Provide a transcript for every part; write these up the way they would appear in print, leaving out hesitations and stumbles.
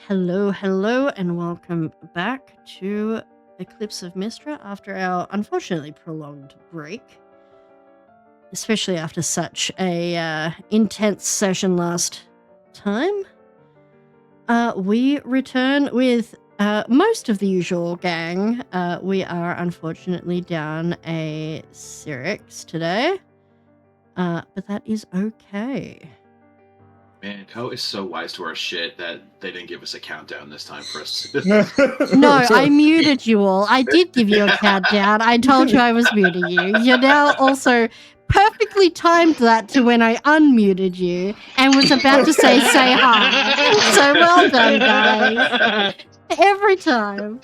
Hello, and welcome back to Eclipse of Mystra after our unfortunately prolonged break, especially after such a intense session last time. We return with most of the usual gang. We are unfortunately down a Syrinx today, but that is okay. Man, Co is so wise to our shit that they didn't give us a countdown this time for us. No, I muted you all. I did give you a countdown. I told you I was muting you. You now also perfectly timed that to when I unmuted you and was about to say hi. So well done, guys. Every time.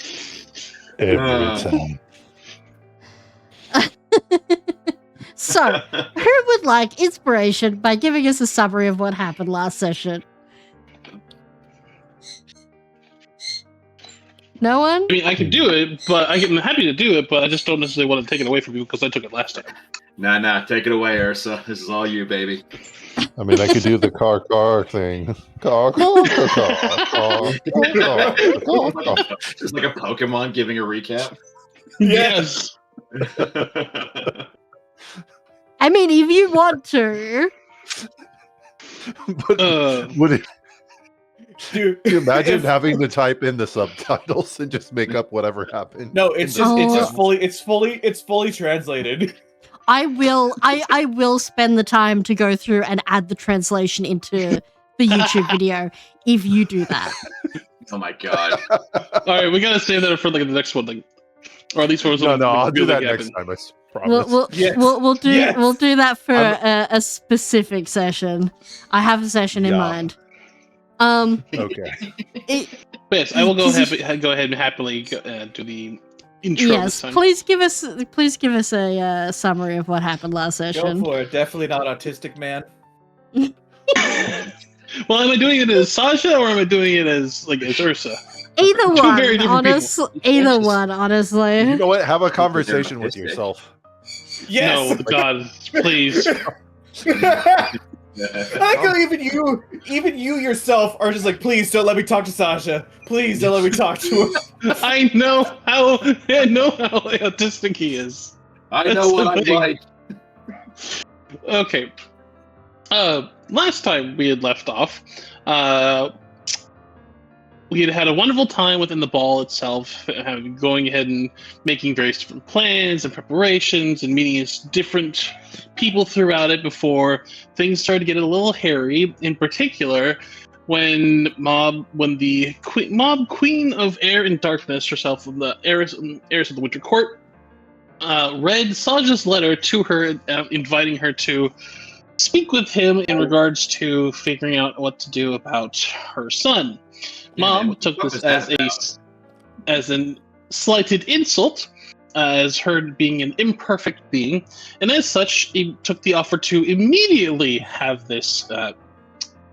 So, who would like inspiration by giving us a summary of what happened last session? No one? I mean, I can do it, but I'm happy to do it, but I just don't necessarily want to take it away from you because I took it last time. Nah, take it away, Ursa. This is all you, baby. I mean, I could do the car thing. Car. Just like a Pokemon giving a recap. Yes. I mean, if you want to. But would it? Can you imagine having to type in the subtitles and just make up whatever happened? No, it's just fully translated. I will spend the time to go through and add the translation into the YouTube video if you do that. Oh my god! All right, we gotta save that for like the next one, like, or at least for something. No, I'll do that next time. I promise. We'll do that for a specific session. I have a session in mind. Okay. Yes, I will go ahead and happily do the intro. Yes, please give us a summary of what happened last session. Go for it. Definitely not autistic man. Well, am I doing it as Sasha or am I doing it as Ursa? Either one, honestly. You know what? Have a conversation with yourself. Yes. No, God, please. I know even you yourself are just like, please don't let me talk to Sasha. Please don't let me talk to him. I know how autistic he is. I know what I'm like. Okay. Last time we had left off, we had a wonderful time within the ball itself, going ahead and making various different plans and preparations and meeting different people throughout it before things started to get a little hairy. In particular, when the Queen of Air and Darkness herself, the heiress of the Winter Court, read Saja's letter to her, inviting her to speak with him in regards to figuring out what to do about her son. Mom took this as an slighted insult, as her being an imperfect being, and as such, he took the offer to immediately have this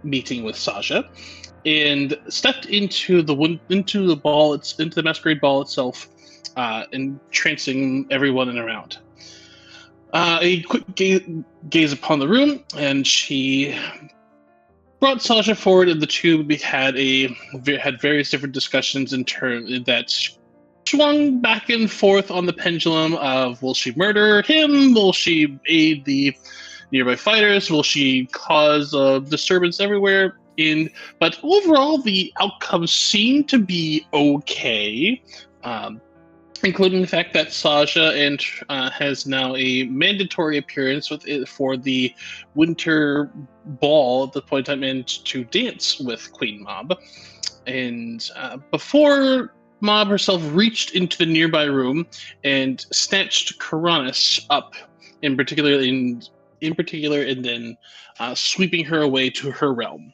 meeting with Sasha, and stepped into the masquerade ball itself, entrancing everyone around. A quick gaze upon the room, and she brought Sasha forward, and the two had various different discussions in turn that swung back and forth on the pendulum of, will she murder him? Will she aid the nearby fighters? Will she cause disturbance everywhere? But overall, the outcomes seem to be okay, including the fact that Sasha has now a mandatory appearance for the winter ball at the point I'm in to dance with Queen Mob. And before Mob herself reached into the nearby room and snatched Karanis up, in particular, and then sweeping her away to her realm.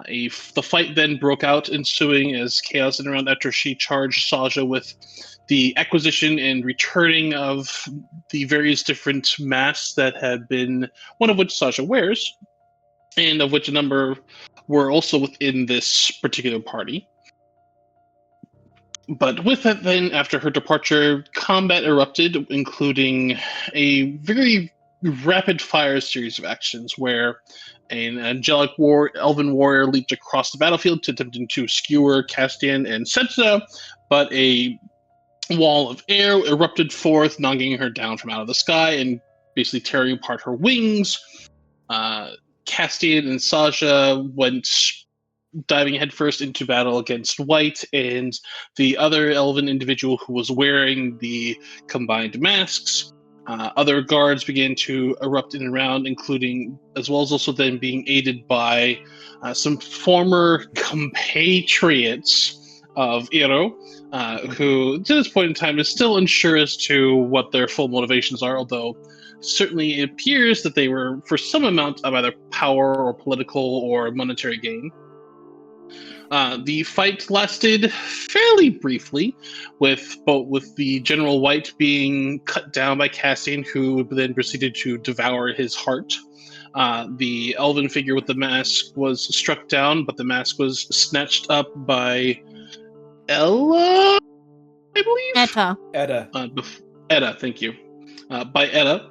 The fight then broke out, ensuing as chaos and around after she charged Sasha with the acquisition and returning of the various different masks that had been, one of which Sasha wears, and of which a number were also within this particular party. But with that, then, after her departure, combat erupted, including a very rapid-fire series of actions where An angelic elven warrior leaped across the battlefield to attempt to skewer Castian and Setsa, but a wall of air erupted forth, knocking her down from out of the sky and basically tearing apart her wings. Castian and Saja went diving headfirst into battle against White and the other elven individual who was wearing the combined masks. Other guards began to erupt in and around, including, as well as also then being aided by some former compatriots of Iro, who, to this point in time, is still unsure as to what their full motivations are, although certainly it appears that they were for some amount of either power or political or monetary gain. The fight lasted fairly briefly, with the General White being cut down by Cassian, who then proceeded to devour his heart. The elven figure with the mask was struck down, but the mask was snatched up by Ella, I believe. Etta. Etta, thank you. By Etta,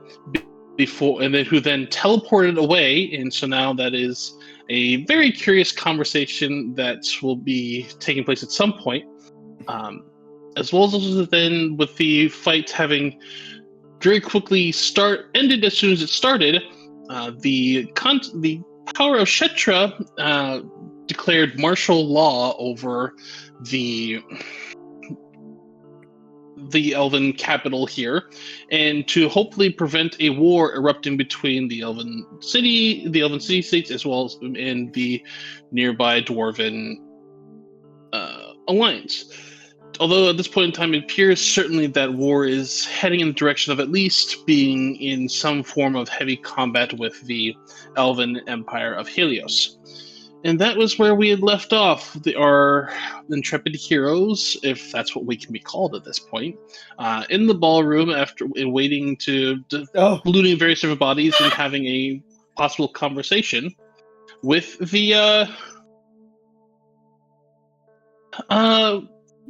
before, and then who then teleported away, and so now that is a very curious conversation that will be taking place at some point, as well as also then with the fight having very quickly ended as soon as it started. The power of Shetra declared martial law over the elven capital here, and to hopefully prevent a war erupting between the elven city states, as well as in the nearby dwarven alliance. Although at this point in time it appears certainly that war is heading in the direction of at least being in some form of heavy combat with the elven empire of Helios. And that was where we had left off. Our intrepid heroes, if that's what we can be called at this point, in the ballroom after waiting looting various different bodies and having a possible conversation with the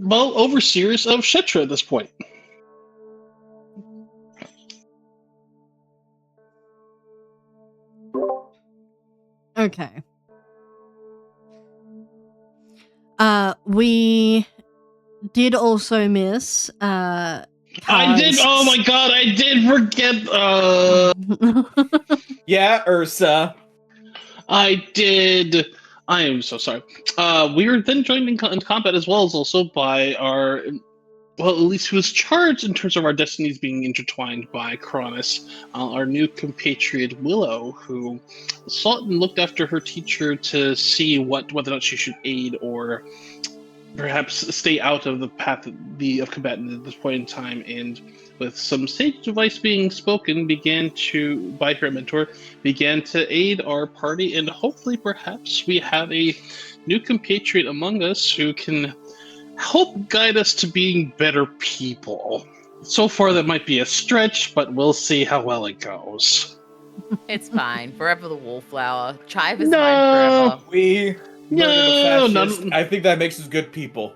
overseers of Shetra at this point. Okay. We did also miss I did. Oh my god, I did forget. Yeah, Ursa. I did. I am so sorry. We were then joined in combat as well as also by our, well, at least who was charged in terms of our destinies being intertwined by Cronus, our new compatriot Willow, who sought and looked after her teacher to see whether or not she should aid or perhaps stay out of the path of combatant at this point in time, and with some sage advice being spoken, by her mentor, began to aid our party, and hopefully perhaps we have a new compatriot among us who can help guide us to being better people. So far that might be a stretch, but we'll see how well it goes. It's fine. Forever the wallflower. Chive is mine forever. I think that makes us good people.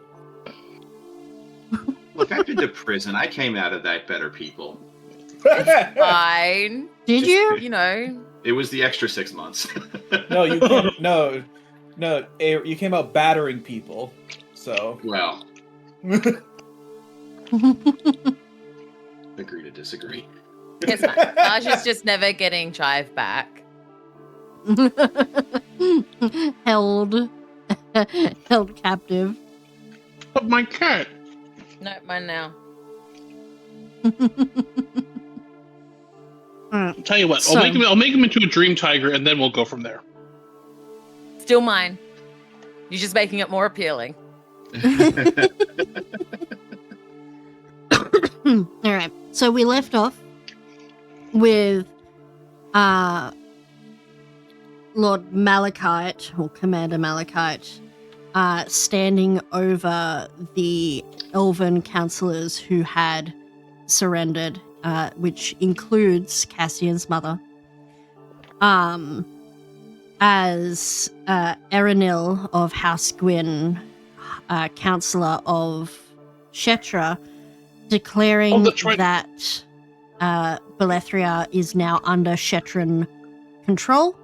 Look, I've been to prison. I came out of that better people. It's fine. Did you? You know. It was the extra 6 months. No, you came out battering people. So well, agree to disagree. It's fine. Aja's just never getting Chive back. held captive. But my cat. No, mine now. Tell you what, So- I'll make him into a dream tiger, and then we'll go from there. Still mine. You're just making it more appealing. All right. So we left off with Lord Malachite, or Commander Malachite, standing over the elven counselors who had surrendered, which includes Cassian's mother. As Erinil of House Gwyn, counselor of Shetra, declaring that Belethria is now under Shetran control,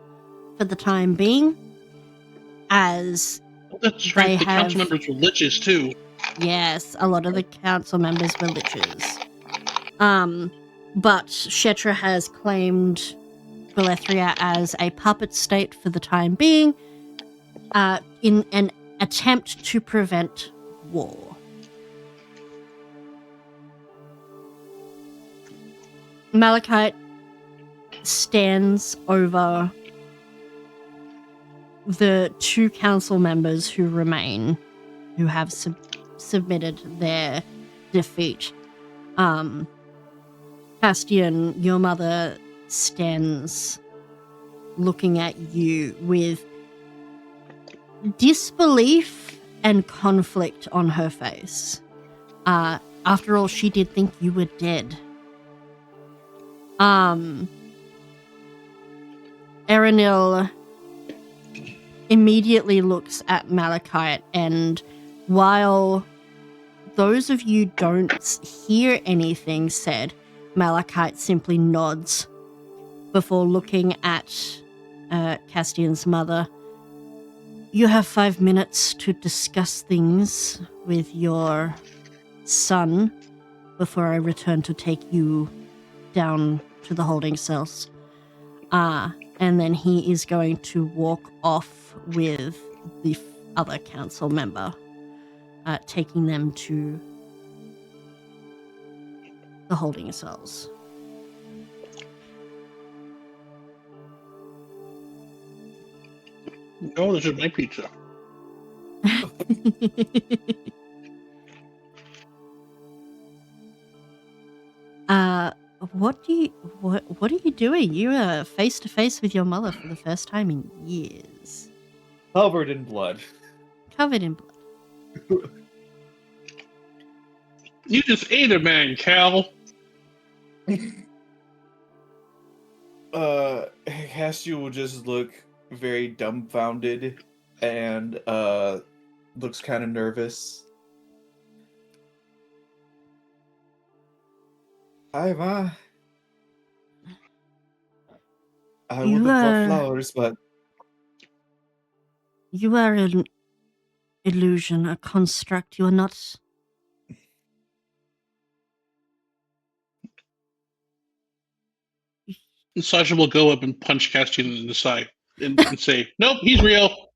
for the time being, as That's right. They The council have- members were liches too. yes, a lot of the council members were liches. But Shetra has claimed Belethria as a puppet state for the time being, in an attempt to prevent war. Malachite stands over the 2 council members who remain, who have submitted their defeat. Castian, your mother stands looking at you with disbelief and conflict on her face. After all, she did think you were dead. Erenil immediately looks at Malachite, and while those of you don't hear anything said, Malachite simply nods before looking at Castian's mother. You have 5 minutes to discuss things with your son before I return to take you down to the holding cells. And then he is going to walk off with the other council member, taking them to the holding cells. No, this is my pizza. What are you doing? You are face to face with your mother for the first time in years. Covered in blood. Covered in blood. You just ate a man, Cal. Castu will just look very dumbfounded and looks kind of nervous. Hi, Ma. I would have brought flowers, but You are an illusion, a construct. You are not. And Sasha will go up and punch Castian in the side and say, "Nope, he's real."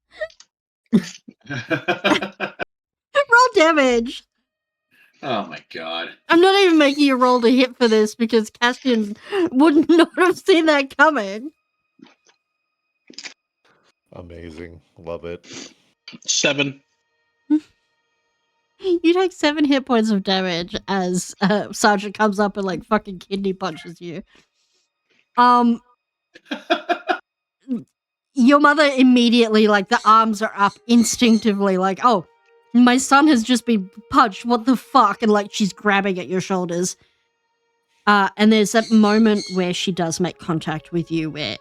Roll damage! Oh my god. I'm not even making you roll to hit for this because Castian would not have seen that coming. Amazing. Love it. 7. You take 7 hit points of damage as Sergeant comes up and like fucking kidney punches you. Your mother immediately, like, the arms are up instinctively, like, oh, my son has just been punched, what the fuck? And like she's grabbing at your shoulders. And there's that moment where she does make contact with you where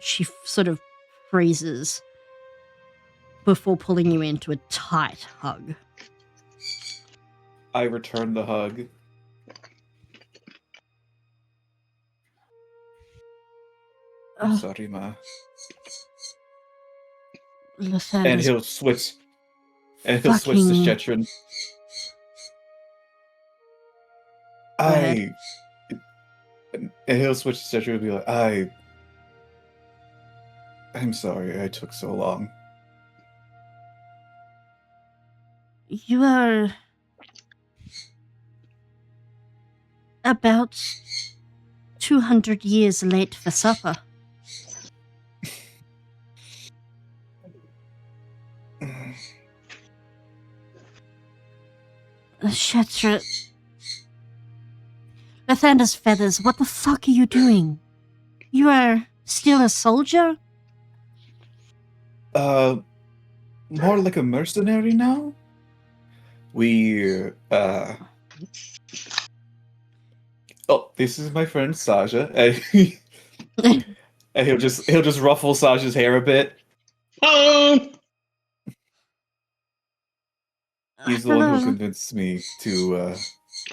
she sort of freezes before pulling you into a tight hug. I return the hug. I'm sorry, Ma. Lathander's And he'll switch. And he'll switch to fucking- Shetron. ahead. And he'll switch to Shetron and be like, I'm sorry I took so long. You are about 200 years late for supper. Shetra. Lathander's feathers, what the fuck are you doing? You are still a soldier? More like a mercenary now? Oh, this is my friend Sasha. And he'll just ruffle Sasha's hair a bit. He's the one who convinced me to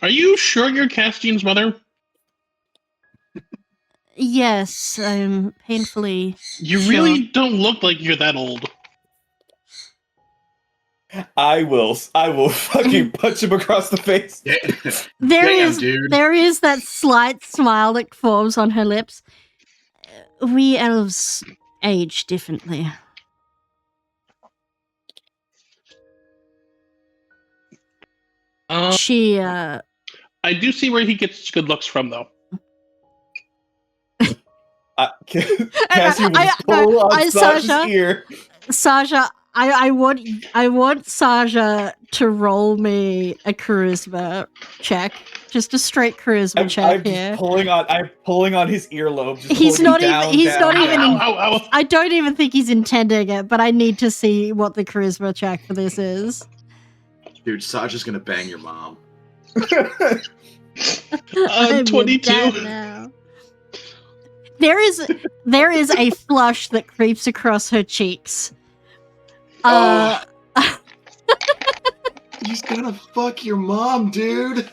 Are you sure you're Castian's mother? Yes, I'm painfully. You Sure. really don't look like you're that old. I will fucking punch him across the face. There Damn, is dude. there is that slight smile that forms on her lips. We elves age differently. She I do see where he gets good looks from, though. Cassie will just pull on Sasha's ear. Sasha, I want Sasha to roll me a charisma check. Just a straight charisma check I'm here. just pulling on his earlobe. Just He's pulling not him even. down, He's down, not even. down. Ow. I don't even think he's intending it, but I need to see what the charisma check for this is. Dude, Sasha's gonna bang your mom. I'm your 22. dad now. There is a flush that creeps across her cheeks. He's gonna fuck your mom, dude.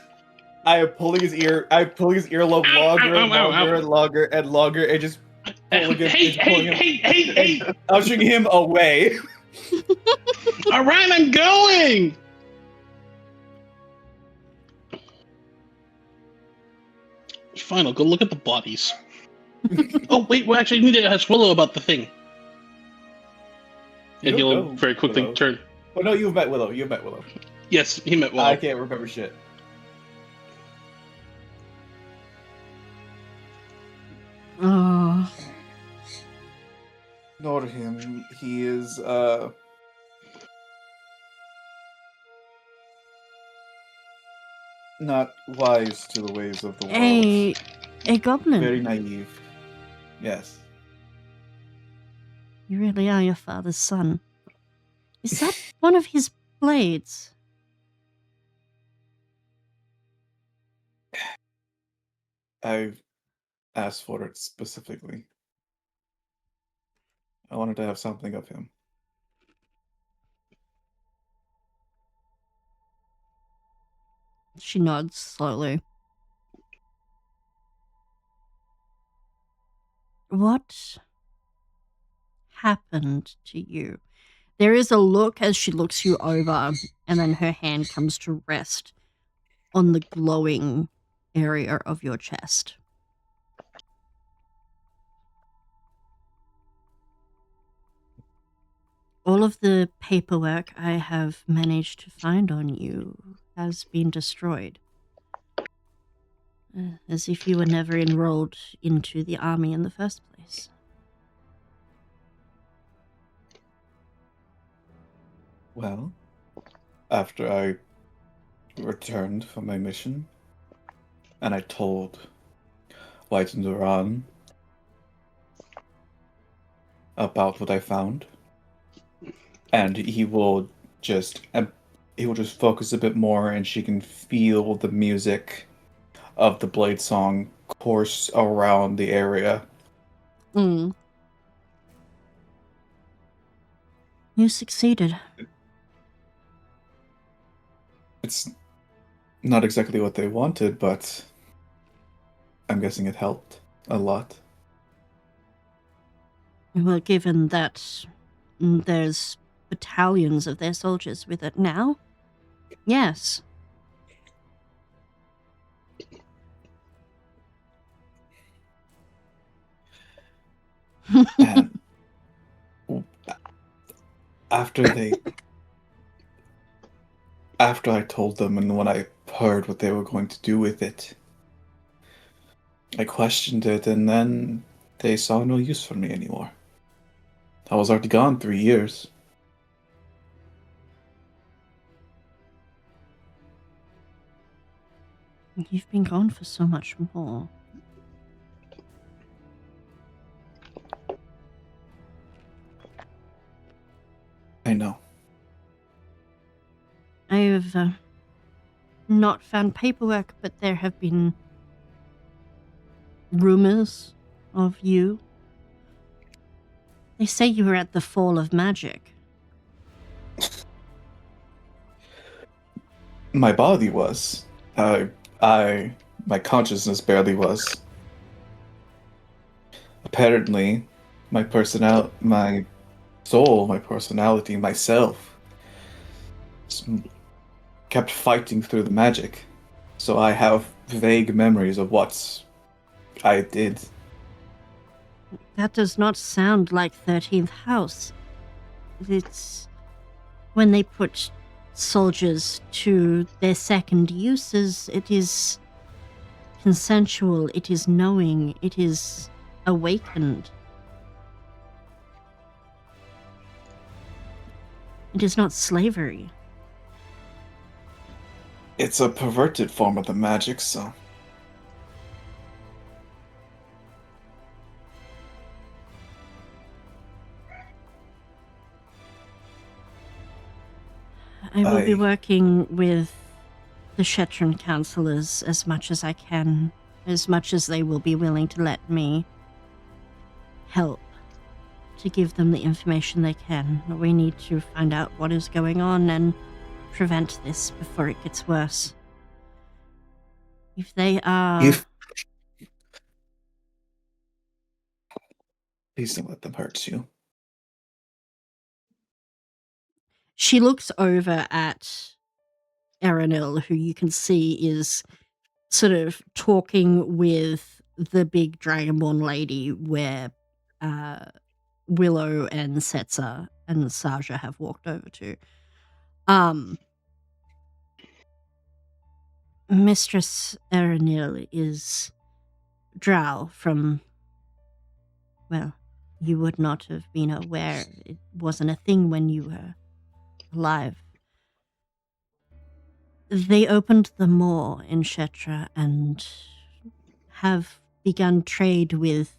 I am pulling his earlobe longer and longer and longer and longer, and just pulling him, Hey! and ushering him away. All right, I'm going. Fine, I'll go look at the bodies. Oh wait, well actually, I need to ask Willow about the thing. And he'll very quickly turn. Oh no, you've met Willow. You've met Willow. Yes, he met Willow. I can't remember shit. Oh. Ignore him. He is not wise to the ways of the world. A goblin. Very naive. Yes. You really are your father's son. Is that one of his blades? I asked for it specifically. I wanted to have something of him. She nods slowly. What happened to you? There is a look as she looks you over, and then her hand comes to rest on the glowing area of your chest. All of the paperwork I have managed to find on you has been destroyed. As if you were never enrolled into the army in the first place. Well, after I returned from my mission, and I told White and Duran about what I found, and he will just focus a bit more, and she can feel the music of the blade song course around the area. You succeeded. It's not exactly what they wanted, but I'm guessing it helped a lot. Well, given that there's battalions of their soldiers with it now, yes. And after I told them and when I heard what they were going to do with it, I questioned it, and then they saw no use for me anymore. I was already gone 3 years. You've been gone for so much more. I know. I've not found paperwork, but there have been rumors of you. They say you were at the fall of magic. My body was. My consciousness barely was. apparently, my soul, my personality, myself, s- kept fighting through the magic. So I have vague memories of what I did. That does not sound like 13th House. It's when they put soldiers to their second uses, it is consensual, it is knowing, it is awakened. It is not slavery. It's a perverted form of the magic, so I will be I- working with the Shetron counselors as much as I can, as much as they will be willing to let me help to give them the information they can. We need to find out what is going on and prevent this before it gets worse. If they are... if please don't let them hurt you. She looks over at Aranil, who you can see is sort of talking with the big Dragonborn lady where Willow and Setzer and Saja have walked over to. Mistress Aranil is Drow from, well, you would not have been aware. It wasn't a thing when you were alive. They opened the moor in Shetra and have begun trade with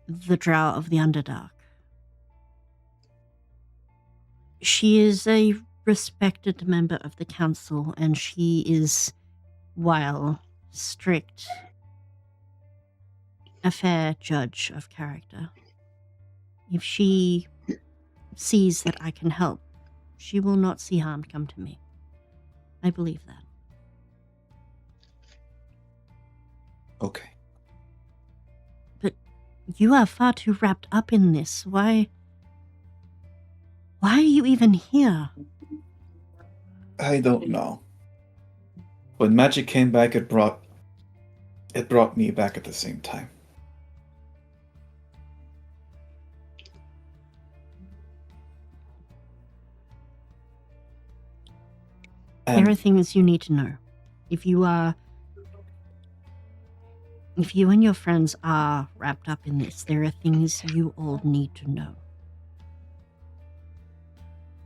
the Drow of the Underdark. She is a respected member of the council, and she is, while strict, a fair judge of character. If she sees that I can help, she will not see harm come to me. I believe that. Okay. But you are far too wrapped up in this. Why are you even here? I don't know. When magic came back, it brought me back at the same time. There are things you need to know. If you and your friends are wrapped up in this, there are things you all need to know.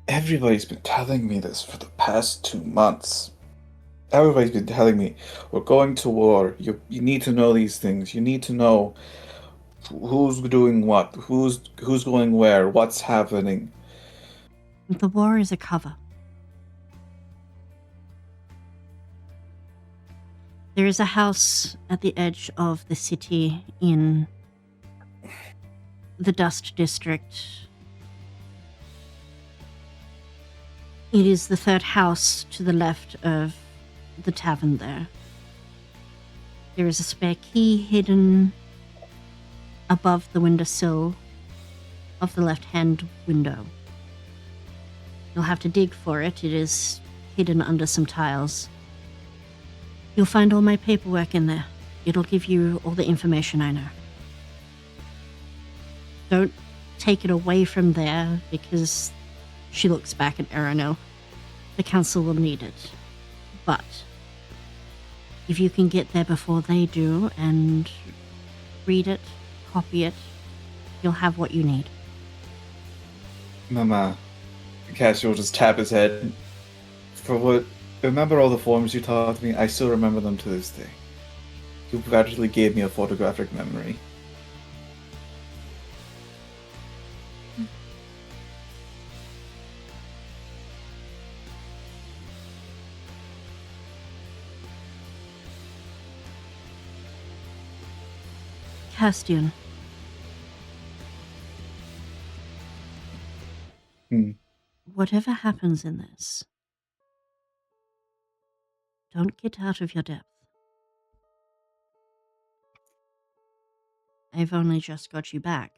Everybody's been telling me this for the past 2 months. Everybody's been telling me, we're going to war. You need to know these things. You need to know who's doing what, who's going where, what's happening. The war is a cover. There is a house at the edge of the city in the Dust District. It is the third house to the left of the tavern there. There is a spare key hidden above the windowsill of the left-hand window. You'll have to dig for it. It is hidden under some tiles. You'll find all my paperwork in there. It'll give you all the information I know. Don't take it away from there, because she looks back at Aranil. The council will need it. But if you can get there before they do and read it, copy it, you'll have what you need. Mama, Cassie will just tap his head. Remember all the forms you taught me? I still remember them to this day. You gradually gave me a photographic memory. Castian. Whatever happens in this, don't get out of your depth. I've only just got you back.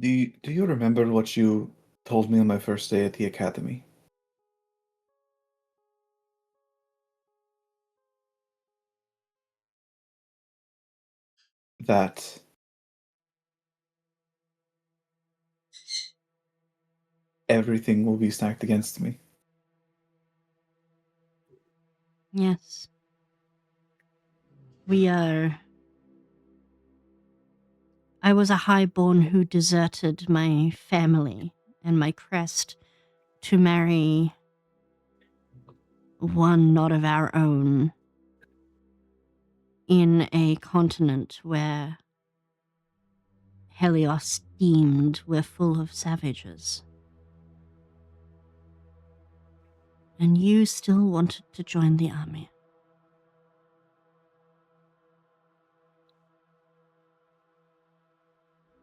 Do you remember what you told me on my first day at the academy? That everything will be stacked against me. Yes. We are. I was a highborn who deserted my family and my crest to marry one not of our own in a continent where Helios deemed we're full of savages. And you still wanted to join the army.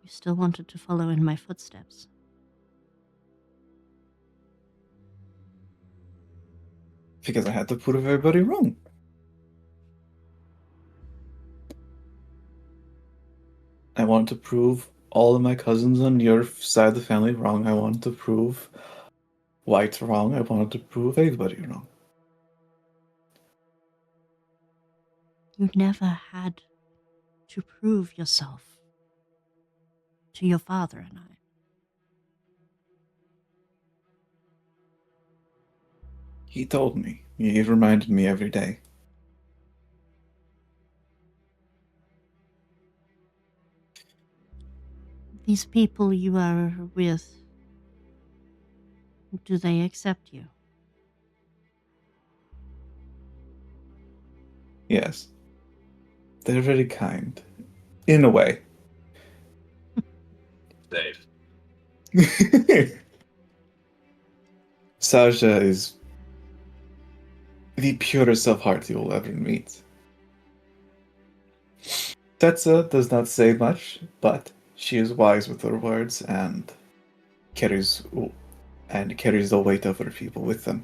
You still wanted to follow in my footsteps. Because I had to prove everybody wrong. I want to prove all of my cousins on your side of the family wrong. I want to prove White wrong. I wanted to prove everybody wrong. You never had to prove yourself to your father and I. He told me. He reminded me every day. These people you are with, do they accept you? Yes. They're very kind. In a way. Dave. Saja is the purest of heart you will ever meet. Tetsa does not say much, but she is wise with her words and carries the weight of her people with them.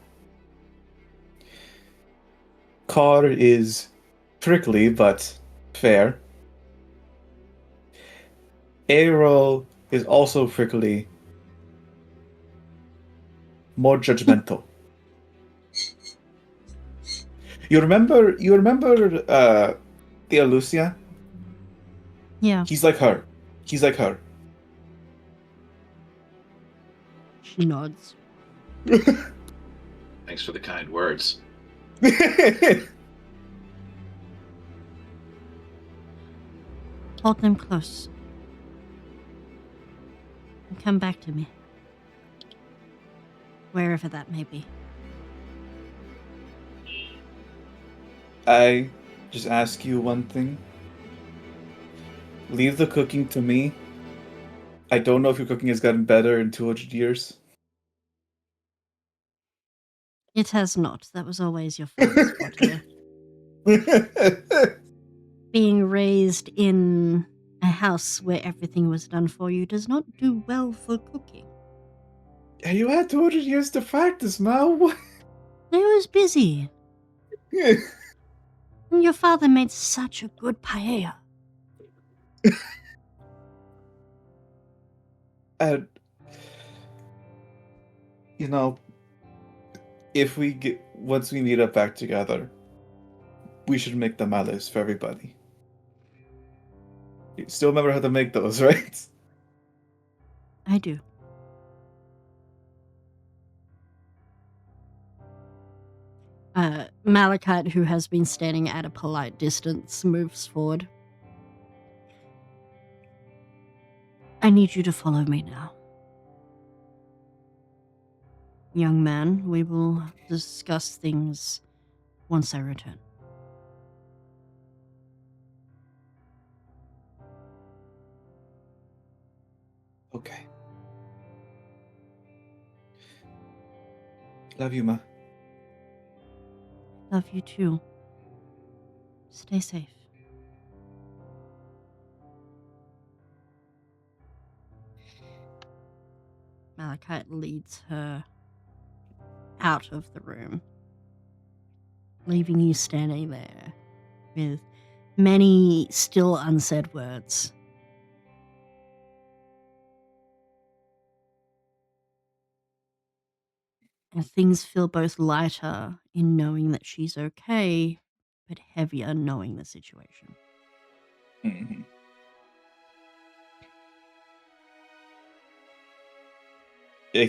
Kar is prickly but fair. Aero is also prickly, more judgmental. You remember Thea Lucia? Yeah, He's like her. He's like her. she nods. Thanks for the kind words. Hold them close. And come back to me. Wherever that may be. I just ask you one thing. Leave the cooking to me. I don't know if your cooking has gotten better in 200 years. It has not. That was always your father's forte. Being raised in a house where everything was done for you does not do well for cooking. You had 200 years to practice, Mal. I was busy. And your father made such a good paella. And, you know, once we meet up back together, we should make tamales for everybody. You still remember how to make those, right? I do. Malachite, who has been standing at a polite distance, moves forward. I need you to follow me now. Young man, we will discuss things once I return. Okay. Love you, Ma. Love you too. Stay safe. Malachite leads her out of the room, leaving you standing there with many still unsaid words. And things feel both lighter in knowing that she's okay, but heavier knowing the situation. Mm-hmm.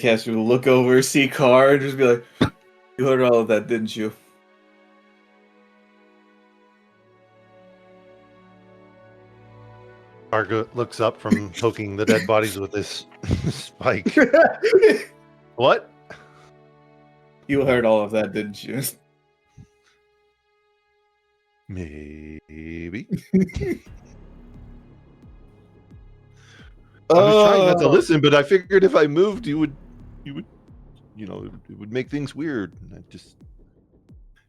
Cassie will look over, see Car, and just be like, "You heard all of that, didn't you?" Argo looks up from poking the dead bodies with this spike. What? You heard all of that, didn't you? Maybe. I was trying not to listen, but I figured if I moved, you would, it would make things weird. I just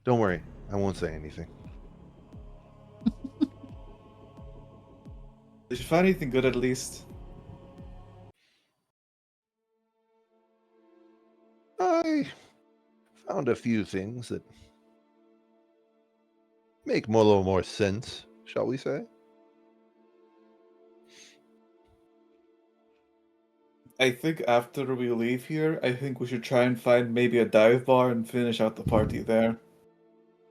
don't worry, I won't say anything. Did you find anything good at least? I found a few things that make a little more sense, shall we say? I think after we leave here, I think we should try and find maybe a dive bar and finish out the party there.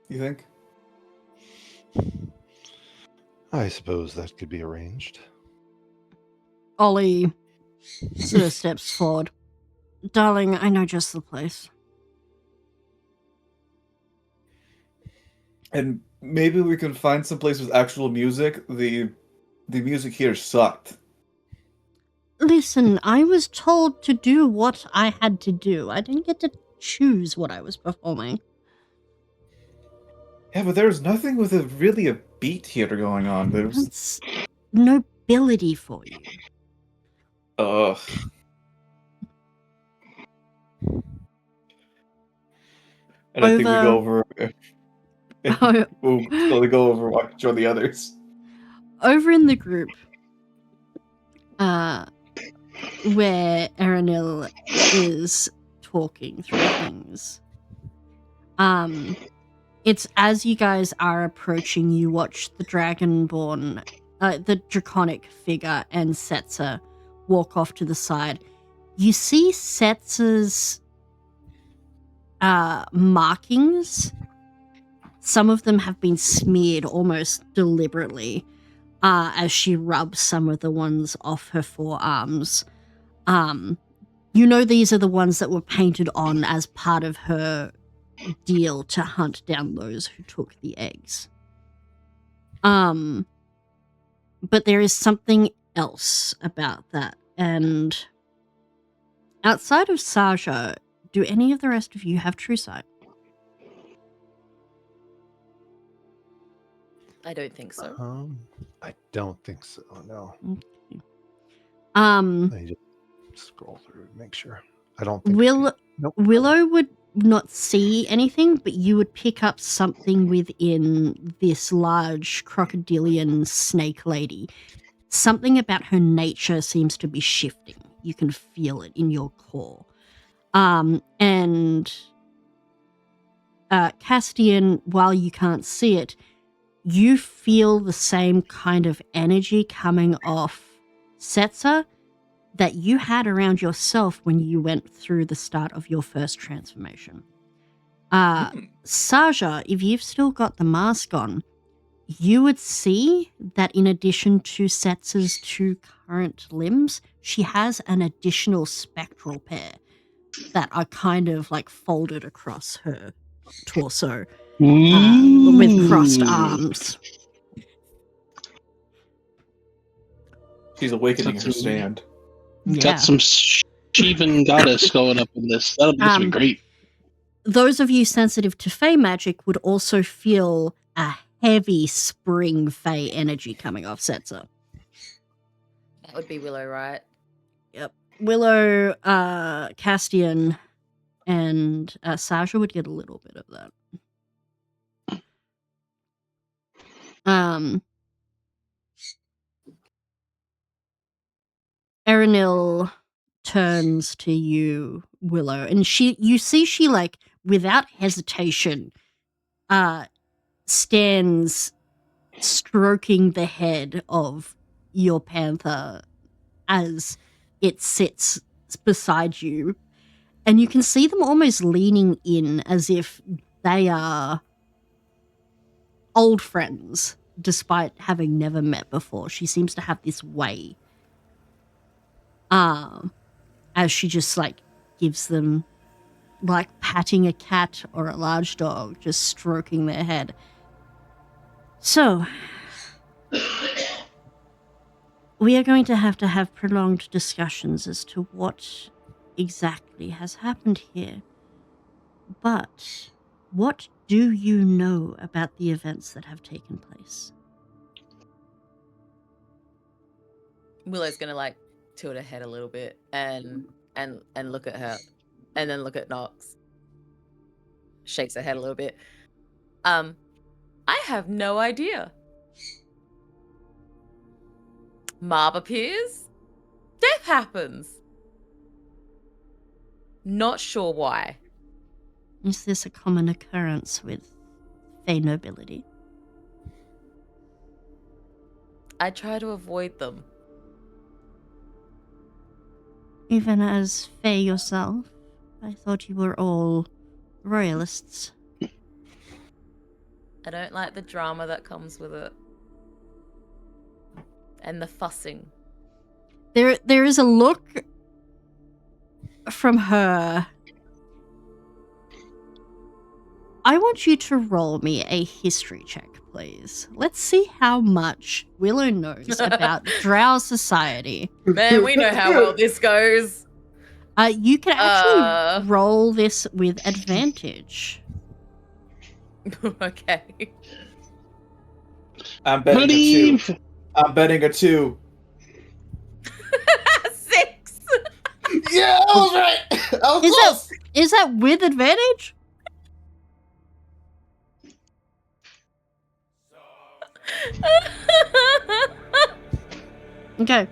You think? I suppose that could be arranged. Ollie sort of steps forward. Darling, I know just the place. And maybe we can find some place with actual music. The music here sucked. Listen, I was told to do what I had to do. I didn't get to choose what I was performing. Yeah, but there's nothing with really a beat here going on. There's That's nobility for you. ugh. And I think we go over. We'll slowly go over watch on the others. Over in the group, where Aranil is talking through things, it's as you guys are approaching, you watch the Dragonborn, the draconic figure, and Setzer walk off to the side. You see Setzer's markings. Some of them have been smeared almost deliberately as she rubs some of the ones off her forearms. You know these are the ones that were painted on as part of her deal to hunt down those who took the eggs. But there is something else about that. And outside of Saja, do any of the rest of you have true sight? I don't think so. I don't think so. No. Okay. Let me just scroll through and make sure. I don't think. Nope. Willow would not see anything, but you would pick up something within this large crocodilian snake lady. Something about her nature seems to be shifting. You can feel it in your core. And Castian, while you can't see it, you feel the same kind of energy coming off Setzer that you had around yourself when you went through the start of your first transformation. Saja, if you've still got the mask on, you would see that in addition to Setzer's two current limbs, she has an additional spectral pair that are kind of like folded across her torso with crossed arms. She's awakening her stand. Yeah. Got some Shivan goddess going up in this. That'll be great. Those of you sensitive to Fey magic would also feel a heavy spring Fey energy coming off Setzer. That would be Willow, right? Yep. Willow, Castian, and Sasha would get a little bit of that. Erinil turns to you, Willow, and you see she, like, without hesitation, stands stroking the head of your panther as it sits beside you. And you can see them almost leaning in as if they are old friends, despite having never met before. She seems to have this way. As she just, like, gives them, like patting a cat or a large dog, just stroking their head. So, we are going to have prolonged discussions as to what exactly has happened here. But what do you know about the events that have taken place? Willow's gonna like tilt her head a little bit and look at her, and then look at Nox. Shakes her head a little bit. I have no idea. Marb appears. Death happens. Not sure why. Is this a common occurrence with Fey nobility? I try to avoid them. Even as Fey yourself? I thought you were all royalists. I don't like the drama that comes with it. And the fussing. There is a look from her. I want you to roll me a history check, please. Let's see how much Willow knows about Drow society. Man, we know how well this goes. You can actually roll this with advantage. Okay. I'm betting a 2. I'm betting a 2. 6. Yeah, I was right. I was close. Is that with advantage? Okay.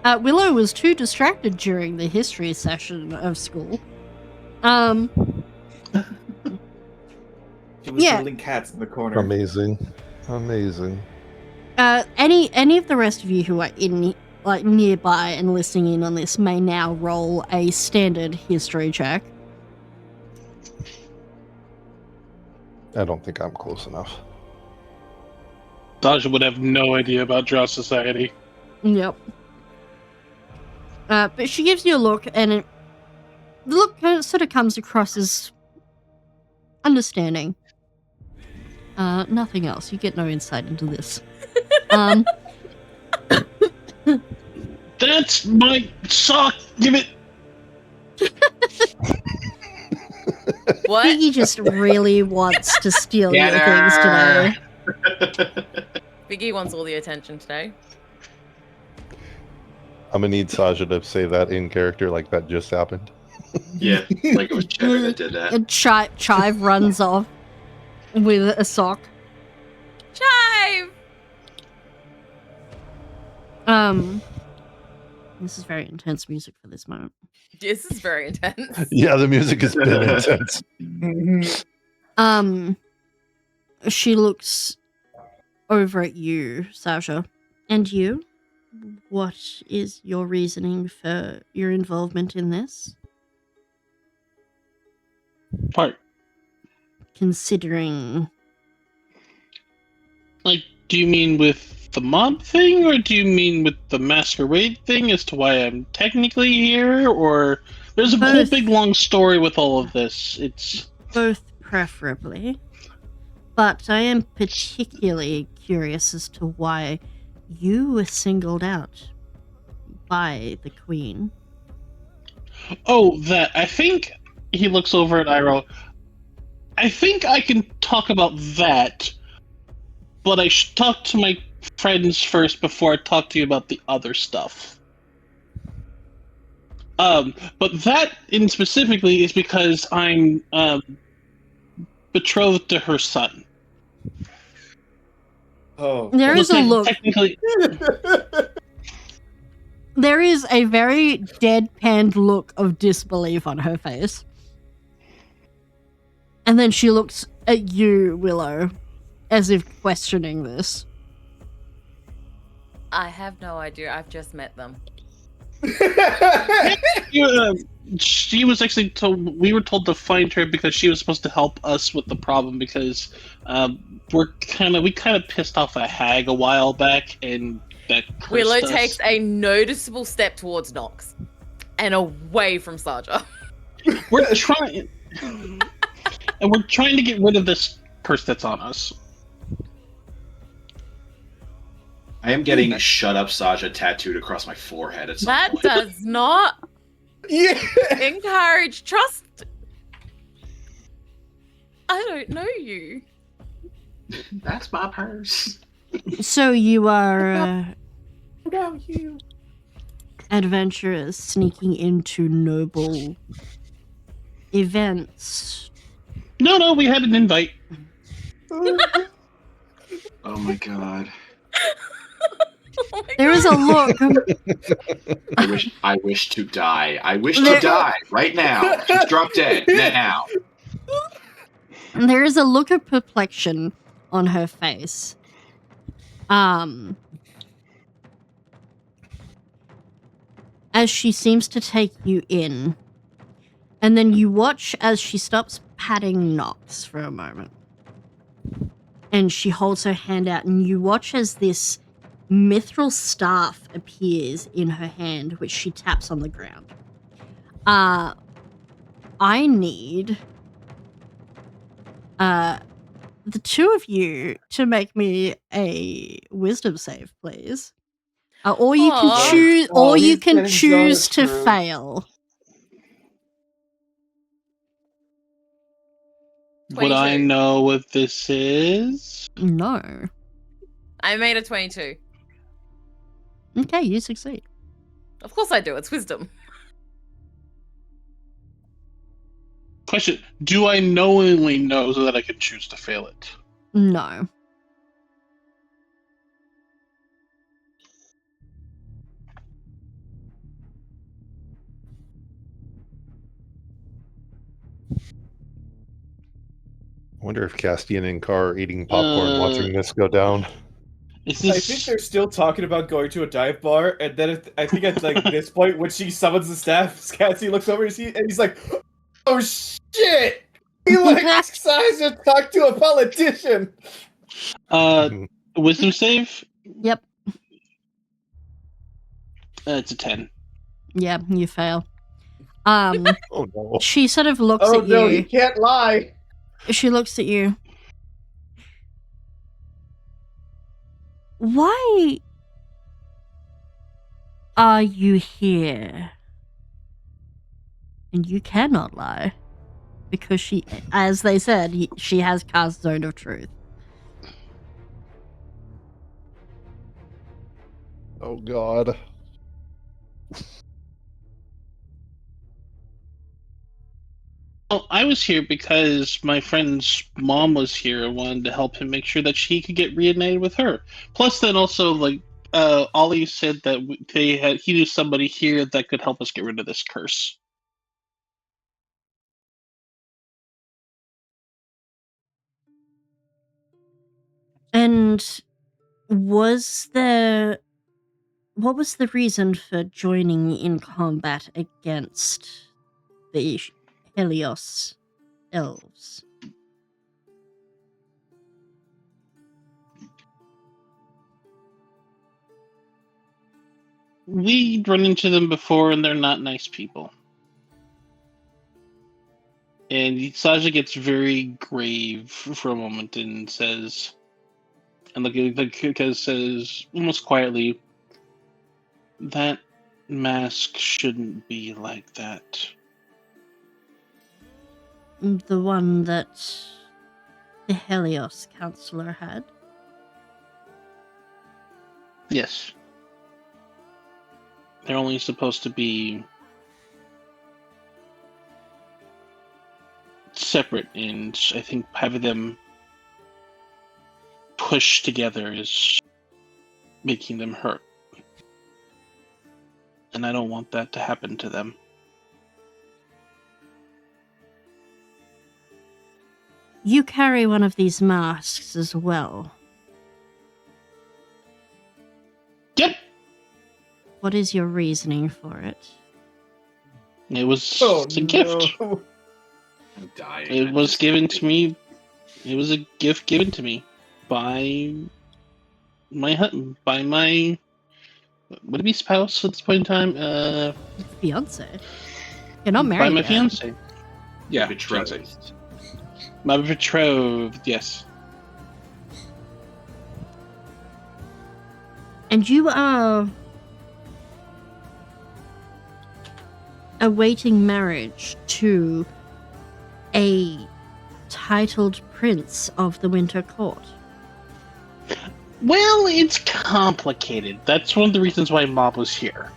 Willow was too distracted during the history session of school. She was yeah. building cats in the corner. Amazing. Any of the rest of you who are in, like, nearby and listening in on this may now roll a standard history check. I don't think I'm close enough. Sasha would have no idea about Drow society. Yep. But she gives you a look, and the look sort of comes across as understanding. Nothing else. You get no insight into this. That's my sock! Give it! What? Piggy just really wants to steal your things today. Biggie wants all the attention today. I'm gonna need Sasha to say that in character like that just happened. Yeah, like it was Cheddar that did that. And Chive runs off with a sock. Chive! This is very intense music for this moment. This is very intense. Yeah, the music has been intense. She looks over at you, Sasha. And you? What is your reasoning for your involvement in this? Part. Considering... Like, do you mean with the mob thing, or do you mean with the masquerade thing as to why I'm technically here, or... There's a whole big long story with all of this. It's... Both, preferably. But I am particularly curious as to why you were singled out by the Queen. Oh, that. I think he looks over at Iroh. I think I can talk about that, but I should talk to my friends first before I talk to you about the other stuff. But that in specifically is because I'm betrothed to her son. Oh. There is a look. Technically, There is a very deadpanned look of disbelief on her face. And then she looks at you, Willow, as if questioning this. I have no idea. I've just met them. she was actually told. We were told to find her because she was supposed to help us with the problem because we kind of pissed off a hag a while back, and that cursed Willow us. takes a noticeable step towards Nox and away from Saja. We're trying, and we're trying to get rid of this curse that's on us. I am getting "Shut Up, Saja" tattooed across my forehead at some That point. does not encourage trust. I don't know you. That's my purse. So you are About you. adventurers sneaking into noble events. No, we had an invite. Oh my god. Oh my There is a look. I wish to die. I wish to die right now. Just drop dead now. There is a look of perplexion on her face. As she seems to take you in. And then you watch as she stops patting Nox for a moment. And she holds her hand out, and you watch as this mithril staff appears in her hand, which she taps on the ground. I need the two of you to make me a wisdom save, please. Or you can Aw. choose, Oh, or you he's can getting choose so to screwed. fail. Would I 22. know what this is? No. I made a 22. Okay, you succeed. Of course I do. It's wisdom. Question: do I knowingly know so that I can choose to fail it? No. I wonder if Castian and Carr are eating popcorn watching this go down. Is I this? think they're still talking about going to a dive bar, and then I think at like this point, when she summons the staff, Cassie looks over and he's like, "Oh shit! He like decides to talk to a politician." Wisdom save. Yep. It's a 10. Yeah, you fail. Oh no. She sort of looks Oh at no, you. he can't lie. She looks at you. Why are you here? And you cannot lie. Because she, as they said, she has cast Zone of Truth. Oh god. Well, I was here because my friend's mom was here and wanted to help him make sure that she could get reunited with her. Plus, then also, like, Ollie said that he knew somebody here that could help us get rid of this curse. And what was the reason for joining in combat against the Helios elves? We'd run into them before, and they're not nice people. And Saja gets very grave for a moment and says, and says almost quietly, "That mask shouldn't be like that." The one that the Helios counselor had? Yes. They're only supposed to be separate, and I think having them pushed together is making them hurt. And I don't want that to happen to them. You carry one of these masks as well. Yep. What is your reasoning for it? It was Oh, a gift. no. I'm dying. It was given to me. It was a gift given to me by my would it be spouse at this point in time? Fiance. You're not By married my yet. fiance. Yeah, Betrothed. fiance. My betrothed. Yes. And you are awaiting marriage to a titled prince of the Winter Court. Well, it's complicated. That's one of the reasons why Mob was here.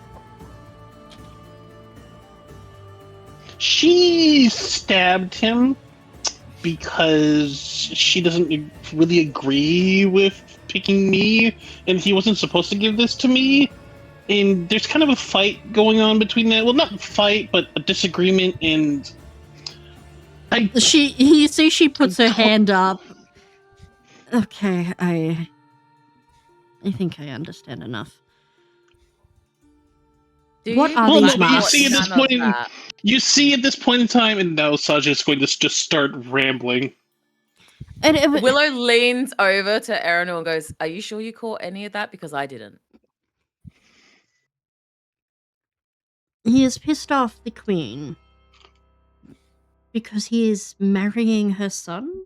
She stabbed him because she doesn't really agree with picking me, and he wasn't supposed to give this to me. And there's kind of a fight going on between that. Well, not fight, but a disagreement, and You see she puts her hand up. Okay, I think I understand enough. Do What you are Well, these no, but you masks? see at this none of point, that? you see at this point in time, and now Saja's going to just start rambling. And Willow leans over to Erino and goes, "Are you sure you caught any of that? Because I didn't." he has pissed off the queen because he is marrying her son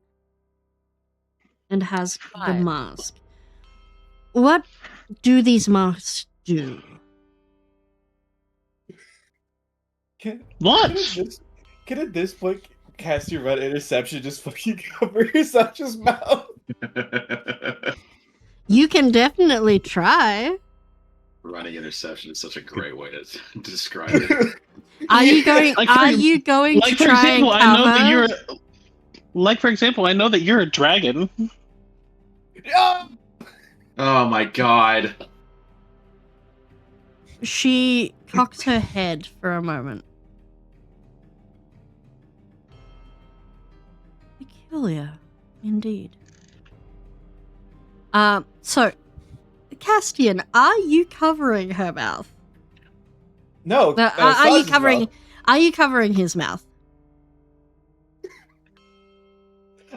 and has the Fine. mask. What do these masks do? What? Can at this point cast your red interception just fucking cover your Sasha's mouth? You can definitely try. Running interception is such a great way to describe it. Are you going? Like, Are for- you going Like to for try example, and I know that cover? you're. Like for example, I know that you're a dragon. Ah! Oh my god. She cocks her head for a moment. Peculiar, indeed. So, Castian, are you covering her mouth? No. No, are you Sasha's covering? mouth. Are you covering his mouth?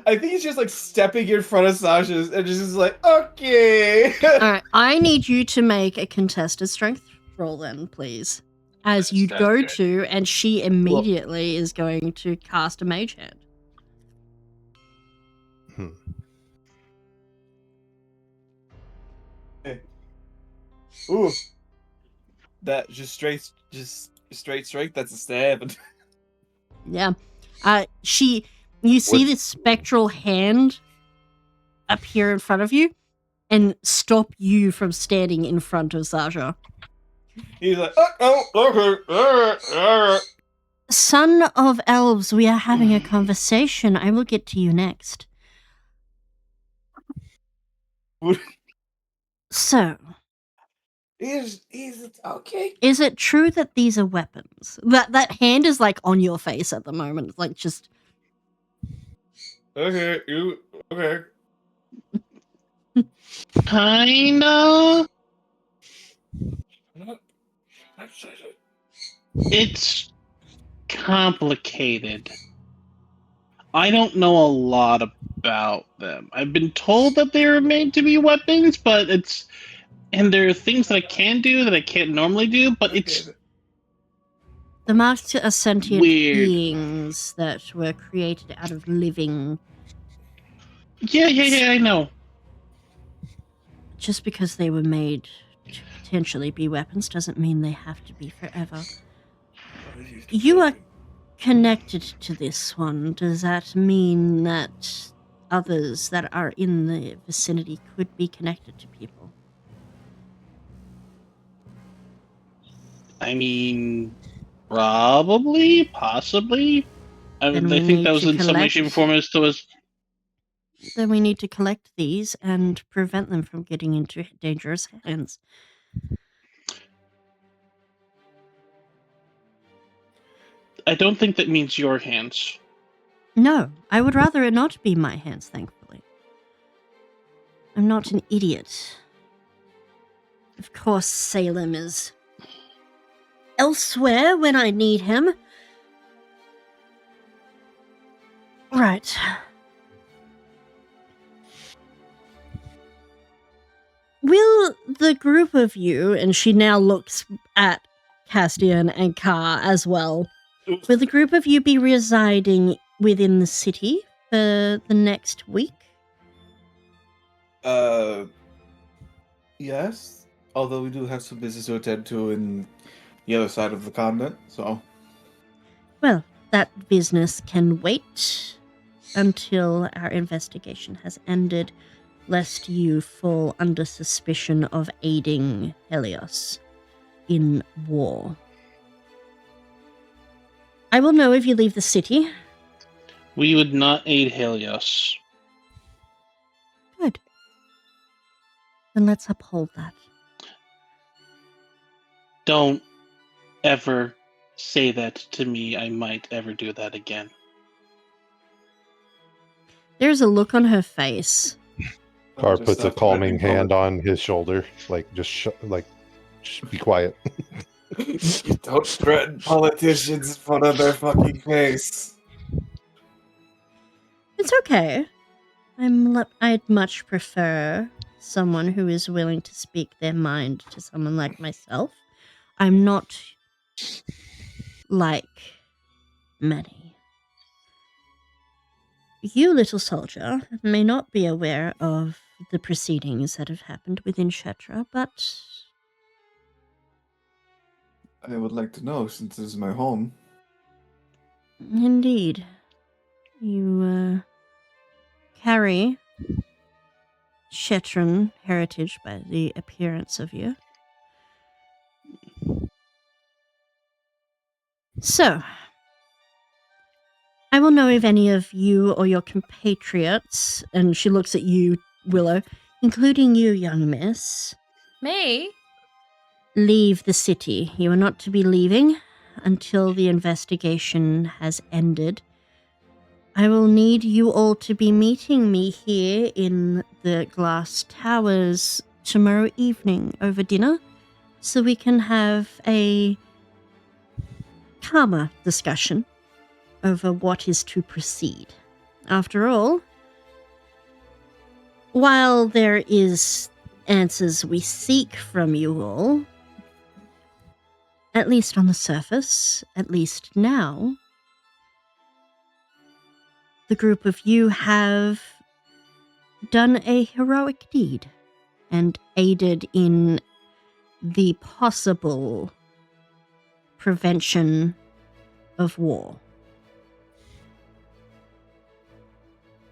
I think he's just like stepping in front of Sasha's and just is like, okay. All right, I need you to make a contested strength roll, then, please. As you That's go good. to, and she immediately is going to cast a mage hand. Ooh. That just straight strength. That's a stab. Yeah. You see this spectral hand appear in front of you and stop you from standing in front of Sasha. He's like, okay. Son of elves, we are having a conversation. I will get to you next. So, He's okay. is it true that these are weapons? That hand is like on your face at the moment, like just. Okay, okay. Kinda. It's complicated. I don't know a lot about them. I've been told that they are made to be weapons, but and there are things that I can do that I can't normally do, but it's The masks are sentient weird. beings that were created out of living. Yeah, I know. Just because they were made to potentially be weapons doesn't mean they have to be forever. You are connected to this one. Does that mean that others that are in the vicinity could be connected to people? I mean, probably, possibly. I Then we think need that was to in some way, shape, or form as to us. Then we need to collect these and prevent them from getting into dangerous hands. I don't think that means your hands. No, I would rather it not be my hands, thankfully. I'm not an idiot. Of course, Salem is elsewhere when I need him. Right. Will the group of you, and she now looks at Castian and Car as well, will the group of you be residing within the city for the next week? Yes. Although we do have some business to attend to in the other side of the continent, so. Well, that business can wait until our investigation has ended, lest you fall under suspicion of aiding Helios in war. I will know if you leave the city. We would not aid Helios. Good. Then let's uphold that. Don't ever say that to me. I might ever do that again. There's a look on her face. Car Just puts a stop calming threatening hand on his shoulder, like just be quiet. You don't threaten politicians in front of their fucking face. It's okay. I'd much prefer someone who is willing to speak their mind to someone like myself. I'm not like many. You, little soldier, may not be aware of the proceedings that have happened within Shetra, but I would like to know, since this is my home. indeed, you carry Shetran heritage by the appearance of you. So, I will know if any of you or your compatriots, and she looks at you, Willow, including you, young miss, Me? leave the city. You are not to be leaving until the investigation has ended. I will need you all to be meeting me here in the Glass Towers tomorrow evening over dinner so we can have a calmer discussion over what is to proceed. After all, while there is answers we seek from you all, at least on the surface, at least now, the group of you have done a heroic deed and aided in the possible prevention of war.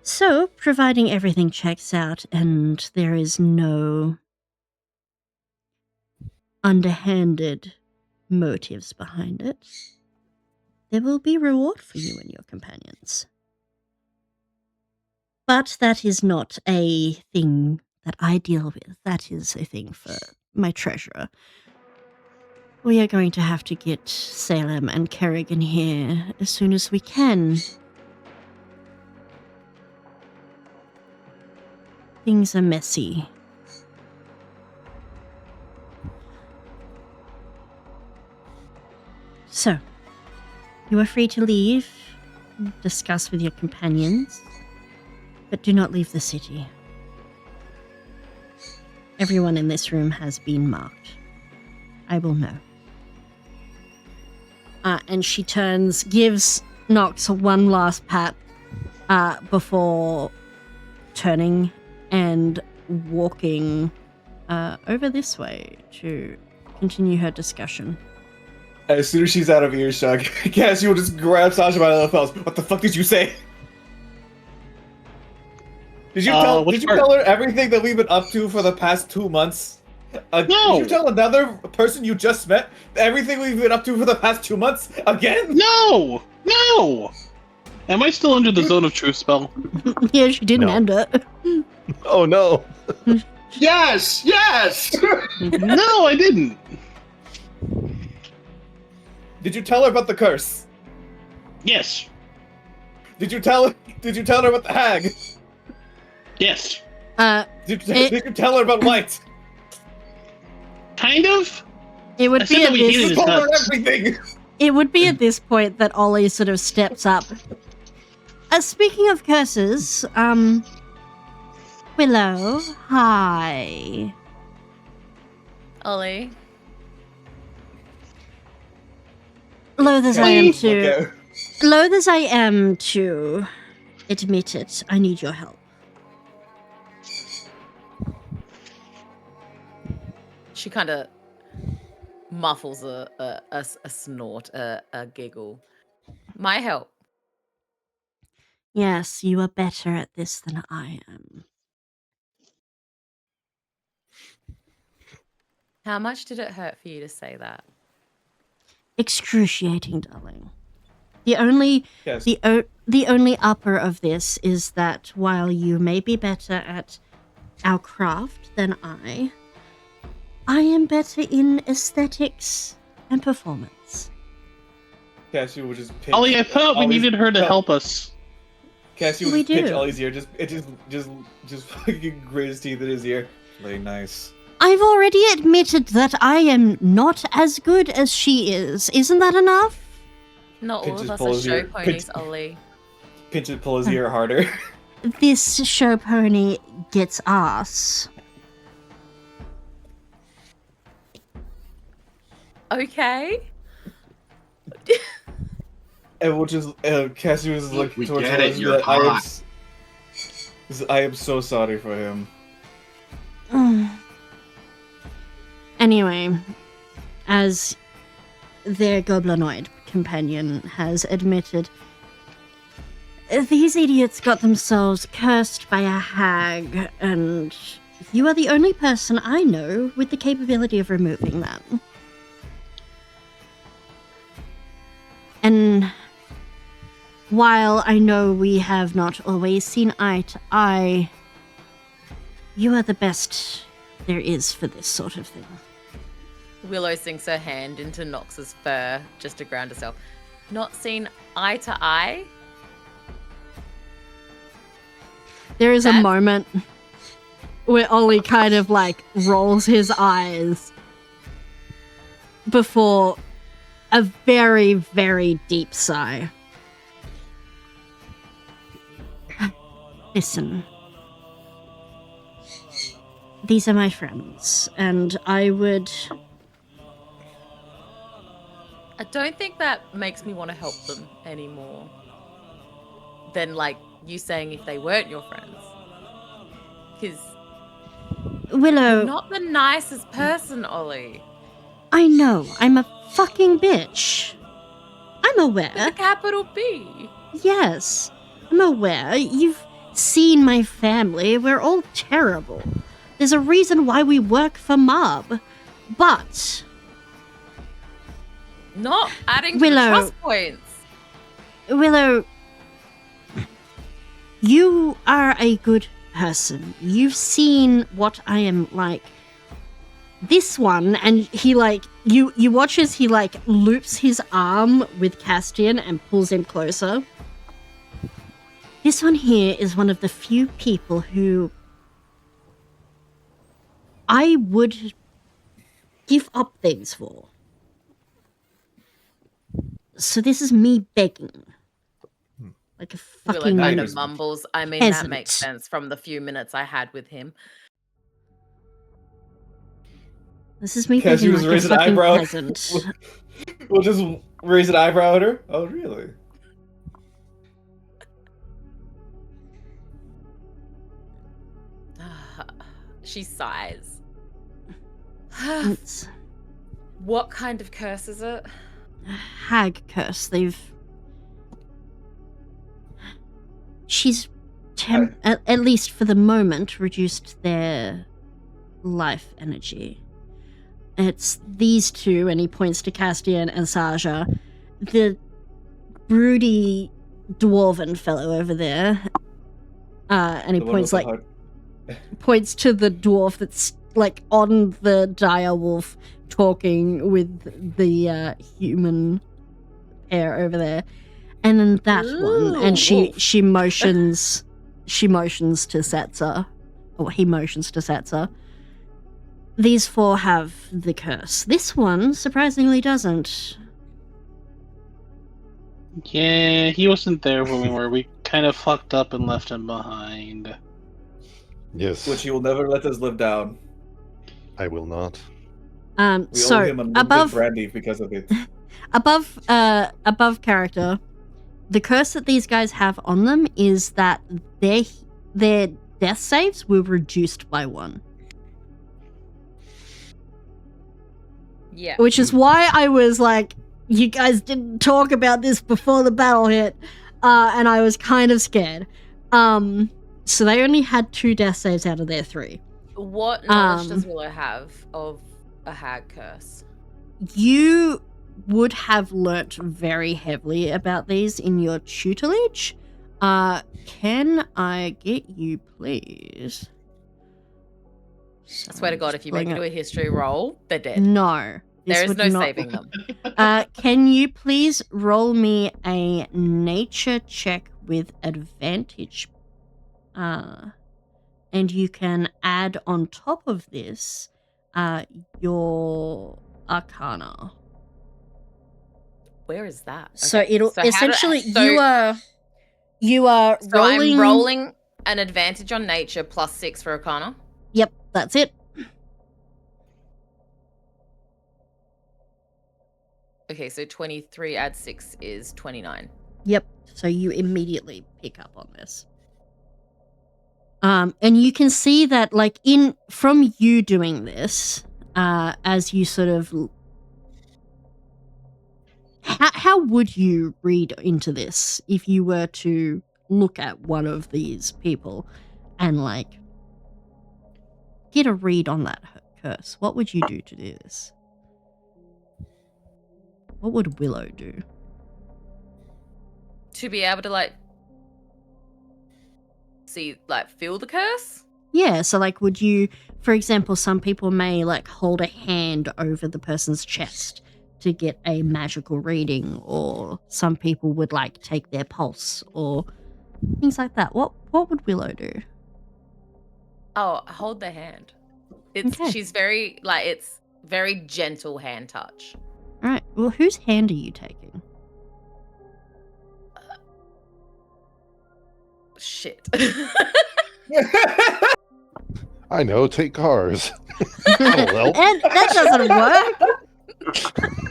So, providing everything checks out and there is no underhanded motives behind it, there will be reward for you and your companions. But that is not a thing that I deal with. That is a thing for my treasurer. We are going to have to get Salem and Kerrigan here as soon as we can. Things are messy. So, you are free to leave, discuss with your companions, but do not leave the city. Everyone in this room has been marked. I will know. And she gives Nox one last pat before turning and walking over this way to continue her discussion. As soon as she's out of earshot, Cassie will just grab Sasha by the lapels. What the fuck did you say? Did you tell her everything that we've been up to for the past 2 months? No! Did you tell another person you just met everything we've been up to for the past 2 months again? No! No! Am I still under the zone of truth spell? Yeah, she didn't No. end it. Oh no! Yes, yes. No, I didn't. Did you tell her about the curse? Yes. Did you tell her about the hag? Yes. Did you tell her about White? Kind of. It would I be said at that we hated You this. his told her nuts. everything. It would be at this point that Ollie sort of steps up. Speaking of curses, Willow, hi. Ollie. Loath as I am to Okay. loath as I am to admit it, I need your help. She kind of muffles a snort, a giggle. My help. Yes, you are better at this than I am. How much did it hurt for you to say that? Excruciating, darling. The only Yes. the only upper of this is that while you may be better at our craft than I am better in aesthetics and performance. Cassie would just pinch. Ollie, I thought we Ollie's- needed her to no, help us. Cassie would We just pinch do. Ollie's ear. Just fucking grit his teeth in his ear. Play nice. I've already admitted that I am not as good as she is. Isn't that enough? Not all Pinch of his us pull are his show ear. ponies, Ollie. Pinch it, pull his ear harder. This show pony gets ass. Okay. And we'll just Cassie was like We towards get it, us you're that hot. I am so sorry for him. Anyway, as their goblinoid companion has admitted, these idiots got themselves cursed by a hag, and you are the only person I know with the capability of removing that. And while I know we have not always seen eye to eye, you are the best there is for this sort of thing. Willow sinks her hand into Nox's fur just to ground herself. Not seen eye to eye? There is a That's- moment where Ollie kind of like rolls his eyes before a very, very deep sigh. Listen. These are my friends, and I would. I don't think that makes me want to help them anymore than like you saying if they weren't your friends. Because Willow, you're not the nicest person, Ollie. I know, I'm a fucking bitch. I'm With aware. a capital B. Yes, I'm aware. You've seen my family. We're all terrible. There's a reason why we work for Mob. But Not adding to Willow. the trust points. Willow, you are a good person. You've seen what I am like. This one, and he like you watch as he like loops his arm with Castian and pulls him closer. This one here is one of the few people who I would give up things for. So this is me begging. Like a Willow fucking kind nice. of mumbles. I mean, that makes peasant. sense from the few minutes I had with him. This is me Cassie begging was like a raising an fucking eyebrow. peasant. We'll just raise an eyebrow at her. Oh, really? She sighs. It's What kind of curse is it? a hag curse. She's at least for the moment reduced their life energy. It's these two, and he points to Castian and Saja, the broody dwarven fellow over there, and he The one points with the like heart. points to the dwarf that's like on the dire wolf talking with the human pair over there, and then that one, and Ooh, she motions to Setzer, or he motions to Setzer. These four have the curse. This one surprisingly doesn't. Yeah, he wasn't there when we were. We kind of fucked up and left him behind. Yes, Which he will never let us live down. I will not. We owe So him unlimited above brandy because of it. above character, the curse that these guys have on them is that their death saves were reduced by 1. yeah. Which is why I was like, you guys didn't talk about this before the battle hit, and I was kind of scared. So they only had 2 death saves out of their 3. What knowledge does Willow have of a hag curse? You would have learnt very heavily about these in your tutelage. Can I get you, please? I swear to God, if you make me do a history roll, they're dead. No. There is would no not- saving them. Can you please roll me a nature check with advantage? And you can add on top of this your arcana. Where is that? So Okay, it'll so how do- essentially so- you are So rolling. I'm rolling an advantage on nature plus 6 for arcana. Yep, that's it. Okay, so 23 add 6 is 29. Yep. So you immediately pick up on this. And you can see that, like, from you doing this, as you sort of, how would you read into this if you were to look at one of these people and like get a read on that curse? What would you do to do this? What would Willow do? To be able to, like, see, like, feel the curse? Yeah, so like would you, for example, some people may like hold a hand over the person's chest to get a magical reading, or some people would like take their pulse or things like that. What would Willow do? Oh, hold their hand. It's Okay. She's very, like, it's very gentle hand touch. All right. Well, whose hand are you taking? Shit. I know. Take cars. That'll help. And that doesn't work.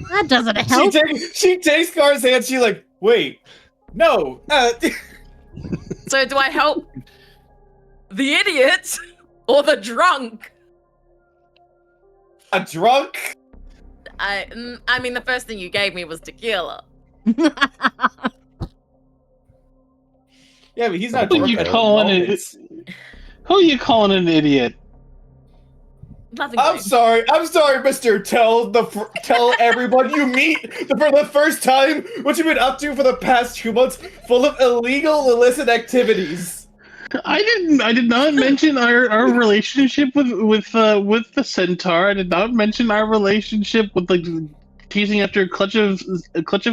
That doesn't help. She takes Car's hand. She like, wait, no. So do I help the idiot or the drunk? A drunk? I mean, the first thing you gave me was tequila. Yeah, but he's not Who drunk. you at the calling moment. it? Who you calling an idiot? Nothing. I'm new. sorry, Mister. Tell everyone you meet for the first time what you've been up to for the past 2 months, full of illegal, illicit activities. I did not mention our relationship with the centaur. I did not mention our relationship with like teasing after a clutch of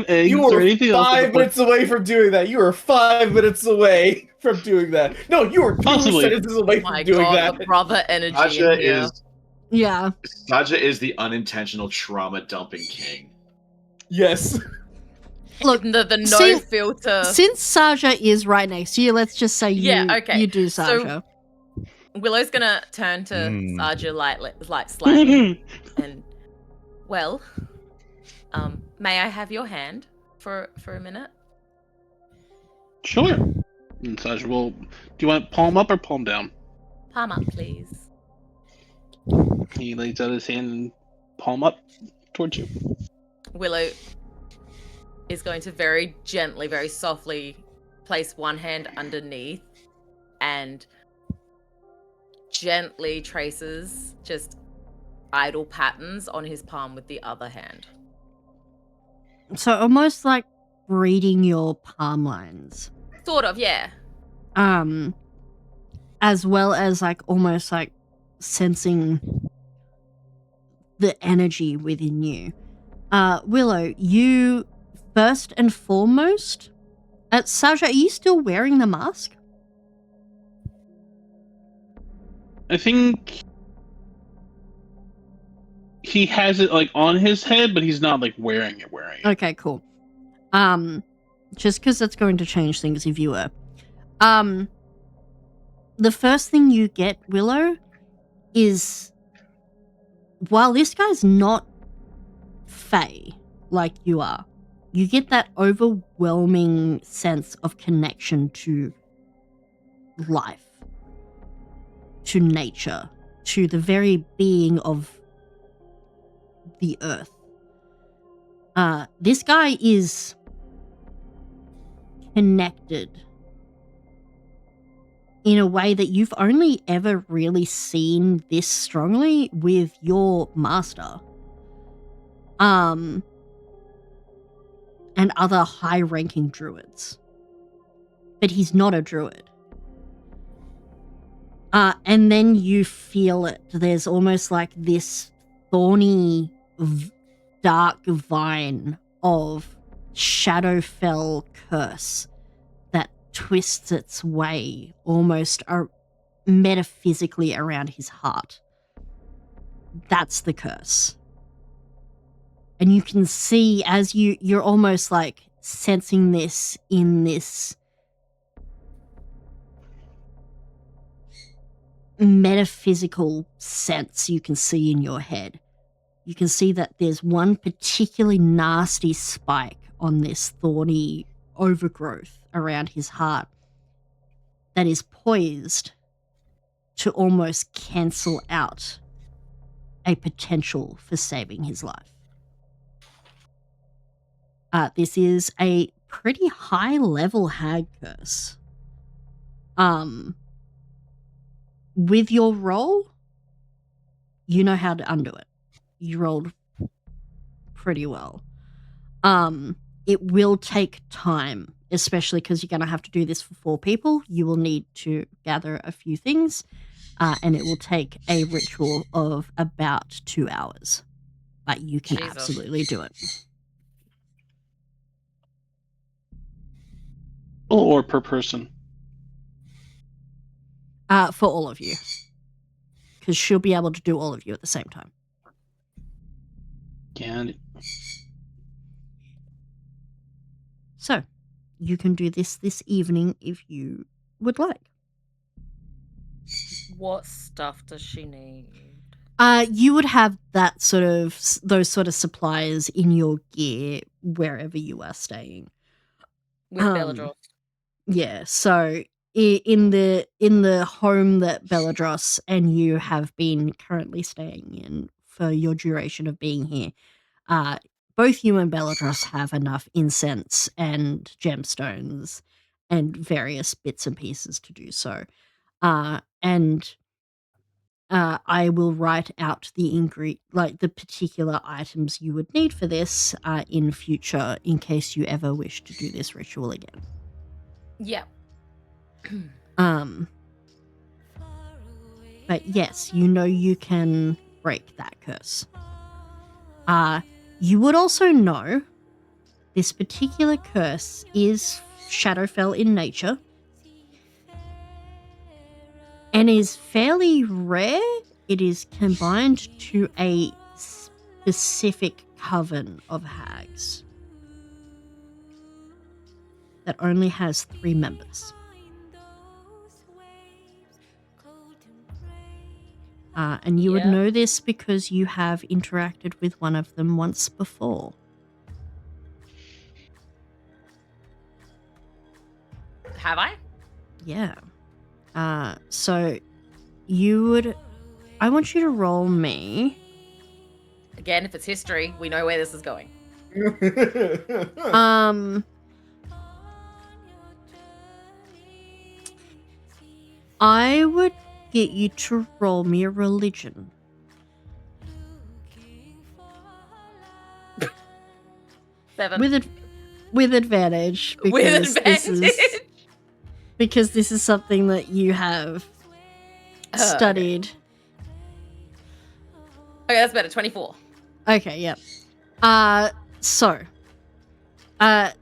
eggs You or were anything else. 5 minutes away from doing that. You were 5 minutes away from doing that. No, you were 2 Possibly. sentences away Oh my from doing God, that. the brother energy Saja in here. is Yeah. Saja is the unintentional trauma dumping king. Yes. Look, the no see- filter. since Saja is right next to you, let's just say Yeah, okay. you do So- Saja. Willow's gonna turn to Hmm. Saja like slightly and, well, may I have your hand for a minute? Sure. And Sasha will. Do you want palm up or palm down? Palm up, please. He lays out his hand and palm up towards you. Willow is going to very gently, very softly place one hand underneath and gently traces just idle patterns on his palm with the other hand. So almost like reading your palm lines. Sort of, yeah. As well as like almost like sensing the energy within you. Willow, you first and foremost, Saja, are you still wearing the mask? I think he has it like on his head, but he's not like wearing it. Okay, cool. Just because that's going to change things if you were. The first thing you get, Willow, is while this guy's not Fae like you are, you get that overwhelming sense of connection to life, to nature, to the very being of the earth. This guy is connected in a way that you've only ever really seen this strongly with your master. And other high-ranking druids. But he's not a druid. And then you feel it. There's almost like this thorny, dark vine of Shadowfell curse that twists its way almost metaphysically around his heart. That's the curse. And you can see as you're almost like sensing this in this metaphysical sense you can see in your head. You can see that there's one particularly nasty spike on this thorny overgrowth around his heart that is poised to almost cancel out a potential for saving his life. This is a pretty high level hag curse. With your roll, you know how to undo it. You rolled pretty well. It will take time, especially because you're going to have to do this for 4 people. You will need to gather a few things, and it will take a ritual of about 2 hours. But you can absolutely do it. Or per person? For all of you. Because she'll be able to do all of you at the same time. And so, you can do this evening if you would like. What stuff does she need? You would have those sort of supplies in your gear wherever you are staying. With Belladros. Yeah, so in the home that Belladros and you have been currently staying in for your duration of being here, both you and Belladros have enough incense and gemstones and various bits and pieces to do so. And I will write out the particular items you would need for this in future in case you ever wish to do this ritual again. Yeah. But yes, you know you can break that curse. You would also know this particular curse is Shadowfell in nature and is fairly rare. It is combined to a specific coven of hags that only has 3 members. And you would know this because you have interacted with one of them once before. Have I? Yeah. So I want you to roll me. Again, if it's history, we know where this is going. I would get you to roll me a religion. Seven. With advantage. With advantage. Because this is something that you have studied. Okay, that's better. 24. Okay, yep. So,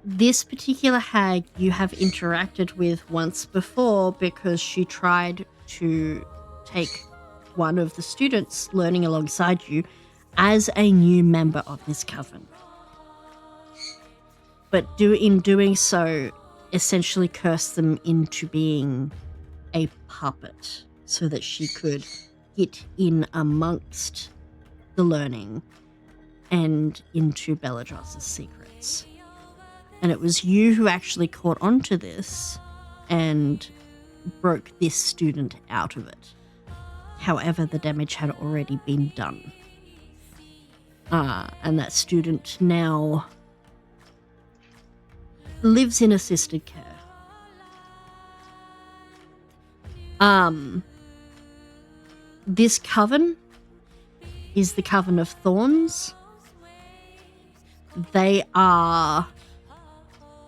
this particular hag you have interacted with once before because she tried to take one of the students learning alongside you as a new member of this coven. But in doing so, essentially cursed them into being a puppet so that she could get in amongst the learning and into Beladros's secrets. And it was you who actually caught onto this and broke this student out of it. However, the damage had already been done. And that student now lives in assisted care. This coven is the Coven of Thorns. They are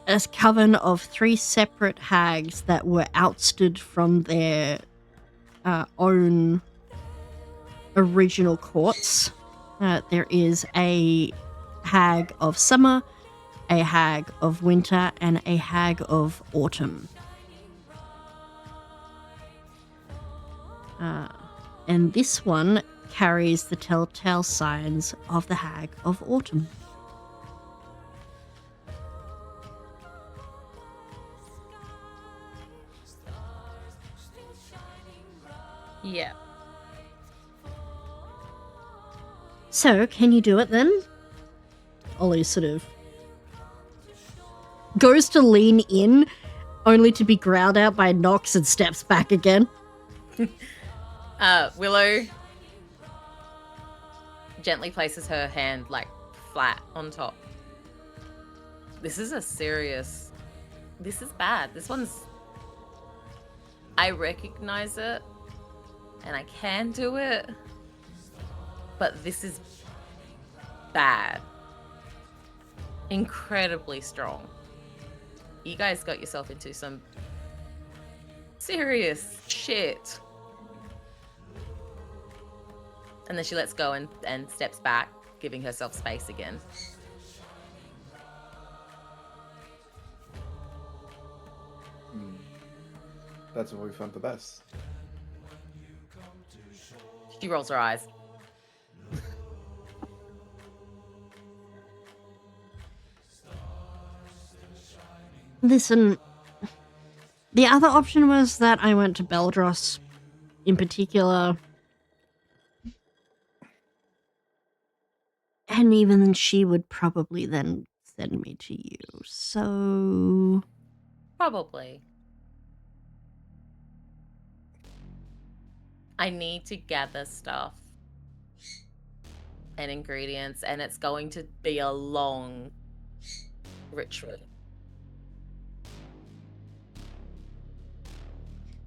a coven of 3 separate hags that were ousted from their own original courts. There is a hag of summer, a hag of winter, and a hag of autumn. And this one carries the telltale signs of the hag of autumn. Yeah. So, can you do it then? Ollie sort of goes to lean in, only to be growled out by Nox and steps back again. Willow gently places her hand like flat on top. This is this is bad. This one's, I recognize it and I can do it, but this is bad. Incredibly strong. You guys got yourself into some serious shit. And then she lets go and steps back, giving herself space again. That's what we found the best. She rolls her eyes. Listen, the other option was that I went to Beladros in particular. And even then, she would probably then send me to you. So... Probably. I need to gather stuff and ingredients, and it's going to be a long ritual.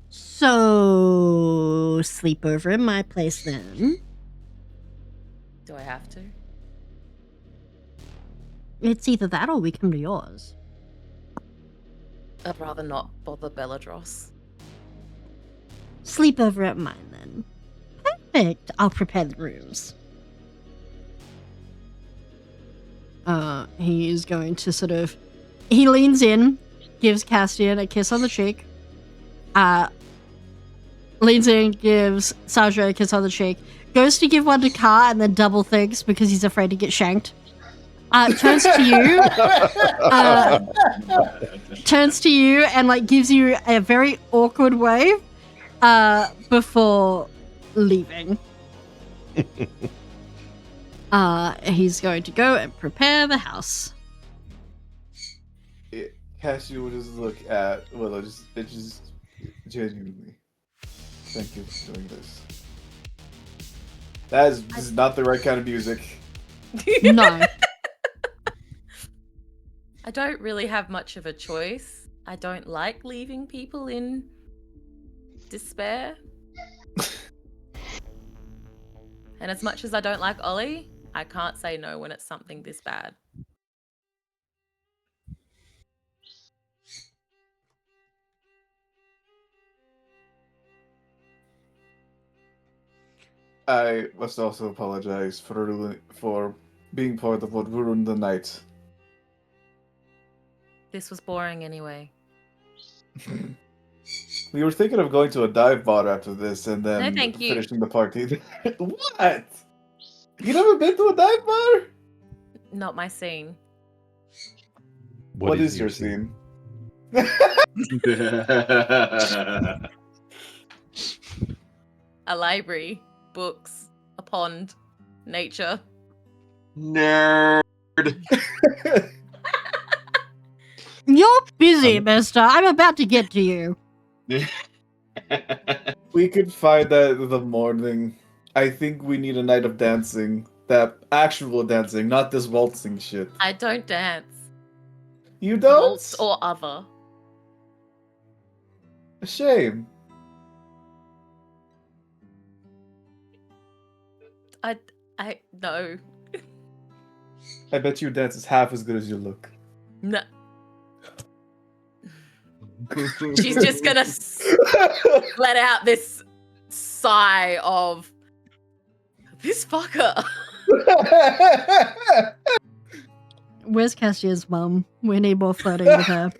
So, sleep over in my place then. Do I have to? It's either that or we come to yours. I'd rather not bother Beladros. Sleep over at mine then. Perfect. I'll prepare the rooms. He is going to sort of... He leans in, gives Castian a kiss on the cheek. Leans in, gives Sandra a kiss on the cheek. Goes to give one to Car and then double thinks because he's afraid to get shanked. Turns to you. Turns to you and like gives you a very awkward wave before leaving. He's going to go and prepare the house. Cassie will just look at Willow, just genuinely. Thank you for doing this. This is not the right kind of music. No. I don't really have much of a choice. I don't like leaving people in despair. And as much as I don't like Ollie, I can't say no when it's something this bad. I must also apologize for being part of what ruined the night. This was boring anyway. We were thinking of going to a dive bar after this and then thank you. finishing the party. What? You never been to a dive bar? Not my scene. What is your scene? A library, books, a pond, nature. Nerd. You're busy, mister. I'm about to get to you. We could find that in the morning. I think we need a night of dancing. That actual dancing, not this waltzing shit. I don't dance. You don't? Waltz or other. A shame. I no. I bet your dance is half as good as you look. No. She's just gonna let out this sigh of this fucker. Where's Cassia's mum? We need more flirting with her.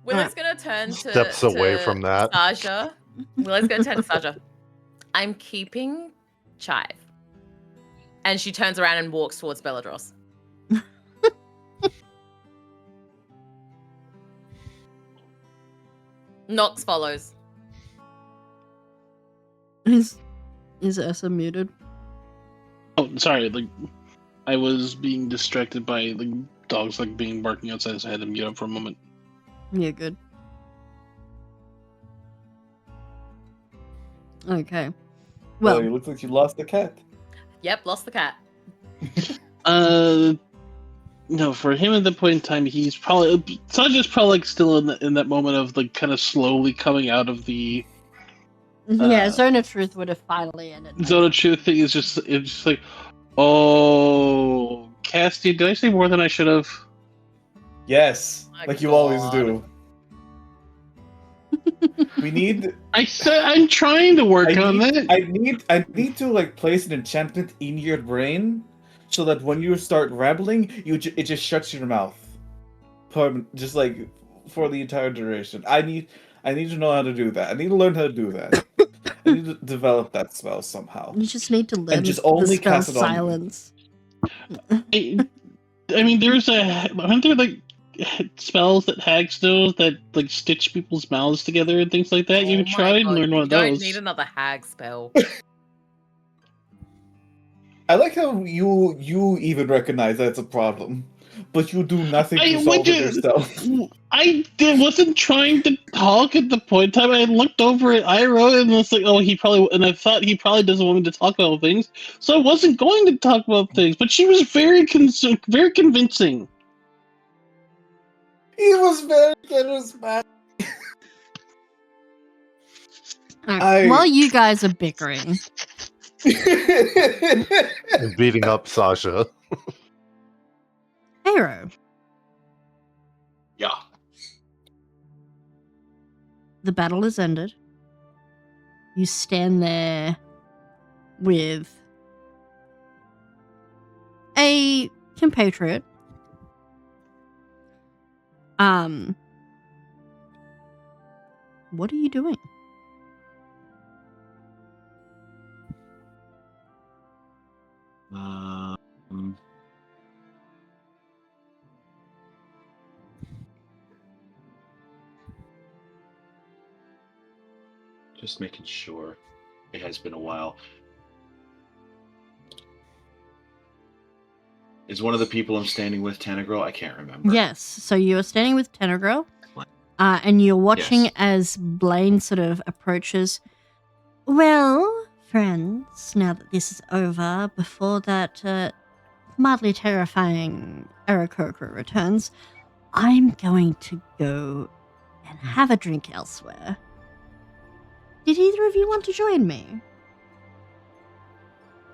Willow's gonna turn to Steps away from that. Saja. Willow's gonna turn to Saja. I'm keeping Chive. And she turns around and walks towards Belladros. Nox follows. Is Essa muted? Oh, sorry. Like, I was being distracted by the dogs like being barking outside, so I had to mute up for a moment. Yeah, good. Okay. Well, Well, you look like you lost the cat. Yep, lost the cat. No, for him at that point in time, he's probably Saja's probably like still in that moment of like kind of slowly coming out of the yeah, Zone of Truth would have finally ended. Zone of Truth thing. It's just like, oh, Casty, did I say more than I should have? Yes, My like you always God. do. We need. I said I'm trying to work on that. I need to like place an enchantment in your brain, so that when you start rambling, it just shuts your mouth, just like for the entire duration. I need to know how to do that. I need to learn how to do that. I need to develop that spell somehow. You just need to learn just the only spell cast it on me. silence. I mean, aren't there like spells that hags know that like stitch people's mouths together and things like that? You Oh can my try and God, learn one of You don't those. need another hag spell. I like how you even recognize that it's a problem, but you do nothing to solve it yourself. Wasn't trying to talk at the point in time. I looked over at Iroh and was like, oh, I thought he probably doesn't want me to talk about things, so I wasn't going to talk about things. But she was very convincing. He was very charismatic. Alright, while you guys are bickering, And beating up Sasha. Hero, Yeah. the battle is ended. You stand there with a compatriot. What are you doing? Just making sure. It has been a while. Is one of the people I'm standing with Tanagro? I can't remember. Yes, so you're standing with Tenegro, and you're watching Yes. as Blaine sort of approaches. Well, friends, now that this is over, before that mildly terrifying Aarakocra returns, I'm going to go and have a drink elsewhere. Did either of you want to join me?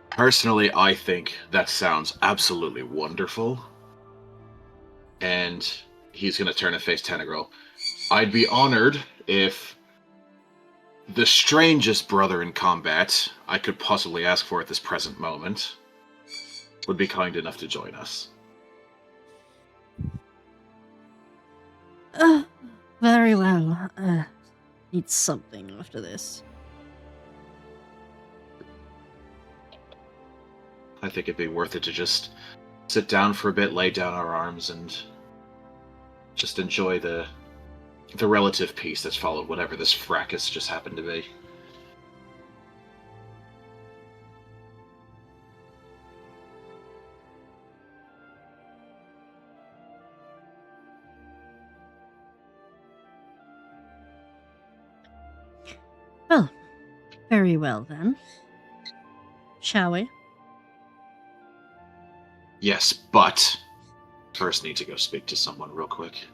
Personally, I think that sounds absolutely wonderful. And he's going to turn and face Tanagro. I'd be honored if the strangest brother in combat I could possibly ask for at this present moment would be kind enough to join us. Very well. Need something after this. I think it'd be worth it to just sit down for a bit, lay down our arms, and just enjoy the relative peace that's followed whatever this fracas just happened to be. Well, very well then. Shall we? Yes, but first need to go speak to someone real quick.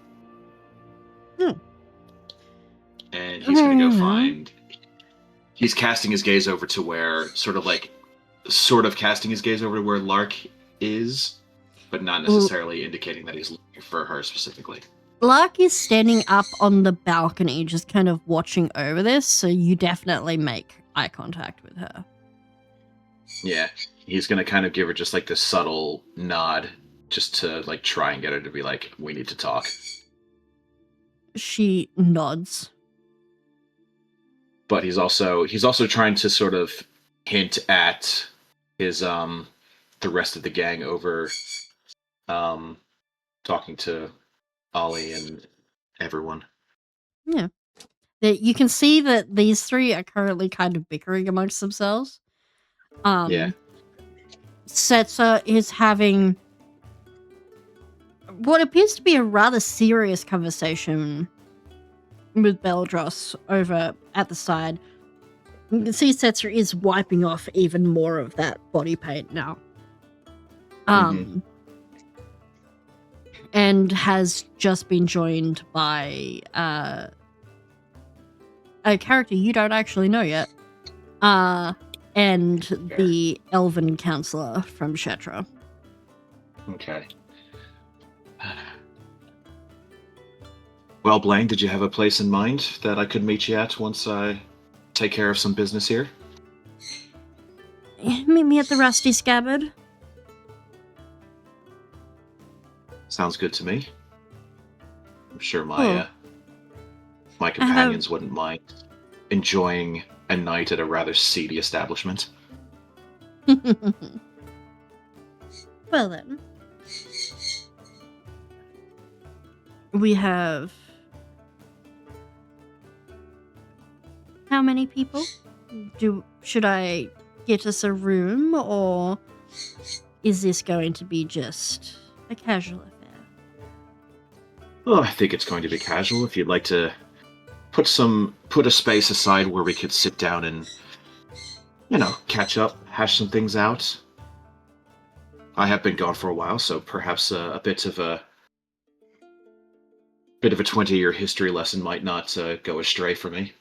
And he's gonna go find... He's casting his gaze over to where, sort of casting his gaze over to where Lark is, but not necessarily indicating that he's looking for her specifically. Lark is standing up on the balcony, just kind of watching over this, so you definitely make eye contact with her. Yeah, he's gonna kind of give her just like this subtle nod, just to like try and get her to be like, we need to talk. She nods. But he's also trying to sort of hint at his the rest of the gang over talking to Ollie and everyone. Yeah. You can see that these three are currently kind of bickering amongst themselves. Yeah. Setzer is having what appears to be a rather serious conversation with Beldros over at the side. You can see Setzer is wiping off even more of that body paint now. And has just been joined by a character you don't actually know yet. And the elven counselor from Shetra. Okay. Well, Blaine, did you have a place in mind that I could meet you at once I take care of some business here? Meet me at the Rusty Scabbard. Sounds good to me. I'm sure my companions wouldn't mind enjoying a night at a rather seedy establishment. Well then. We have... How many people? Should I get us a room, or is this going to be just a casual affair? Well, I think it's going to be casual. If you'd like to put a space aside where we could sit down and, catch up, hash some things out. I have been gone for a while, so perhaps a bit of a 20-year history lesson might not go astray for me.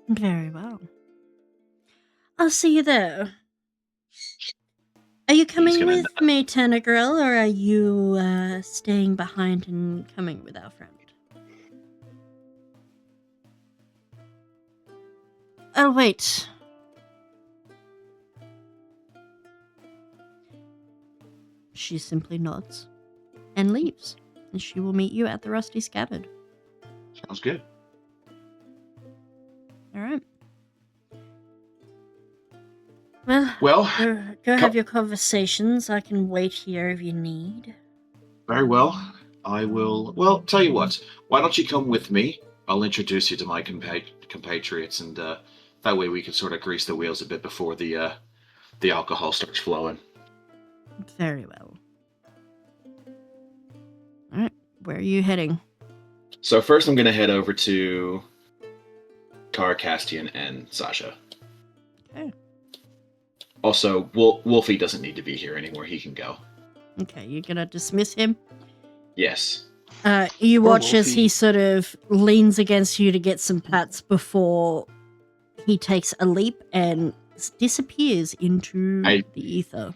Very well. I'll see you there. Are you coming with me, Tannagrill, or are you staying behind and coming with our friend? Oh, wait. She simply nods and leaves, and she will meet you at the Rusty Scabbard. Sounds good. All right. Well, go have your conversations. I can wait here if you need. Very well. I will. Well, tell you what. Why don't you come with me? I'll introduce you to my compatriots, and that way we can sort of grease the wheels a bit before the alcohol starts flowing. Very well. All right. Where are you heading? So first, I'm going to head over to Tar, Castian, and Sasha. Okay. Also, Wolfie doesn't need to be here anymore. He can go. Okay, you're gonna dismiss him? Yes. You watch as he sort of leans against you to get some pats before he takes a leap and disappears into the ether.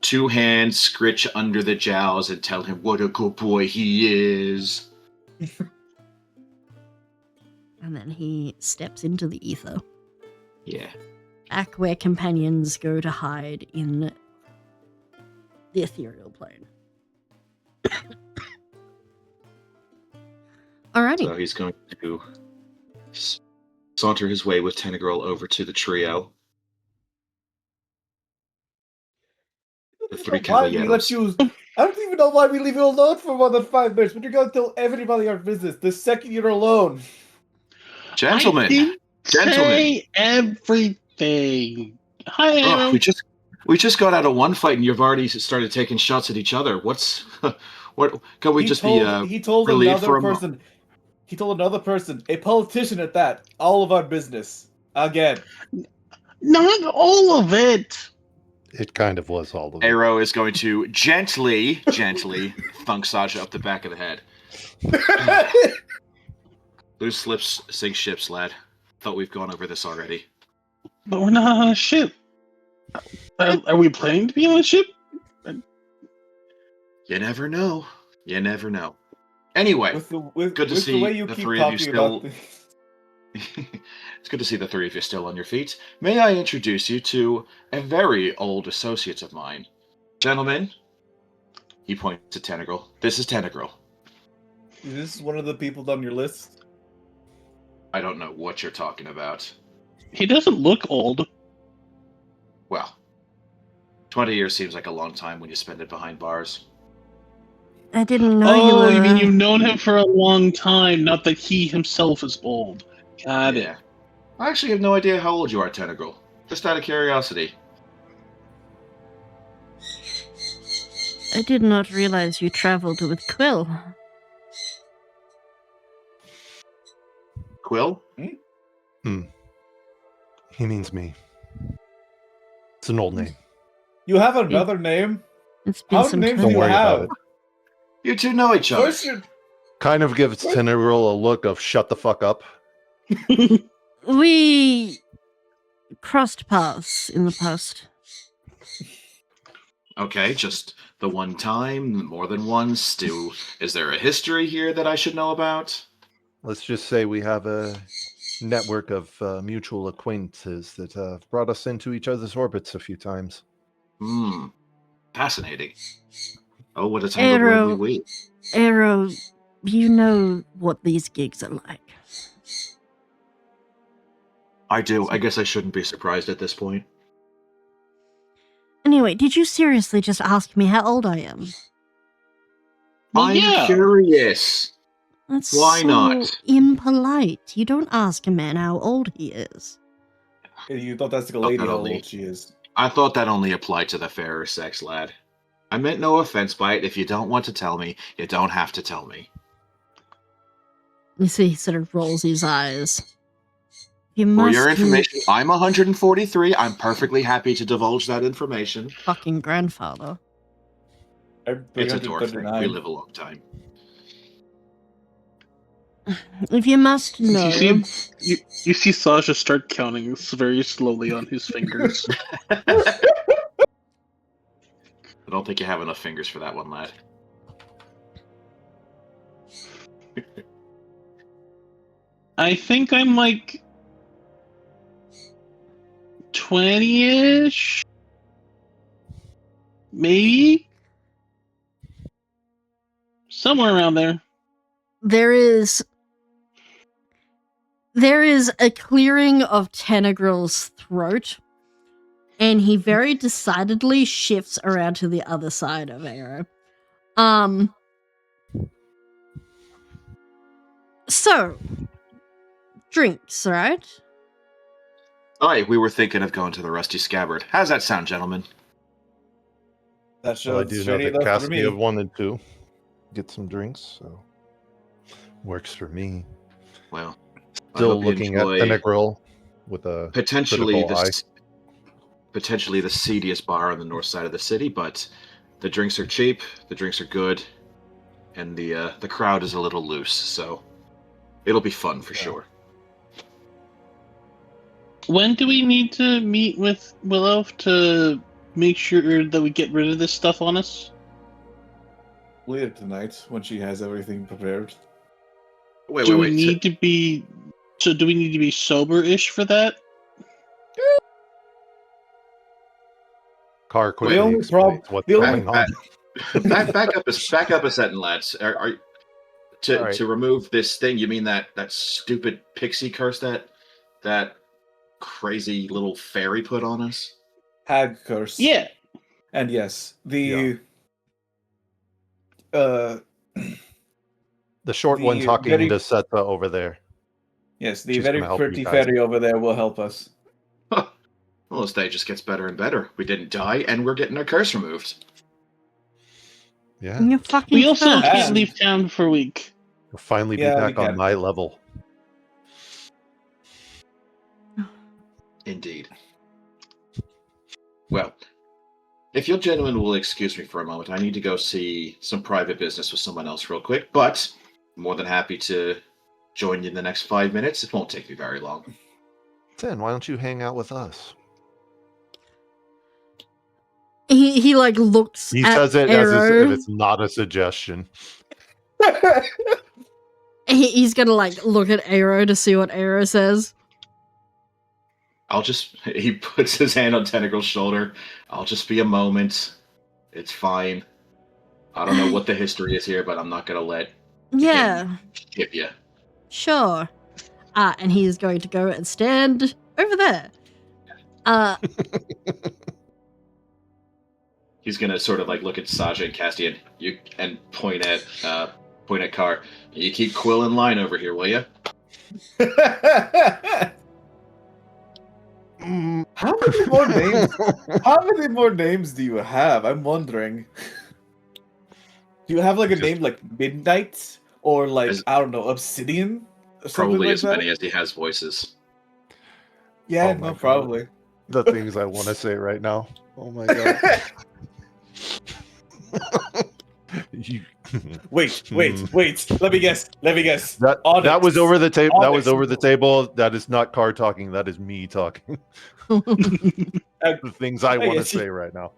2 hands scritch under the jowls and tell him what a good boy he is. And then he steps into the ether. Yeah. Back where companions go to hide in the ethereal plane. Alrighty. So he's going to saunter his way with Tentagirl over to the trio. The three Why we let caballeros. you? I don't even know why we leave you alone for more than 5 minutes. But you're gonna tell everybody our business the second you're alone. Gentlemen, I didn't gentlemen. say everything. Hi, Arrow. Oh, we just got out of one fight and you've already started taking shots at each other. What's what? Can we he just told, be he told relieved for another a person. He told another person, a politician at that, all of our business. Again. Not all of it. It kind of was all of it. Arrow is going to gently thunk Sasha up the back of the head. Loose slips sink ships, lad. Thought we've gone over this already. But we're not on a ship. Are we planning to be on a ship? You never know. You never know. Anyway, good to see the way you the keep three of you talking still. about It's good to see the three of you still on your feet. May I introduce you to a very old associate of mine, gentlemen? He points to Tentagirl. This is Tentagirl. Is this one of the people on your list? I don't know what you're talking about. He doesn't look old. Well, 20 years seems like a long time when you spend it behind bars. I didn't know you were... You mean you've known him for a long time, not that he himself is old. Got it. I actually have no idea how old you are, Tentagirl. Just out of curiosity. I did not realize you traveled with Quill. Quill? He means me. It's an old name. You have another name? It's been How some many names time. do Don't you worry about have? it. You two know each other. First you're- Kind of gives Tentagirl a look of shut the fuck up. We crossed paths in the past. Okay, just the one time, more than once. Is there a history here that I should know about? Let's just say we have a network of mutual acquaintances that have brought us into each other's orbits a few times. Fascinating. Oh, what a tangled web we weave. Arrow, you know what these gigs are like. I do. I guess I shouldn't be surprised at this point. Anyway, did you seriously just ask me how old I am? Well, I'm yeah. curious. That's Why so not? impolite. You don't ask a man how old he is. You thought that's like a lady that how only- old she is. I thought that only applied to the fairer sex, lad. I meant no offense by it. If you don't want to tell me, you don't have to tell me. You see, he sort of rolls his eyes. You For must your be information, I'm 143. I'm perfectly happy to divulge that information. fucking grandfather. I'm It's a dwarf thing. We 339. live a long time. If you must know, You see Sasha start counting very slowly on his fingers. I don't think you have enough fingers for that one, lad. I think I'm like 20-ish? Maybe? Somewhere around there. there is a clearing of Tentagril's throat, and he very decidedly shifts around to the other side of Arrow. So, drinks, right? Aye, we were thinking of going to the Rusty Scabbard. How's that sound, gentlemen? That's So I do know that Cassidy have wanted to get some drinks, so works for me. Well, I Still hope you looking at enjoy Tentagirl with a potentially critical eye. potentially the seediest bar on the north side of the city, but the drinks are cheap, the drinks are good, and the crowd is a little loose, so it'll be fun for sure. When do we need to meet with Willow to make sure that we get rid of this stuff on us? Later tonight, when she has everything prepared. Do we Wait. need to be So do we need to be sober-ish for that? Car The quickly only problem, explains what's the only going on. back up a second, lads. Are to All right. to remove this thing? You mean that stupid pixie curse that crazy little fairy put on us? hag curse. Yeah. And yes, the The short one the talking very to Setha over there. yes, the She's very gonna help you pretty guys. fairy over there will help us. Well, this day just gets better and better. We didn't die, and we're getting our curse removed. Yeah. You're fucking We also cursed. can't leave town for a week. You'll finally be Yeah, we back on can. my level. Indeed. Well, if your gentlemen will excuse me for a moment, I need to go see some private business with someone else real quick, but I'm more than happy to join you in the next 5 minutes. It won't take me very long. Then why don't you hang out with us? He like looks He at says it Arrow. as if it's not a suggestion. He's gonna like look at Arrow to see what Arrow says. He puts his hand on Tentacle's shoulder. I'll just be a moment. It's fine. I don't know what the history is here, but I'm not going to let Yeah, hit you. sure. And he's going to go and stand over there. He's going to sort of like look at Sasha and Castian and point at Carr. You keep Quill in line over here, will you? How many more names? How many more names do you have? I'm wondering. Do you have like a Just- name like Midnight or like As- I don't know, Obsidian? Or something Probably like as that? many as he has voices. Yeah, Oh my no, God. probably. The things I want to say right now. Oh my god. You- Wait. Let me guess. That Onyx. was over the table. That Onyx. was over the table. That is not Car talking. That is me talking. The things I want to guess you- say right now.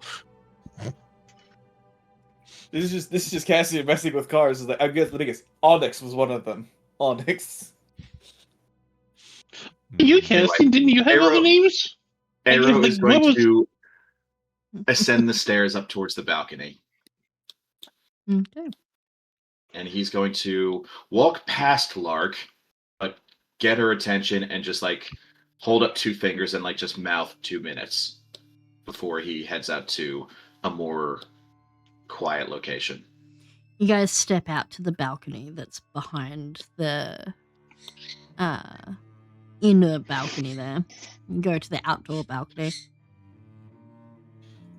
This is just Cassian messing with cars. It's like, let me guess. Onyx was one of them. Onyx. You, Casting, didn't you have Arrow- other names? Arrow Like, is going what was- to ascend the stairs up towards the balcony. Okay. And he's going to walk past Lark, but get her attention and just like hold up 2 fingers and like just mouth 2 minutes before he heads out to a more quiet location. You guys step out to the balcony that's behind the inner balcony there. You go to the outdoor balcony.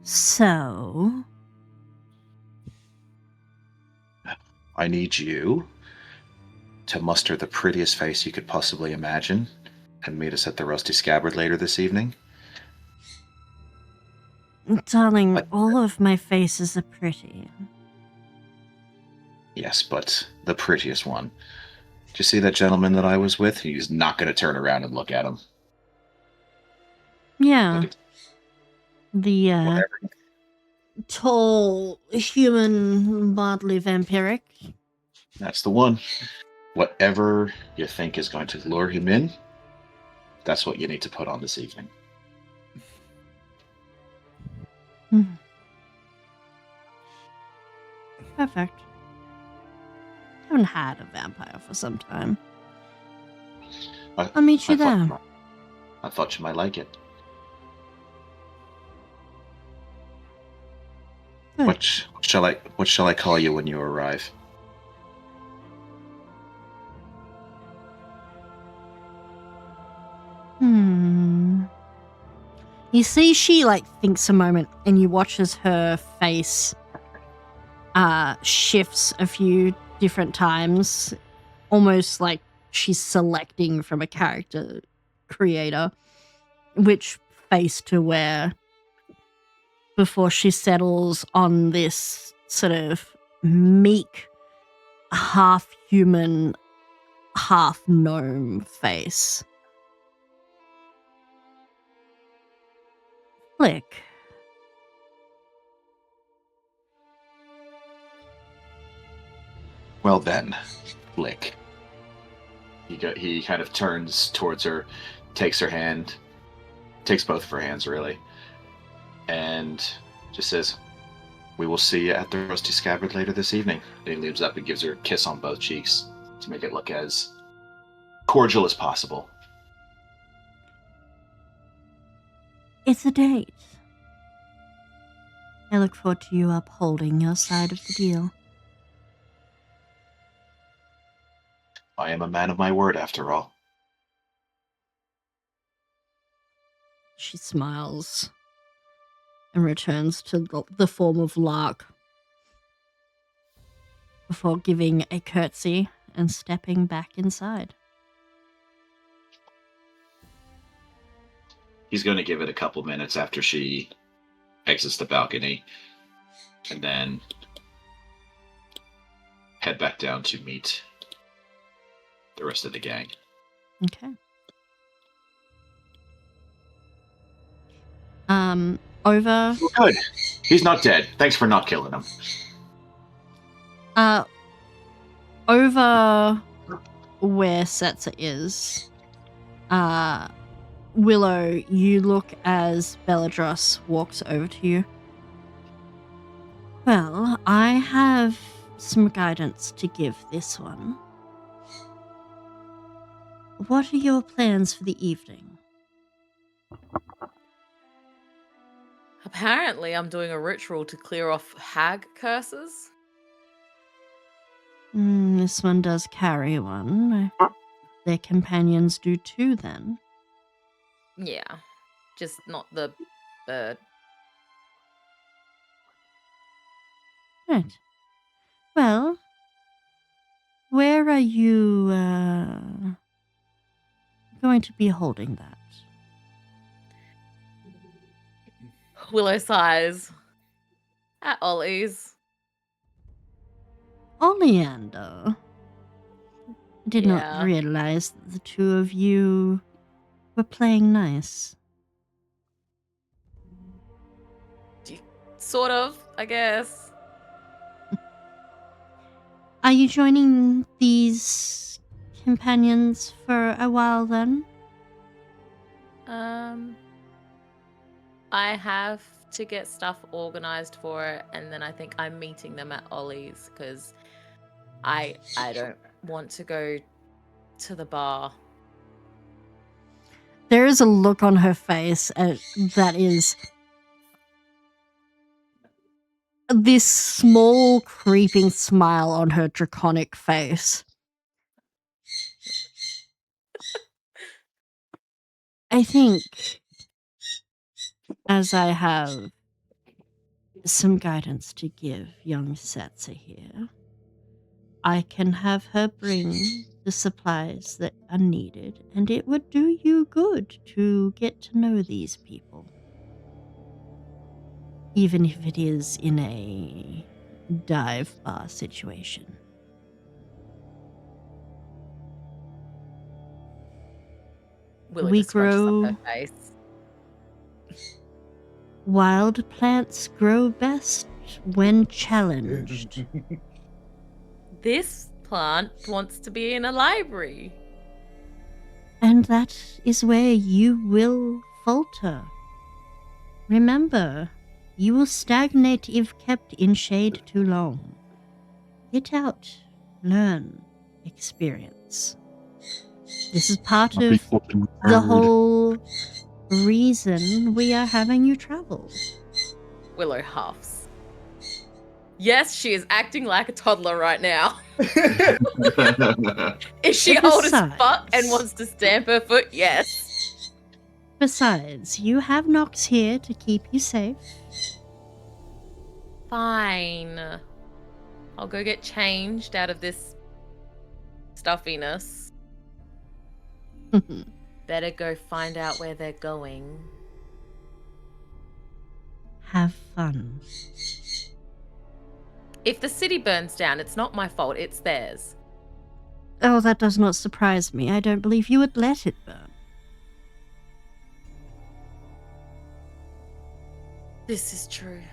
So, I need you to muster the prettiest face you could possibly imagine and meet us at the Rusty Scabbard later this evening. darling, What? all of my faces are pretty. Yes, but the prettiest one. Did you see that gentleman that I was with? He's not going to turn around and look at him. Yeah. Look at The whatever. tall, human, mildly vampiric. That's the one. Whatever you think is going to lure him in, that's what you need to put on this evening. Perfect. Haven't had a vampire for some time. I'll meet you there. I thought you might like it. Good. What shall I call you when you arrive? You see, she like thinks a moment, and you watch as her face shifts a few different times, almost like she's selecting from a character creator which face to wear before she settles on this sort of meek, half human, half gnome face. Flick. Well then, Flick. He kind of turns towards her, takes her hand, takes both of her hands really, and just says, "We will see you at the Rusty Scabbard later this evening." And he leaves up and gives her a kiss on both cheeks to make it look as cordial as possible. It's a date. I look forward to you upholding your side of the deal. I am a man of my word, after all. She smiles and returns to the form of Lark before giving a curtsy and stepping back inside. He's going to give it a couple minutes after she exits the balcony, and then head back down to meet the rest of the gang. Okay. Over. Good. He's not dead. Thanks for not killing him. Over where Setzer is, Willow, you look as Belladros walks over to you. Well, I have some guidance to give this one. What are your plans for the evening? Apparently, I'm doing a ritual to clear off hag curses. This one does carry one. Their companions do too, then. Yeah, just not the bird. Right. Well, where are you going to be holding that? Willow sighs. At Ollie's. Oleander. I did Yeah. not realize that the two of you were playing nice. Sort of, I guess. Are you joining these companions for a while then? I have to get stuff organized for it, and then I think I'm meeting them at Ollie's because I don't want to go to the bar. There is a look on her face that is this small creeping smile on her draconic face. I think, as I have some guidance to give young Setzer here, I can have her bring the supplies that are needed, and it would do you good to get to know these people. Even if it is in a dive bar situation. Willow We just scrunches grow- up her face. Wild plants grow best when challenged. This plant wants to be in a library. And that is where you will falter. Remember, you will stagnate if kept in shade too long. Get out, learn, experience. This is part of the whole reason we are having you travel. Willow huffs. Yes, she is acting like a toddler right now. Is she old as fuck and Besides- wants to stamp her foot? Yes. Besides, you have Nox here to keep you safe. Fine. I'll go get changed out of this stuffiness. Better go find out where they're going. Have fun. If the city burns down, it's not my fault, it's theirs. Oh, that does not surprise me. I don't believe you would let it burn. This is true.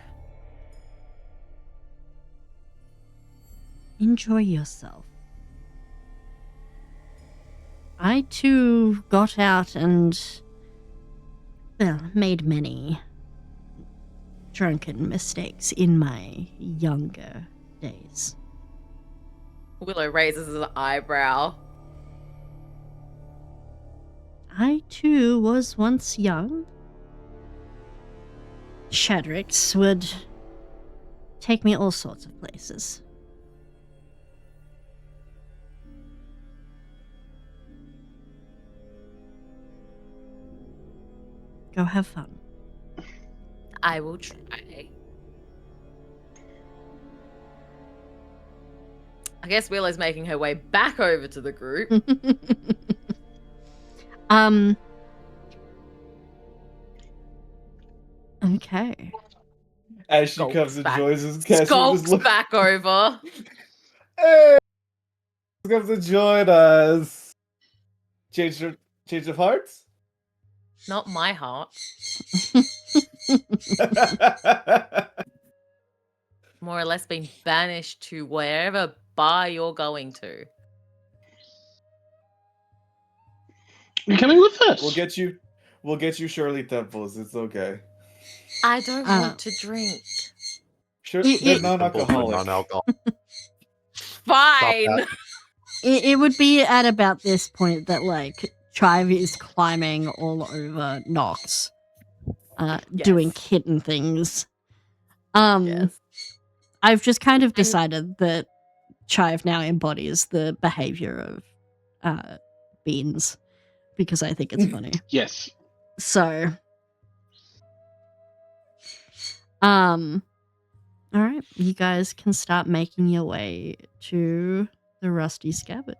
Enjoy yourself. I too got out and, well, made many drunken mistakes in my younger days. Willow raises his eyebrow. I too was once young. Shadrix would take me all sorts of places. Go have fun. I will try. I guess Willow's making her way back over to the group. Okay. As she Skulks comes and back. joins us, Cassie Skulks just look. back over. Hey, comes to join us. Change of hearts. Not my heart. More or less been banished to wherever bar you're going to. You're coming with us. We'll get you Shirley Temples. It's okay. I don't want to drink. Sure, It- they're it- non-alcoholic. Non-alcohol. Fine. It would be at about this point that, like, Chive is climbing all over Nox, doing Yes. kitten things. Yes. I've just kind of decided that Chive now embodies the behavior of Beans because I think it's funny. Yes. So, all right, you guys can start making your way to the Rusty Scabbard.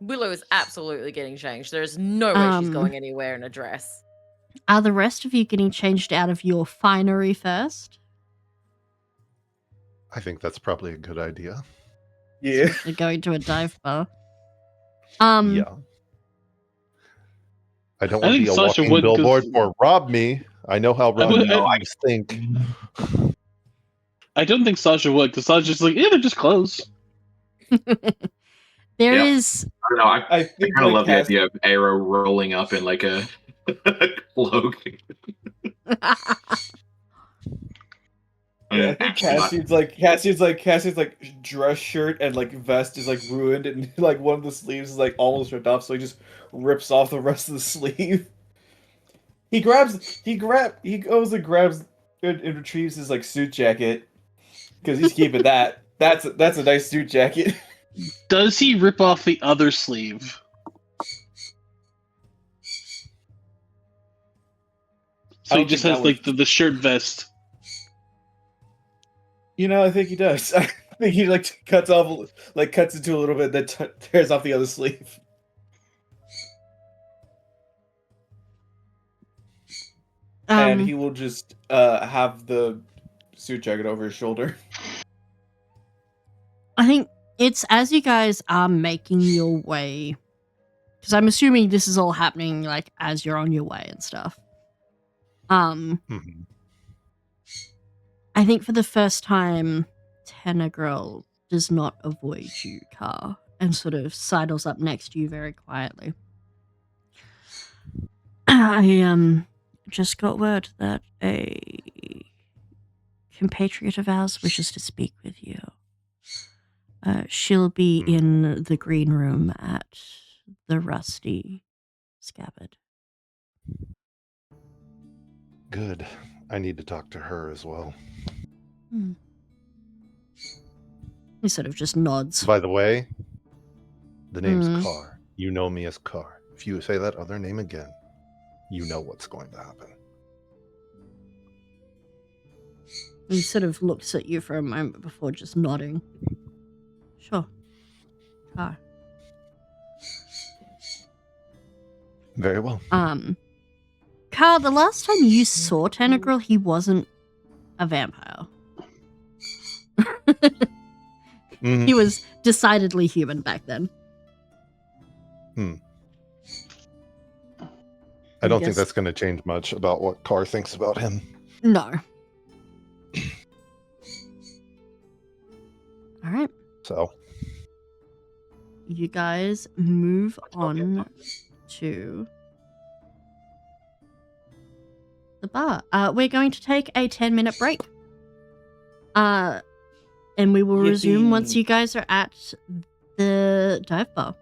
Willow is absolutely getting changed. There's no way she's Um, going anywhere in a dress. Are the rest of you getting changed out of your finery first? I think that's probably a good idea. Yeah. You're going to a dive bar. Yeah. I don't I want to think be a Sasha walking would, 'cause- billboard for rob me. I know how rob would- me think. I don't think Sasha would, because Sasha's just like, yeah, they're just clothes. There Yep. is. I don't know. I I think kind of like love the Cass- idea of Arrow rolling up in like a cloak. Yeah, I think Cassie's like dress shirt and like vest is like ruined and like one of the sleeves is like almost ripped off, so he just rips off the rest of the sleeve. He goes and grabs and retrieves his like suit jacket because he's keeping that. That's a nice suit jacket. Does he rip off the other sleeve? So I he don't just think has that like the shirt vest. You know, I think he does. I think he like cuts into a little bit, then tears off the other sleeve. And he will just have the suit jacket over his shoulder. I think it's as you guys are making your way, because I'm assuming this is all happening like as you're on your way and stuff. Mhm. I think for the first time, Tenor Girl does not avoid you, Car, and sort of sidles up next to you very quietly. I just got word that a compatriot of ours wishes to speak with you. She'll be in the green room at the Rusty Scabbard. Good. I need to talk to her as well. He sort of just nods. By the way, the name's Carr. You know me as Carr. If you say that other name again, you know what's going to happen. He sort of looks at you for a moment before just nodding. Sure. Car. Very well. Carl, the last time you saw Tenor Girl, he wasn't a vampire. Mhm. He was decidedly human back then. I don't think Yes. that's going to change much about what Carr thinks about him. No. All right. So, you guys move on to the bar. We're going to take a 10-minute break. And we will resume once Yippee. you guys are at the dive bar.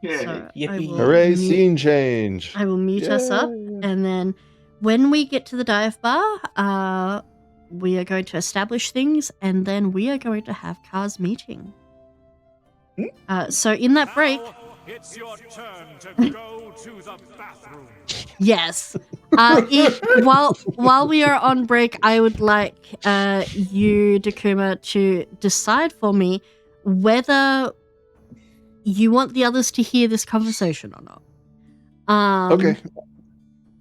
Yay. So I Yippee. will Hooray, mute- scene change. I will mute us up, Yay. and then when we get to the dive bar, we are going to establish things, and then we are going to have Car's meeting. So in that break, Now it's your turn to go to the bathroom. yes. While we are on break, I would like you, Dakuma, to decide for me whether you want the others to hear this conversation or not. Okay.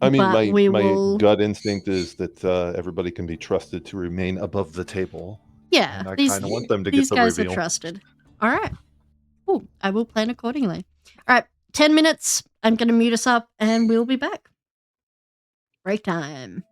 I mean, but my we my will- gut instinct is that everybody can be trusted to remain above the table. Yeah, And I these kind of want them to these get the guys reveal. are trusted. All right. Cool. I will plan accordingly. All right. 10 minutes. I'm going to mute us up, and we'll be back. Break time.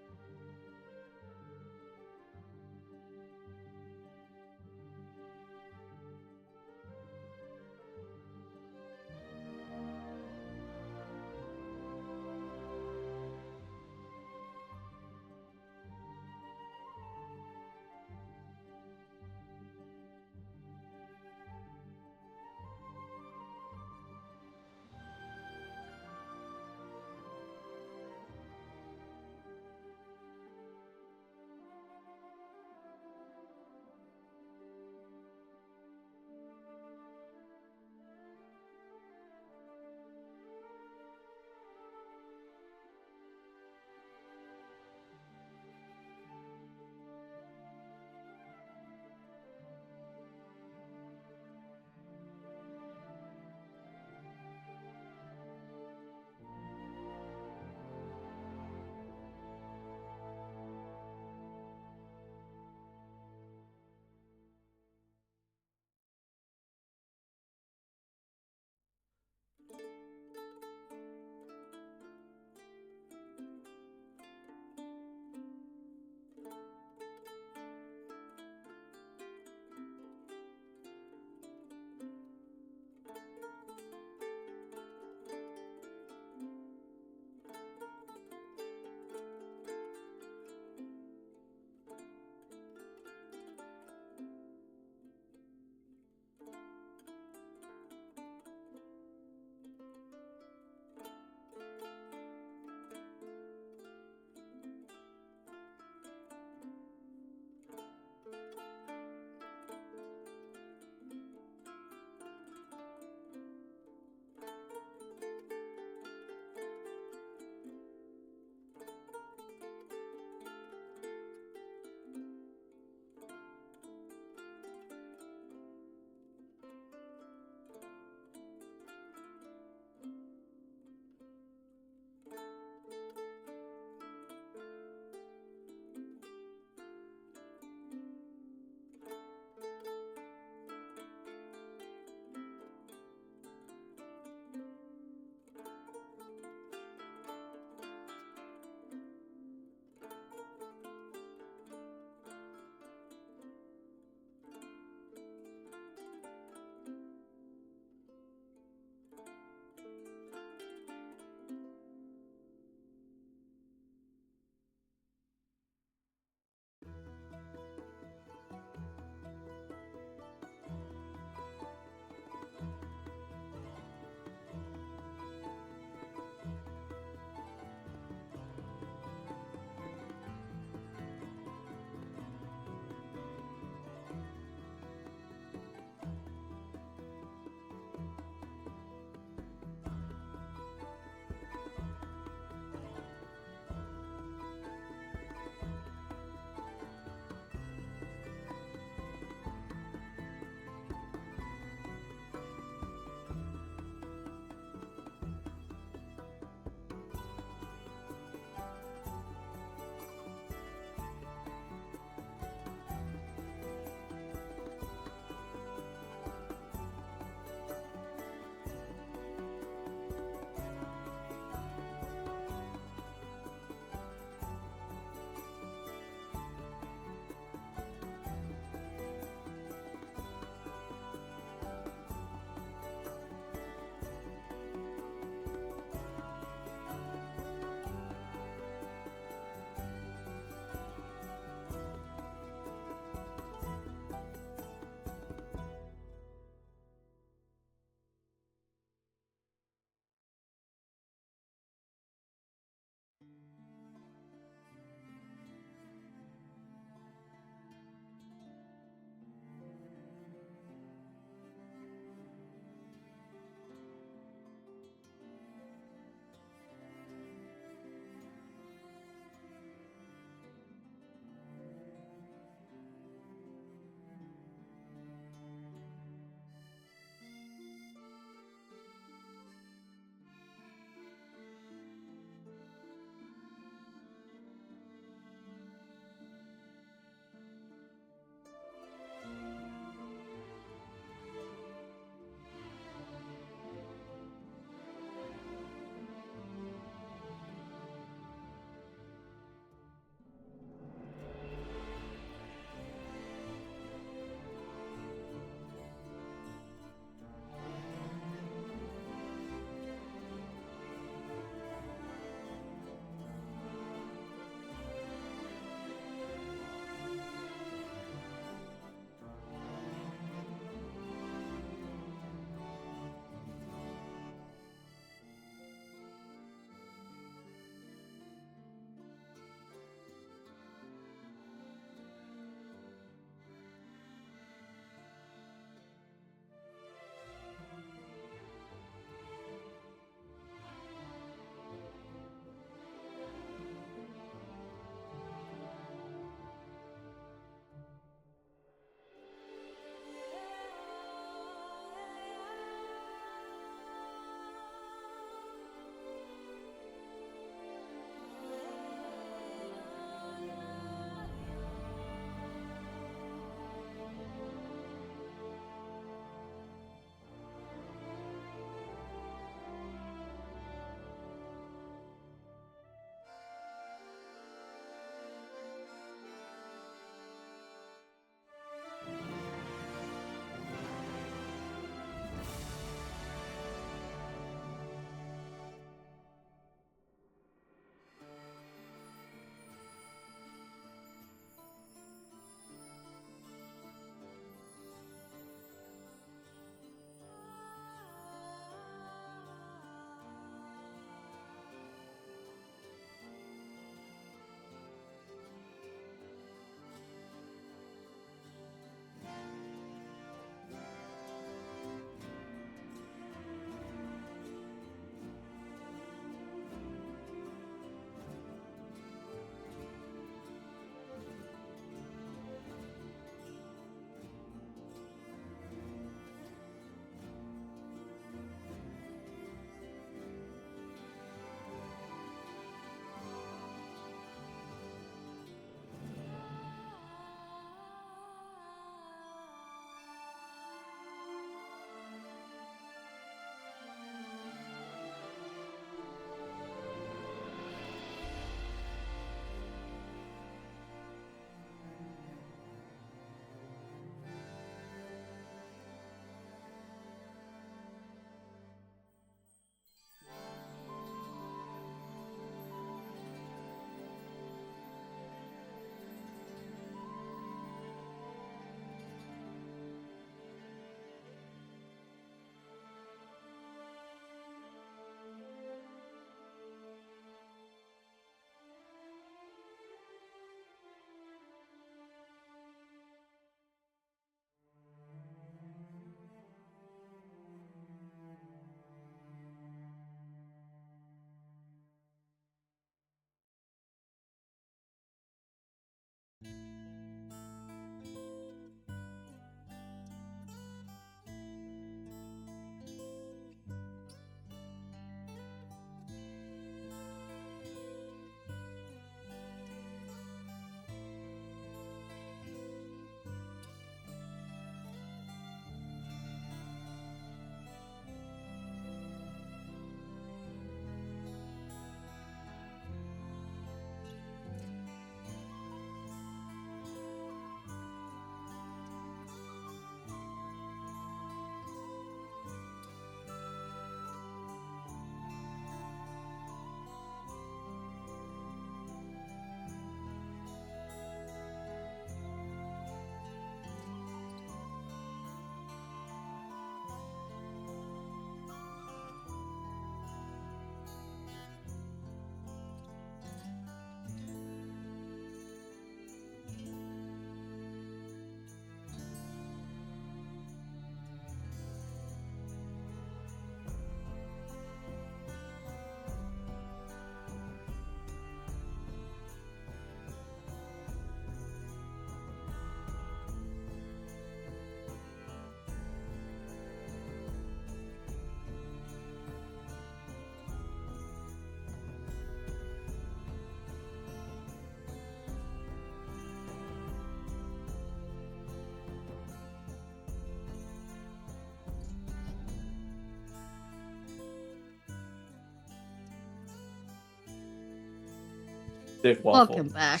Dick waffle. Welcome back.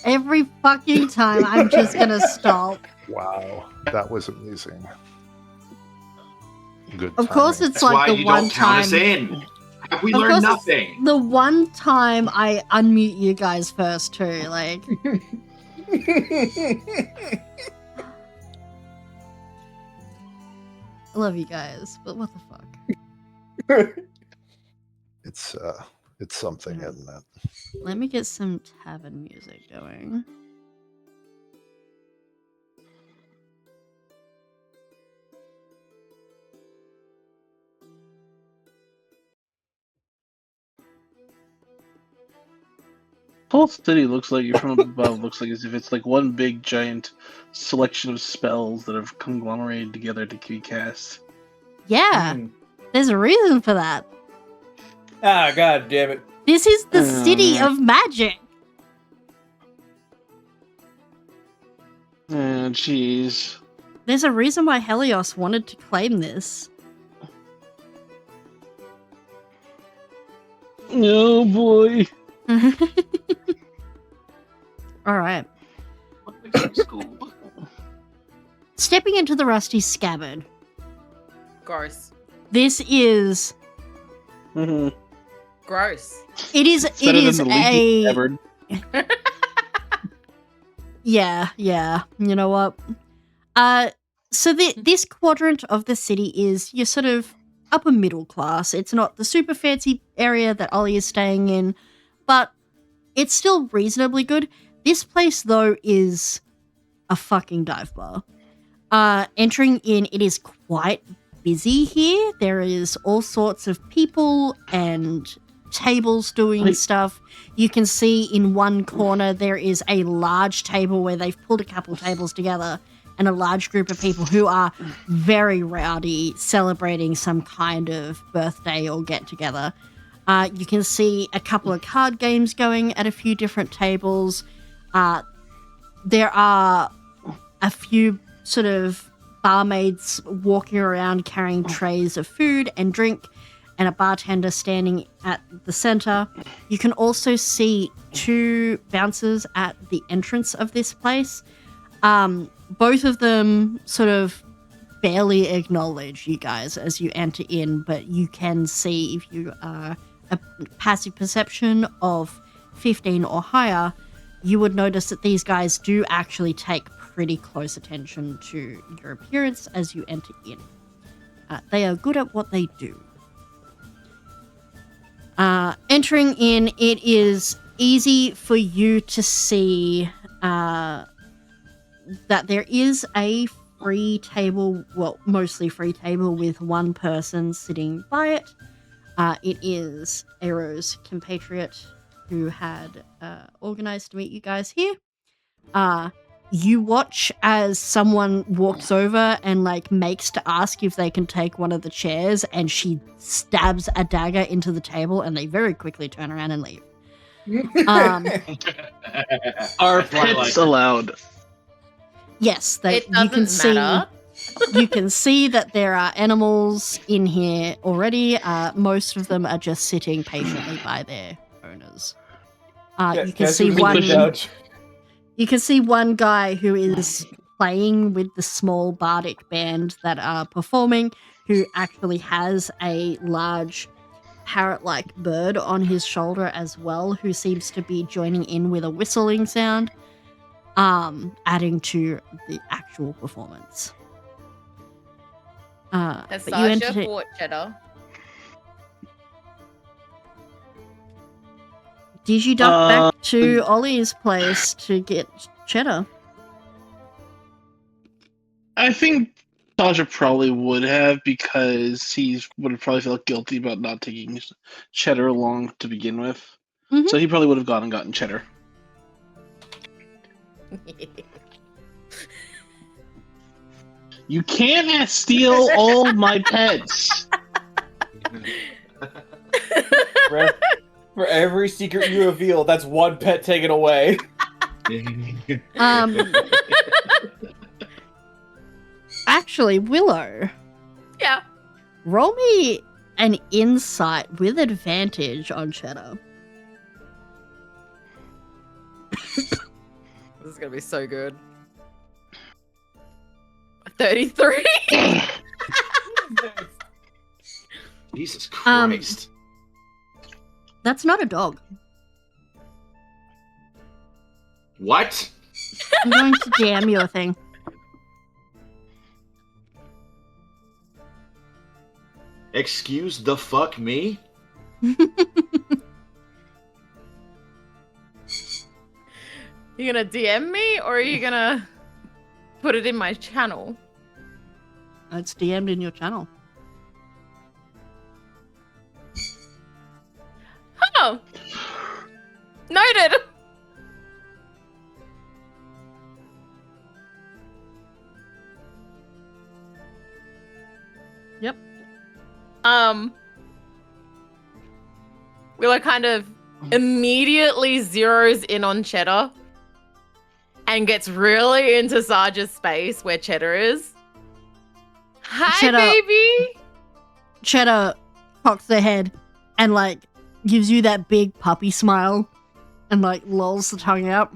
Every fucking time I'm just gonna stop. Wow, that was amazing. Good. Of course, timing. it's That's why like the you one don't count us time. in. Have we Of learned course, it's nothing? the one time I unmute you guys first too. Like, I love you guys, but what the fuck? It's something, isn't it? Let me get some tavern music going. The whole city looks like, from above, looks like as if it's like one big giant selection of spells that have conglomerated together to be cast. Yeah, there's a reason for that. Ah, god damn it. This is the city of magic. Jeez. There's a reason why Helios wanted to claim this. Oh boy. All right. Stepping into the rusty scabbard. Gross. This is. Gross. It is. It's It better is than the leaky a. scabbard. Yeah. You know what? So this quadrant of the city is your sort of upper middle class. It's not the super fancy area that Ollie is staying in, but it's still reasonably good. This place, though, is a fucking dive bar. Entering in, it is quite busy here. There is all sorts of people and tables doing stuff. You can see in one corner there is a large table where they've pulled a couple tables together and a large group of people who are very rowdy, celebrating some kind of birthday or get-together. You can see a couple of card games going at a few different tables. There are a few sort of barmaids walking around carrying trays of food and drink, and a bartender standing at the center. You can also see two bouncers at the entrance of this place. Both of them sort of barely acknowledge you guys as you enter in, but you can see, if you are a passive perception of 15 or higher, you would notice that these guys do actually take pretty close attention to your appearance as you enter in. They are good at what they do. Entering in, it is easy for you to see that there is a free table, well, mostly free table with one person sitting by it. It is Aero's compatriot who had organized to meet you guys here. You watch as someone walks over and makes to ask if they can take one of the chairs, and she stabs a dagger into the table, and they very quickly turn around and leave. Are pets allowed? Yes, It you can doesn't matter. You can see that there are animals in here already. Most of them are just sitting patiently by their owners. You can see one. You can see one guy who is playing with the small bardic band that are performing, who actually has a large parrot-like bird on his shoulder as well, who seems to be joining in with a whistling sound, adding to the actual performance. Has but you Sasha bought cheddar? Did you duck back to Ollie's place to get cheddar? I think Sasha probably would have, because he would have probably felt guilty about not taking cheddar along to begin with. Mhm. So he probably would have gone and gotten cheddar. You can't steal all my pets. For every secret you reveal, that's one pet taken away. Actually, Willow. Yeah. Roll me an insight with advantage on cheddar. This is gonna be so good. 33. Jesus Um, Christ. That's not a dog. What? I'm going to DM you a thing. Excuse the fuck me? You gonna DM me or are you gonna put it in my channel? It's DM'd in your channel. Oh, noted. Yep. Willow kind of immediately zeroes in on Cheddar and gets really into Sarja's space where Cheddar is. Hi, Cheddar- baby. Cheddar cocks their head and like gives you that big puppy smile and like lolls the tongue out.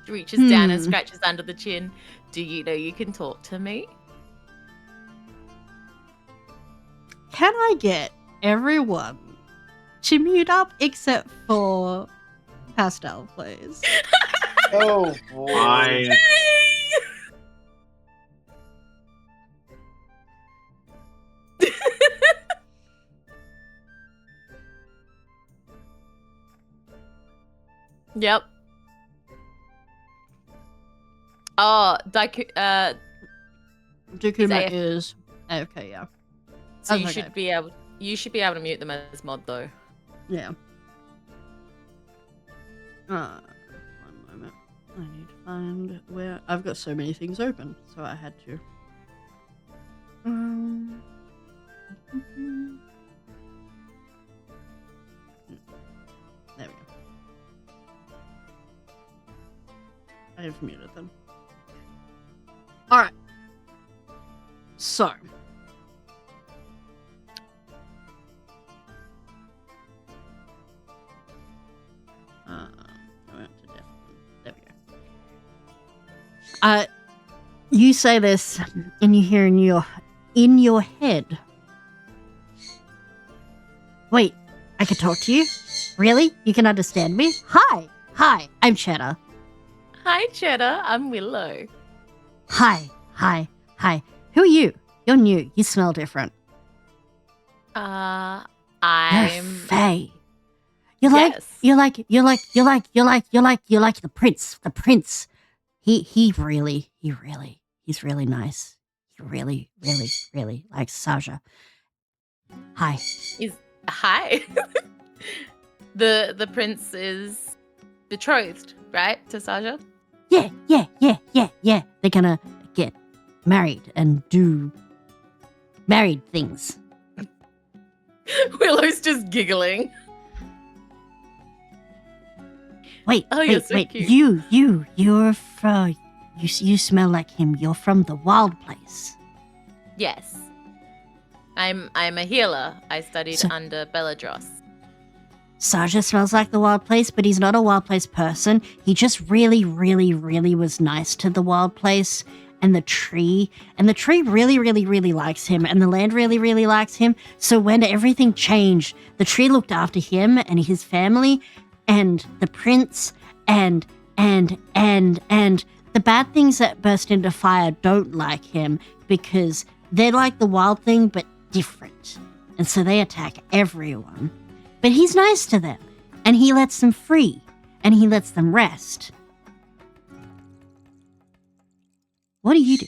Reaches down and scratches under the chin. Do you know you can talk to me? Can I get everyone to mute up except for Pastel, please? Oh boy. Fine. Yep. Oh, Dakuma AF. is okay, yeah. so Oh, you okay. should be able to mute them as mod though. Yeah. One moment. I need to find where I've got so many things open, so I had to. There we go. I have muted them. Alright. So. I went to death. There we go. You say this, and you hear in your head. Wait, I can talk to you? Really? You can understand me? Hi, I'm Cheddar. Hi, Cheddar. I'm Willow. Hi. Who are you? You're new. You smell different. You're I'm Faye. Yes. You're like the prince. The prince. He's really nice. He really likes Saja. Hi. Hi. The prince is betrothed, right, to Saja? Yeah. They're gonna get married and do married things. Willow's just giggling. Wait, Oh, you're so wait. cute. You're from. You smell like him. You're from the wild place. Yes. I'm a healer. I studied So- under Belladros. Saja smells like the wild place, but he's not a wild place person. He just really was nice to the wild place and the tree. And the tree really likes him, and the land really likes him. So when everything changed, the tree looked after him and his family and the prince and the bad things that burst into fire don't like him because they're like the wild thing but different. And so they attack everyone. But he's nice to them, and he lets them free, and he lets them rest. What do you do?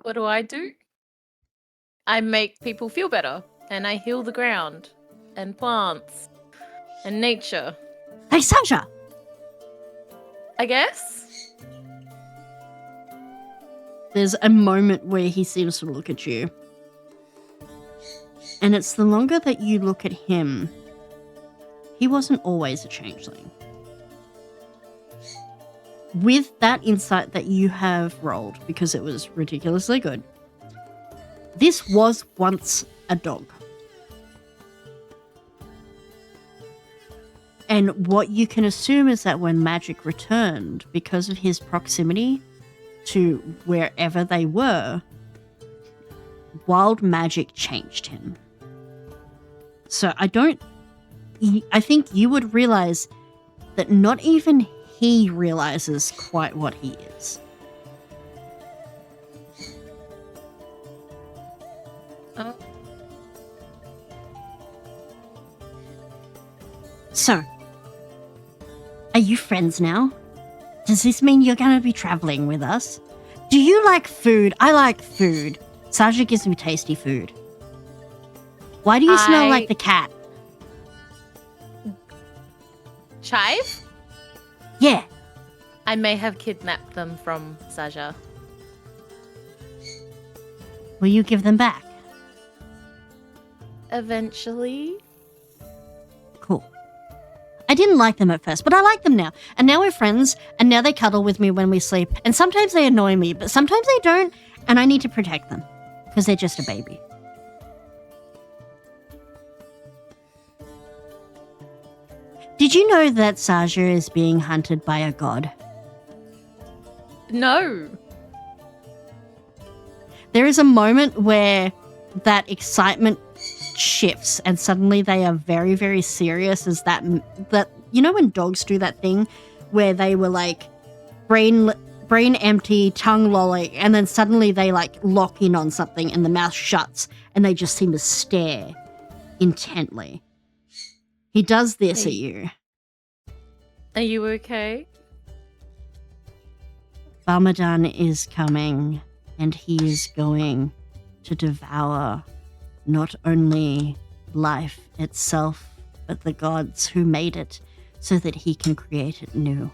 What do? I make people feel better, and I heal the ground, and plants, and nature. Hey, Saja! I guess? There's a moment where he seems to look at you. And it's the longer that you look at him, he wasn't always a changeling. With that insight that you have rolled, because it was ridiculously good, this was once a dog. And what you can assume is that when magic returned, because of his proximity to wherever they were, wild magic changed him. So I think you would realize that not even he realizes quite what he is. Oh. So, are you friends now? Does this mean you're going to be traveling with us? Do you like food? I like food. Saja gives me tasty food. Why do you smell like the cat? Chive? Yeah. I may have kidnapped them from Saja. Will you give them back? Eventually. Cool. I didn't like them at first, but I like them now. And now we're friends, and now they cuddle with me when we sleep. And sometimes they annoy me, but sometimes they don't, and I need to protect them. Because they're just a baby. Did you know that Saja is being hunted by a god? No. There is a moment where that excitement shifts and suddenly they are very, very serious as that you know when dogs do that thing where they were like brain empty, tongue lolling, and then suddenly they like lock in on something and the mouth shuts and they just seem to stare intently. He does this at you. Are you okay? Barmadan is coming and he is going to devour not only life itself, but the gods who made it so that he can create it new.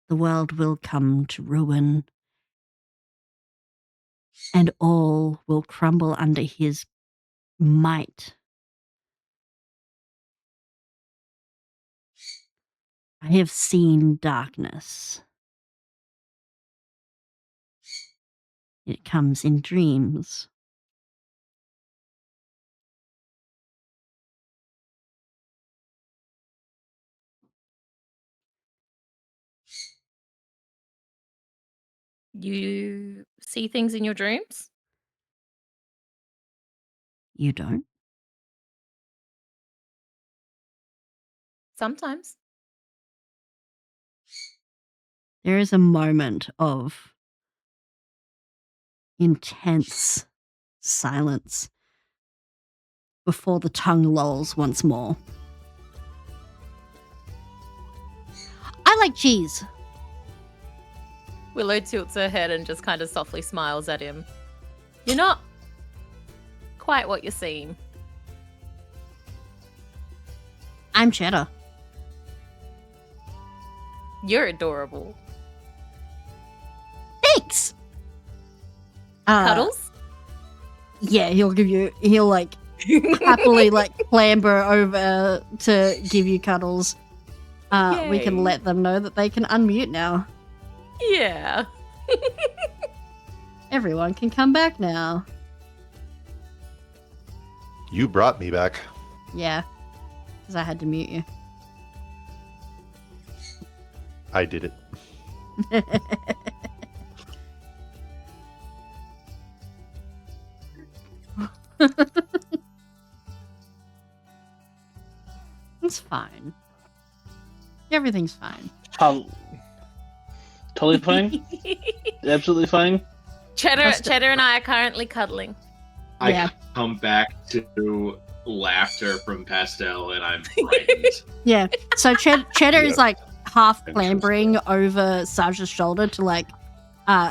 The world will come to ruin, and all will crumble under his might. I have seen darkness. It comes in dreams. You see things in your dreams? You don't? Sometimes. There is a moment of intense silence before the tongue lolls once more. I like cheese. Willow tilts her head and just kind of softly smiles at him. You're not quite what you seem. I'm Cheddar. You're adorable. Thanks. Cuddles? Yeah, he'll like happily like clamber over to give you cuddles. We can Yay. let them know that they can unmute now. Yeah. Everyone can come back now. You brought me back. Yeah, because I had to mute you. I did it. It's fine. Everything's fine. Totally fine. Absolutely fine. Cheddar and I are currently cuddling. Yeah. I come back to laughter from Pastel, and I'm frightened. Yeah. So Cheddar is Yeah. like half clambering over Saja's shoulder to like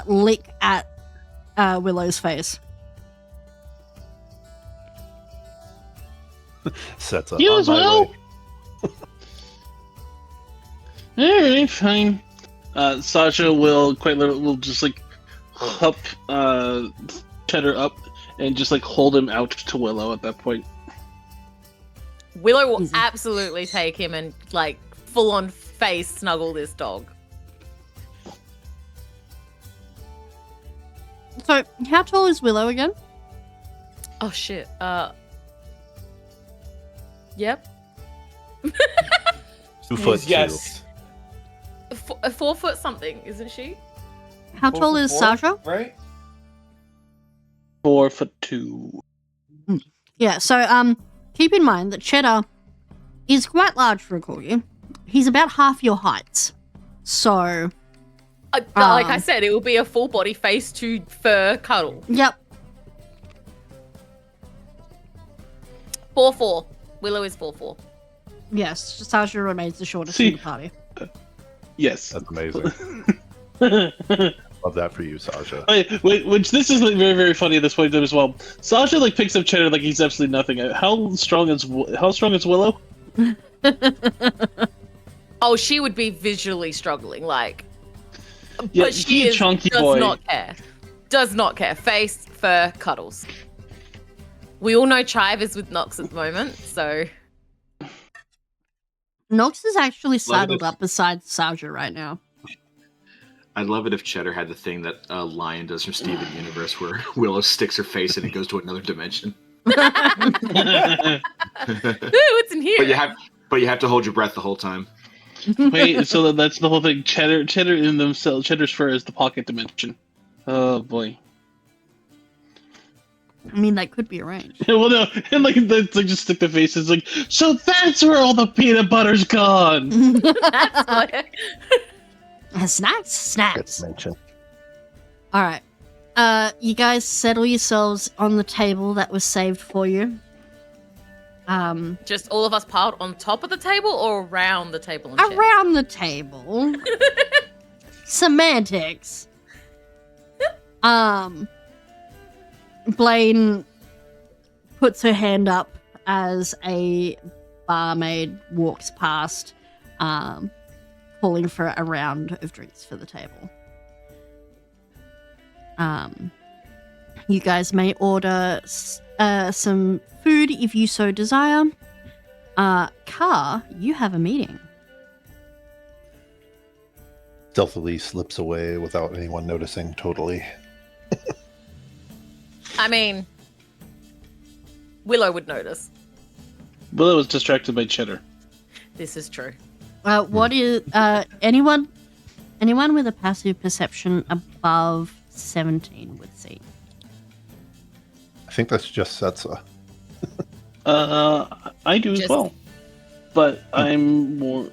lick at Willow's face. Sets up. You on as my well? way. Alright, fine. Sasha will will just like hup Cheddar up and just like hold him out to Willow at that point. Willow will Easy. absolutely take him and like full on face snuggle this dog. So, how tall is Willow again? Oh shit. Yep. 2 foot two. Yes. 4 foot something, isn't she? How 4 tall foot is 4, Sasha? Right? 4'2". Yeah, so keep in mind that Cheddar is quite large for a corgi. He's about half your height. So, Like I said, it will be a full body face to fur cuddle. yep. 4'4". Willow is 4'4". Yes, Sasha remains the shortest See- in the party. Yes. That's amazing. Love that for you, Sasha. Wait, which this is like very, very funny at this point as well. Sasha like picks up Cheddar like he's absolutely nothing. How strong is Willow? Oh, she would be visually struggling, like. Yeah, But he she a is, chunky does boy. not care. Does not care. Face, fur, cuddles. We all know Chive is with Nox at the moment, so. Nox is actually Love saddled it. up beside Sasha right now. I'd love it if Cheddar had the thing that Lion does from Steven Universe, where Willow sticks her face and it goes to another dimension. Ooh, it's in here. But you have to hold your breath the whole time. Wait, so that's the whole thing. Cheddar in themselves. Cheddar's fur is the pocket dimension. Oh boy. I mean, that could be arranged. Well, no, and like they just stick the faces like. So that's where all the peanut butter's gone. That's what. Snacks. Good mention. All right. You guys settle yourselves on the table that was saved for you. Just all of us piled on top of the table or around the table and chairs? Around the table. Semantics. Blaine puts her hand up as a barmaid walks past, calling for a round of drinks for the table. You guys may order some food if you so desire. Car, you have a meeting. Stealthily slips away without anyone noticing. Totally. I mean, Willow would notice. Willow was distracted by Cheddar. This is true. What is anyone with a passive perception above 17 would see? I think that's just Setsa. I do as Just- well, but I'm more.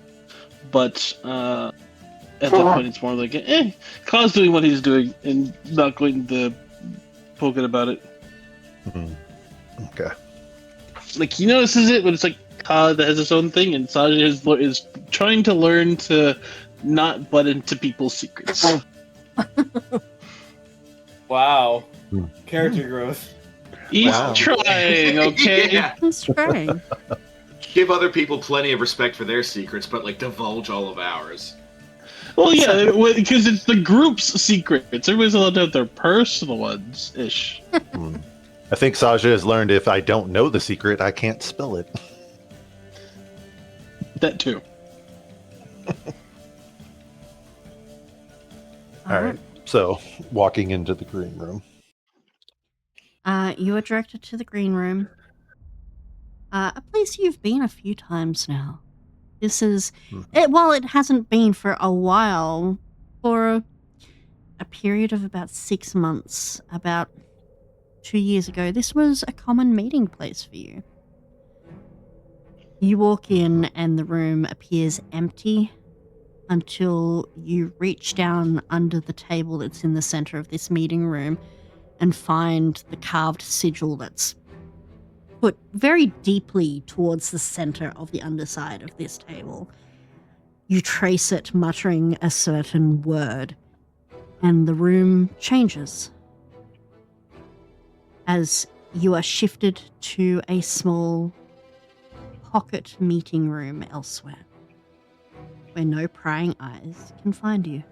But at that point, it's more like, Ka's doing what he's doing and not going to poke it about it. Mhm. Okay. Like he notices it, but it's like Ka that has his own thing, and Saja is trying to learn to not butt into people's secrets. Wow. Hmm. Character growth. He's Wow. trying, okay? Yeah. That's trying. Give other people plenty of respect for their secrets, but like divulge all of ours. Well, yeah, because it's the group's secrets. Everybody's allowed to have their personal ones, ish. Hmm. I think Saja has learned if I don't know the secret, I can't spill it. That too. All right. So, walking into the green room. You are directed to the green room. A place you've been a few times now. This is, while it hasn't been for a while, for a period of about 6 months, about 2 years ago, this was a common meeting place for you. You walk in and the room appears empty until you reach down under the table that's in the center of this meeting room and find the carved sigil that's put very deeply towards the center of the underside of this table. You trace it, muttering a certain word, and the room changes as you are shifted to a small pocket meeting room elsewhere, where no prying eyes can find you.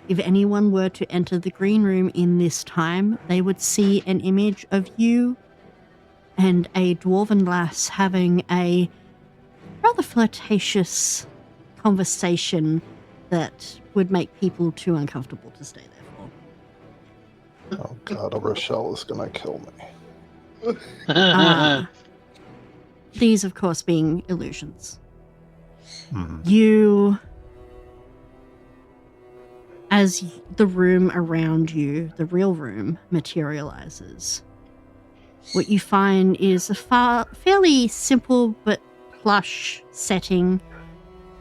If anyone were to enter the green room in this time, they would see an image of you and a dwarven lass having a rather flirtatious conversation that would make people too uncomfortable to stay there for. Oh God, a Rochelle is gonna kill me. Ah. These, of course, being illusions. Mhm. You, as the room around you, the real room, materializes, what you find is a fairly simple but plush setting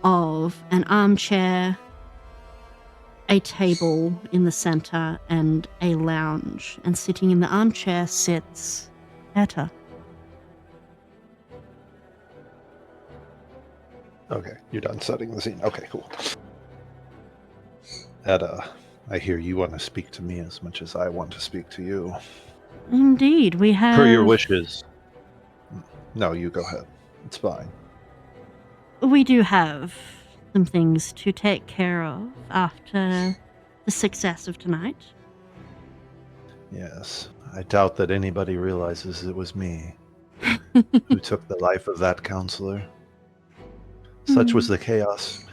of an armchair, a table in the center, and a lounge. And sitting in the armchair sits Etta. Okay, you're done setting the scene. Okay, cool. Etta, I hear you want to speak to me as much as I want to speak to you. Indeed, we have... Per your wishes. No, you go ahead. It's fine. We do have some things to take care of after the success of tonight. Yes, I doubt that anybody realizes it was me who took the life of that counselor. Such was the chaos.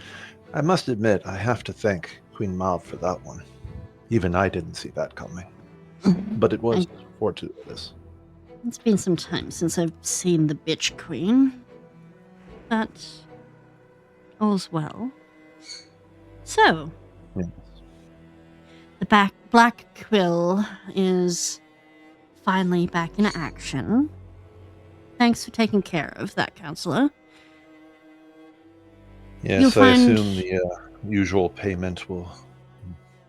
I must admit, I have to thank Queen Mauve for that one. Even I didn't see that coming. But it was fortuitous. It's been some time since I've seen the bitch queen. But all's well. So, Yes. the Black Quill is finally back in action. Thanks for taking care of that, counselor. Yes, You'll I find- assume the usual payment will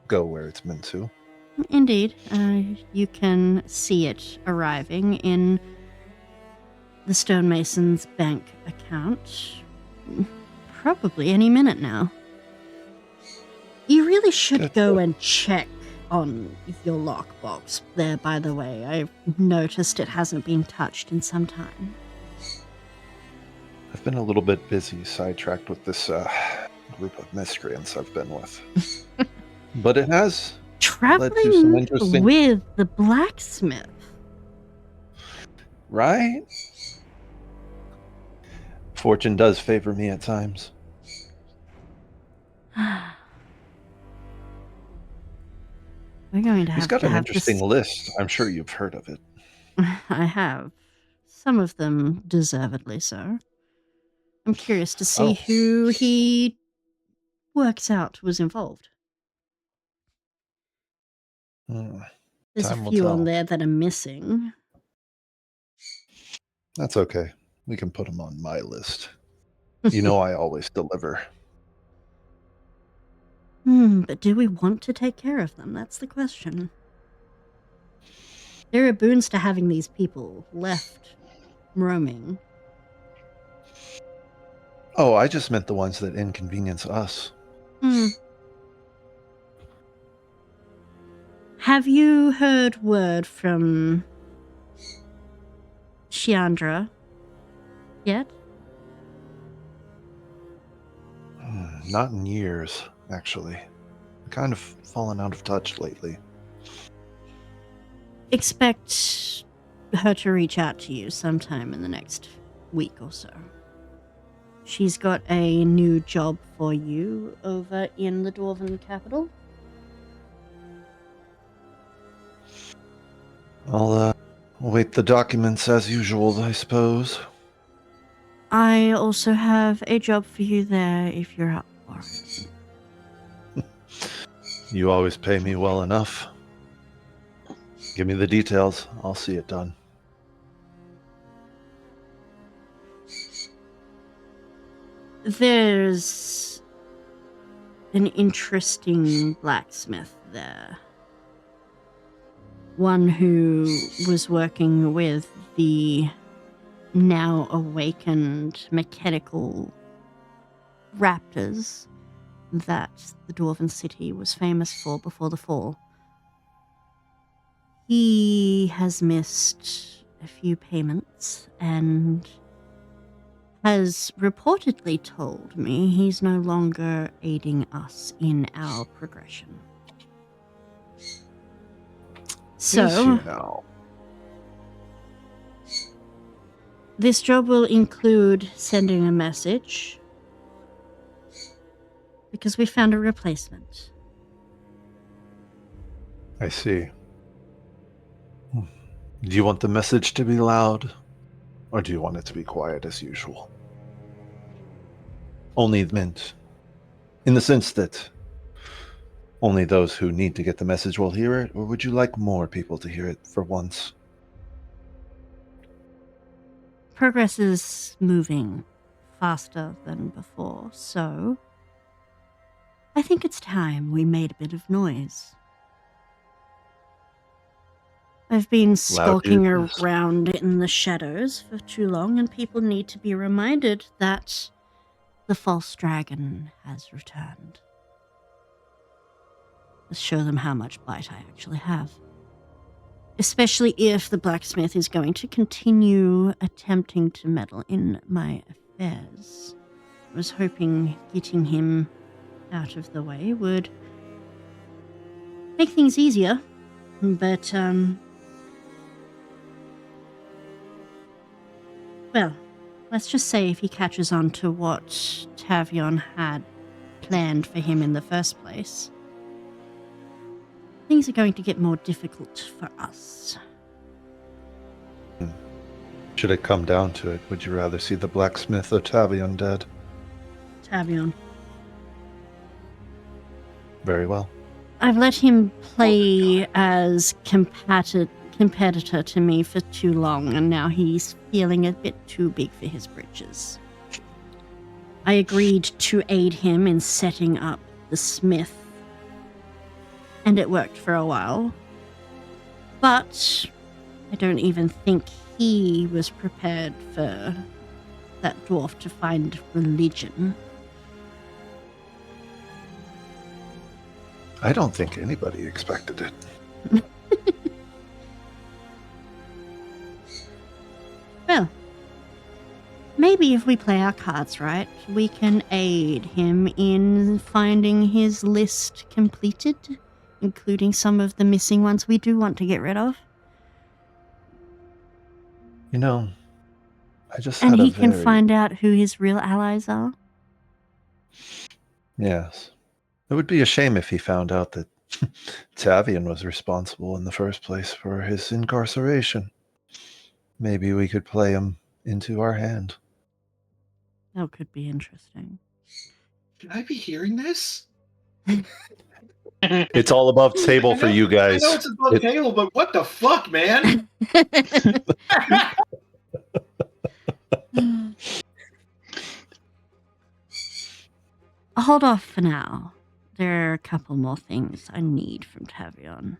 go where it's meant to. Indeed, you can see it arriving in the stonemason's bank account probably any minute now. You really should Good. go and check on your lockbox there, by the way. I've noticed it hasn't been touched in some time. I've been a little bit busy, sidetracked with this group of miscreants I've been with. But it has led to some Traveling interesting... with the blacksmith. Right? Fortune does favor me at times. We're going to He's have got to an have interesting this. list. I'm sure you've heard of it. I have. Some of them deservedly so. I'm curious to see who he works out was involved. There's Time a will few on tell. there that are missing. That's okay. We can put them on my list. You know I always deliver. But do we want to take care of them? That's the question. There are boons to having these people left roaming. Oh, I just meant the ones that inconvenience us. Have you heard word from Chiandra yet? Not in years, actually. Kind of fallen out of touch lately. Expect her to reach out to you sometime in the next week or so. She's got a new job for you over in the Dwarven capital. I'll await the documents as usual, I suppose. I also have a job for you there if you're up for it. You always pay me well enough. Give me the details. I'll see it done. There's an interesting blacksmith there. One who was working with the now awakened mechanical raptors that the Dwarven city was famous for before the fall. He has missed a few payments and has reportedly told me he's no longer aiding us in our progression. So, Is he now? this job will include sending a message because we found a replacement. I see. Do you want the message to be loud, or do you want it to be quiet as usual? Only meant in the sense that only those who need to get the message will hear it, or would you like more people to hear it for once? Progress is moving faster than before, so I think it's time we made a bit of noise. I've been skulking Loud is- around in the shadows for too long, and people need to be reminded that the false dragon has returned. Let's show them how much bite I actually have. Especially if the blacksmith is going to continue attempting to meddle in my affairs. I was hoping getting him out of the way would make things easier, but, well, let's just say if he catches on to what Tavion had planned for him in the first place, things are going to get more difficult for us. Should it come down to it, would you rather see the blacksmith or Tavion dead? Tavion. Very well. I've let him play as competitor to me for too long, and now he's feeling a bit too big for his britches. I agreed to aid him in setting up the smith, and it worked for a while. But I don't even think he was prepared for that dwarf to find religion. I don't think anybody expected it. Well, maybe if we play our cards right, we can aid him in finding his list completed, including some of the missing ones we do want to get rid of. You know, I just And had he a can very... find out who his real allies are. Yes. It would be a shame if he found out that Tavion was responsible in the first place for his incarceration. Maybe we could play him into our hand. That could be interesting. Should I be hearing this? It's all above table for you guys. I know it's above table, but what the fuck, man? I'll hold off for now. There are a couple more things I need from Tavion.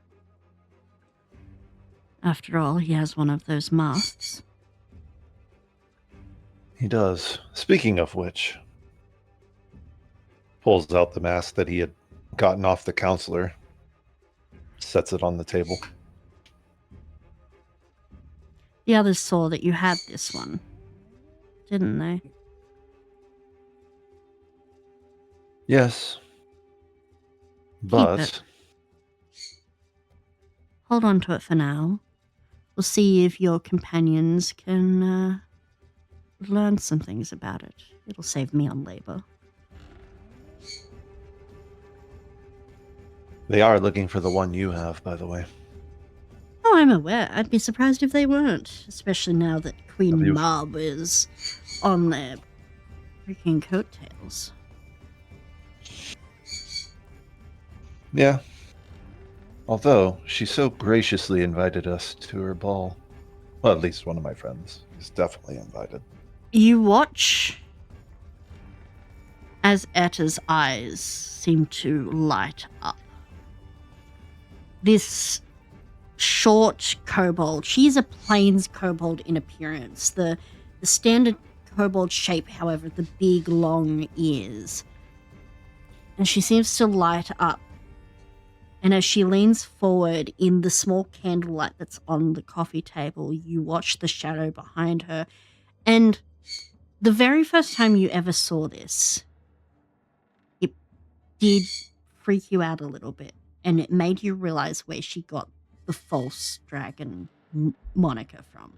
After all, he has one of those masks. He does. Speaking of which, pulls out the mask that he had gotten off the counselor, sets it on the table. The others saw that you had this one, didn't they? Yes. Keep But it. Hold on to it for now. We'll see if your companions can learn some things about it. It'll save me on labor. they are looking for the one you have, by the way. Oh, I'm aware. I'd be surprised if they weren't, especially now that Queen Have you- Mob is on their freaking coattails. Yeah. Although, she so graciously invited us to her ball. Well, at least one of my friends is definitely invited. You watch as Etta's eyes seem to light up. This short kobold, she's a plains kobold in appearance. The standard kobold shape, however, the big long ears. And she seems to light up. And as she leans forward in the small candlelight that's on the coffee table, you watch the shadow behind her. And the very first time you ever saw this, it did freak you out a little bit. And it made you realize where she got the false dragon moniker from.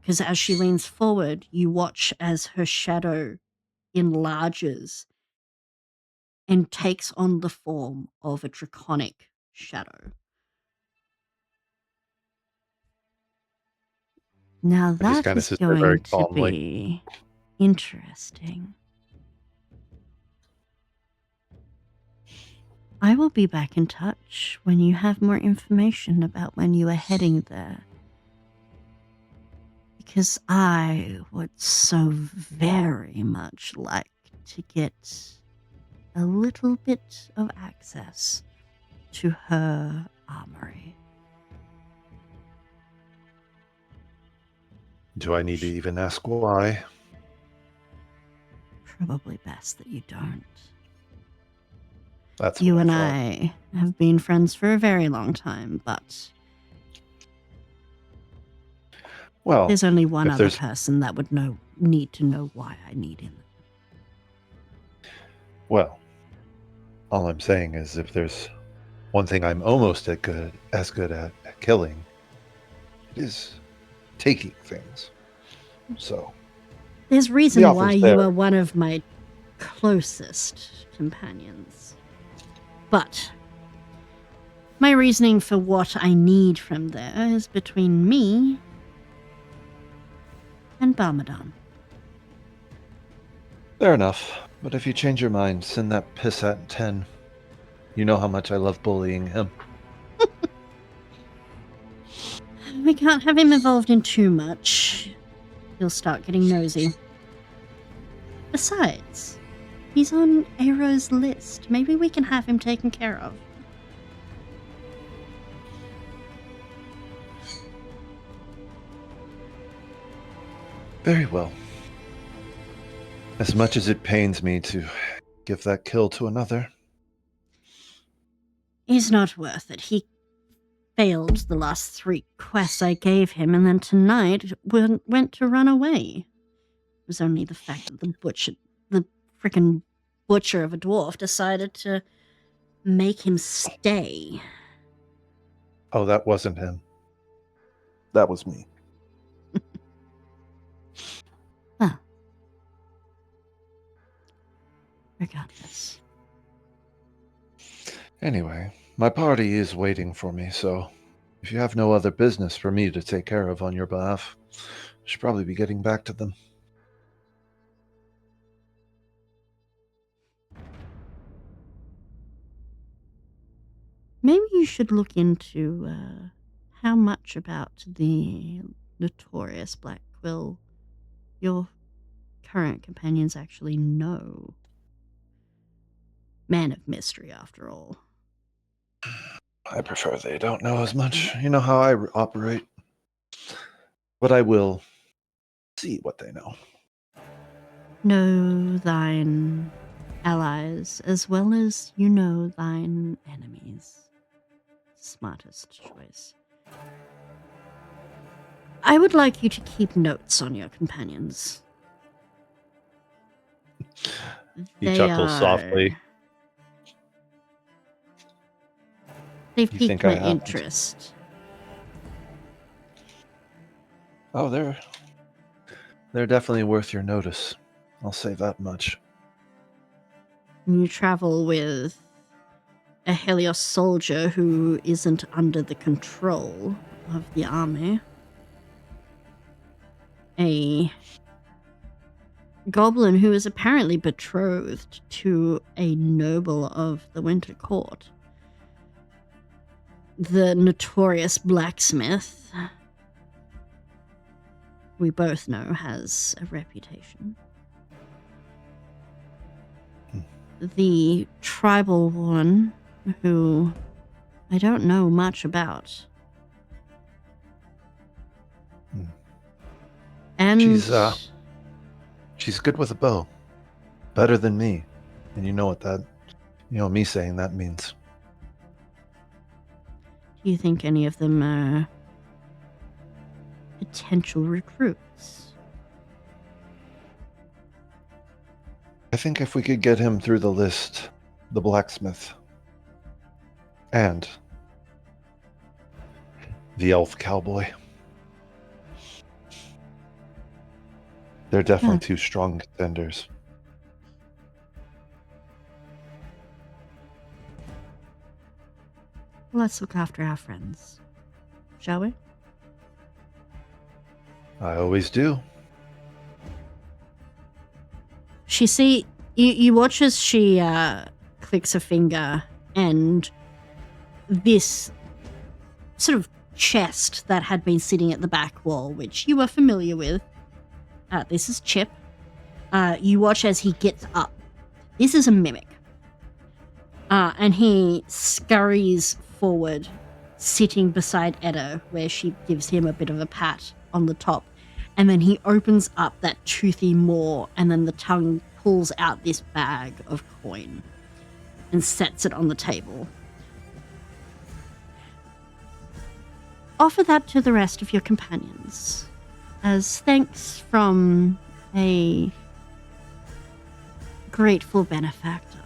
Because as she leans forward, you watch as her shadow enlarges and takes on the form of a draconic shadow. Now I just that kinda is sit there very going to calmly. be interesting. I will be back in touch when you have more information about when you are heading there. Because I would so very much like to get a little bit of access to her armory. Do I need to even ask why? Probably best that you don't. That's You what and thought. I have been friends for a very long time, but Well, there's only one if other there's person that would need to know why I need him. well, all I'm saying is if there's one thing I'm almost as good at killing, it is taking things. So There's the reason why offer's you there. are one of my closest companions. But my reasoning for what I need from there is between me and Barmadon. Fair enough. But if you change your mind, send that pissat 10. You know how much I love bullying him. We can't have him involved in too much. He'll start getting nosy. Besides, he's on Aero's list. Maybe we can have him taken care of. Very well. As much as it pains me to give that kill to another, He's not worth it. He failed the last 3 quests I gave him, and then tonight went to run away. It was only the fact that the frickin' butcher of a dwarf decided to make him stay. oh, that wasn't him. That was me. Well, regardless. Anyway, my party is waiting for me, so if you have no other business for me to take care of on your behalf, I should probably be getting back to them. Maybe you should look into how much about the notorious Black Quill your current companions actually know. Man of mystery, after all. I prefer they don't know as much. You know how I operate. But I will see what they know. Know thine allies as well as you know thine enemies. Smartest choice. I would like you to keep notes on your companions. He chuckles softly. They've You piqued think I my haven't? interest. Oh, they're definitely worth your notice. I'll say that much. You travel with a Helios soldier who isn't under the control of the army. A goblin who is apparently betrothed to a noble of the Winter Court. The notorious blacksmith, we both know, has a reputation. The tribal one, who I don't know much about. And She's good with a bow. Better than me. And you know me saying that means. do you think any of them are potential recruits? I think if we could get him through the list, the blacksmith, and the elf cowboy, they're definitely 2 strong contenders. Let's look after our friends, shall we? I always do. You watch as she clicks a finger, and this sort of chest that had been sitting at the back wall, which you were familiar with. This is Chip. You watch as he gets up. This is a mimic. And he scurries forward, sitting beside Edo, where she gives him a bit of a pat on the top. And then he opens up that toothy maw, and then the tongue pulls out this bag of coin and sets it on the table. Offer that to the rest of your companions as thanks from a grateful benefactor.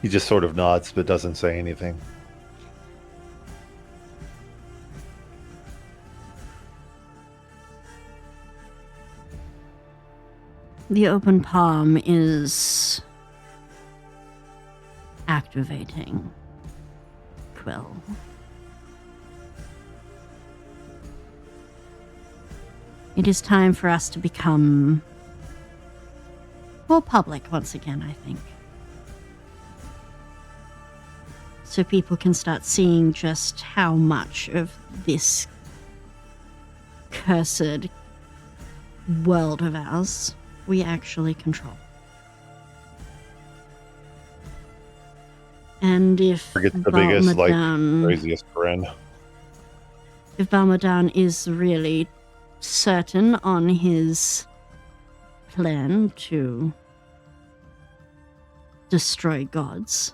He just sort of nods but doesn't say anything. The open palm is activating Quill. It is time for us to become more public once again, I think. So people can start seeing just how much of this cursed world of ours we actually control. And if Forget the biggest, Balmadan, craziest friend. if Balmadan is really certain on his plan to destroy gods,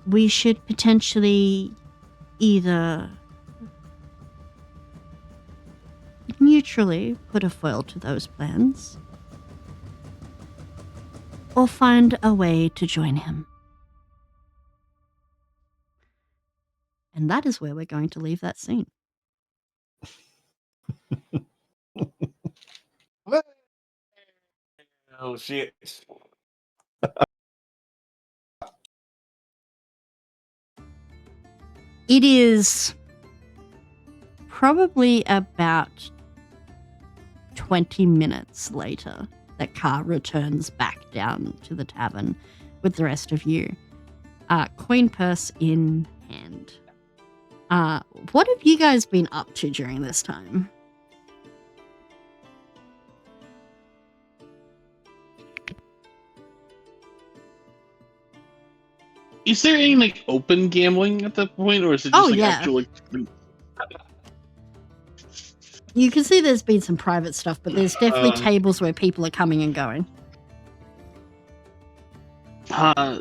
we should potentially either neutrally put a foil to those plans, or find a way to join him. And that is where we're going to leave that scene. Oh shit. It is probably about 20 minutes later that Car returns back down to the tavern with the rest of you, coin purse in hand. What have you guys been up to during this time? Is there any like open gambling at that point, or is it just actual like? You can see there's been some private stuff, but there's definitely tables where people are coming and going.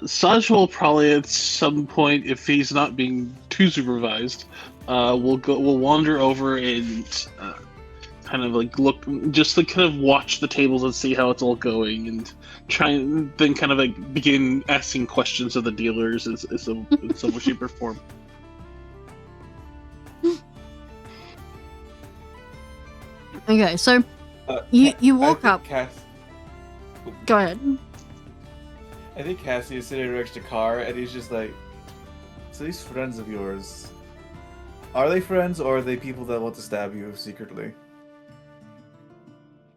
Saj will probably at some point, if he's not being too supervised, will wander over and kind of like look, just like kind of watch the tables and see how it's all going, and try and then kind of like begin asking questions of the dealers in some way, shape, or form. Okay, so you walk up. Go ahead. I think Cassie is sitting next to Car, and he's just like, "So these friends of yours, are they friends, or are they people that want to stab you secretly?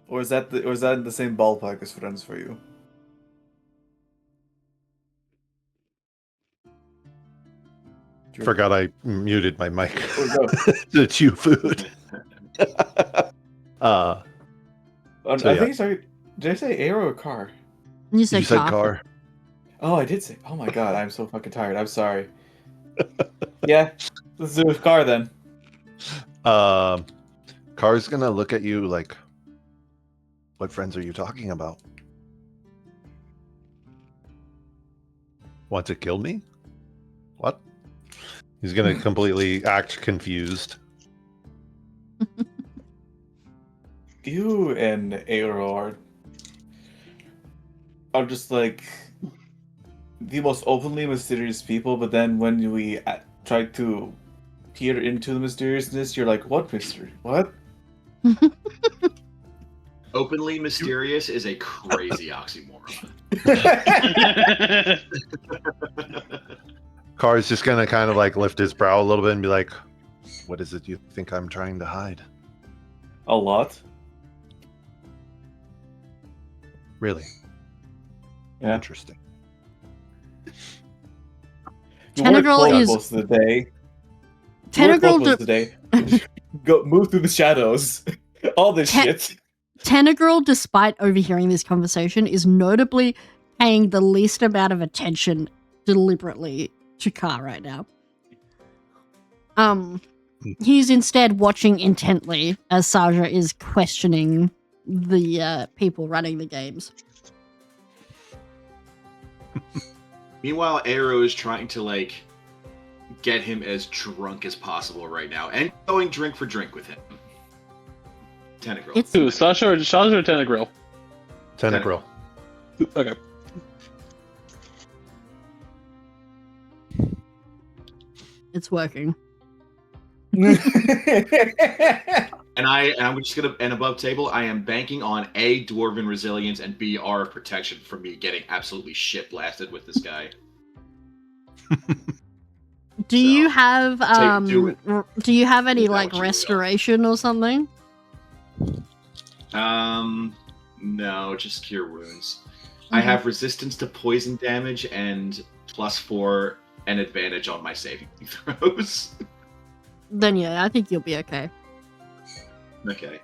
Or is that in the same ballpark as friends for you?" Forgot I muted my mic Oh, to chew food. I think sorry. Did I say Aero or Car? You said Car. Oh, I did say. Oh my god, I'm so fucking tired. I'm sorry. Yeah, let's do it with Car then. Car's gonna look at you like, "What friends are you talking about? Want to kill me? What?" He's gonna completely act confused. You and Aero are just like the most openly mysterious people, but then when we try to peer into the mysteriousness, you're like, "What mystery? What?" Openly mysterious is a crazy oxymoron. Car's just gonna kind of like lift his brow a little bit and be like, "What is it you think I'm trying to hide?" A lot. Really? Yeah. Interesting. You wear Tentacruel clothes is most of the day. You wear Tentacruel. clothes most of the day. Go move through the shadows. All this shit. Tentacruel, despite overhearing this conversation, is notably paying the least amount of attention deliberately to Car right now. He's instead watching intently as Saja is questioning the people running the games. Meanwhile, Arrow is trying to like get him as drunk as possible right now, and going drink for drink with him. Tentacruel. It's Who, Sasha or Tentacruel? Tentacruel. Okay. it's working. And I'm just gonna, and above table, I am banking on A, Dwarven Resilience, and B, R of Protection for me getting absolutely shit blasted with this guy. Do you have do it. do you have any Is that like what you will? restoration or something? No, just cure wounds. I have resistance to poison damage and +4 and advantage on my saving throws. Then yeah, I think you'll be okay. Okay.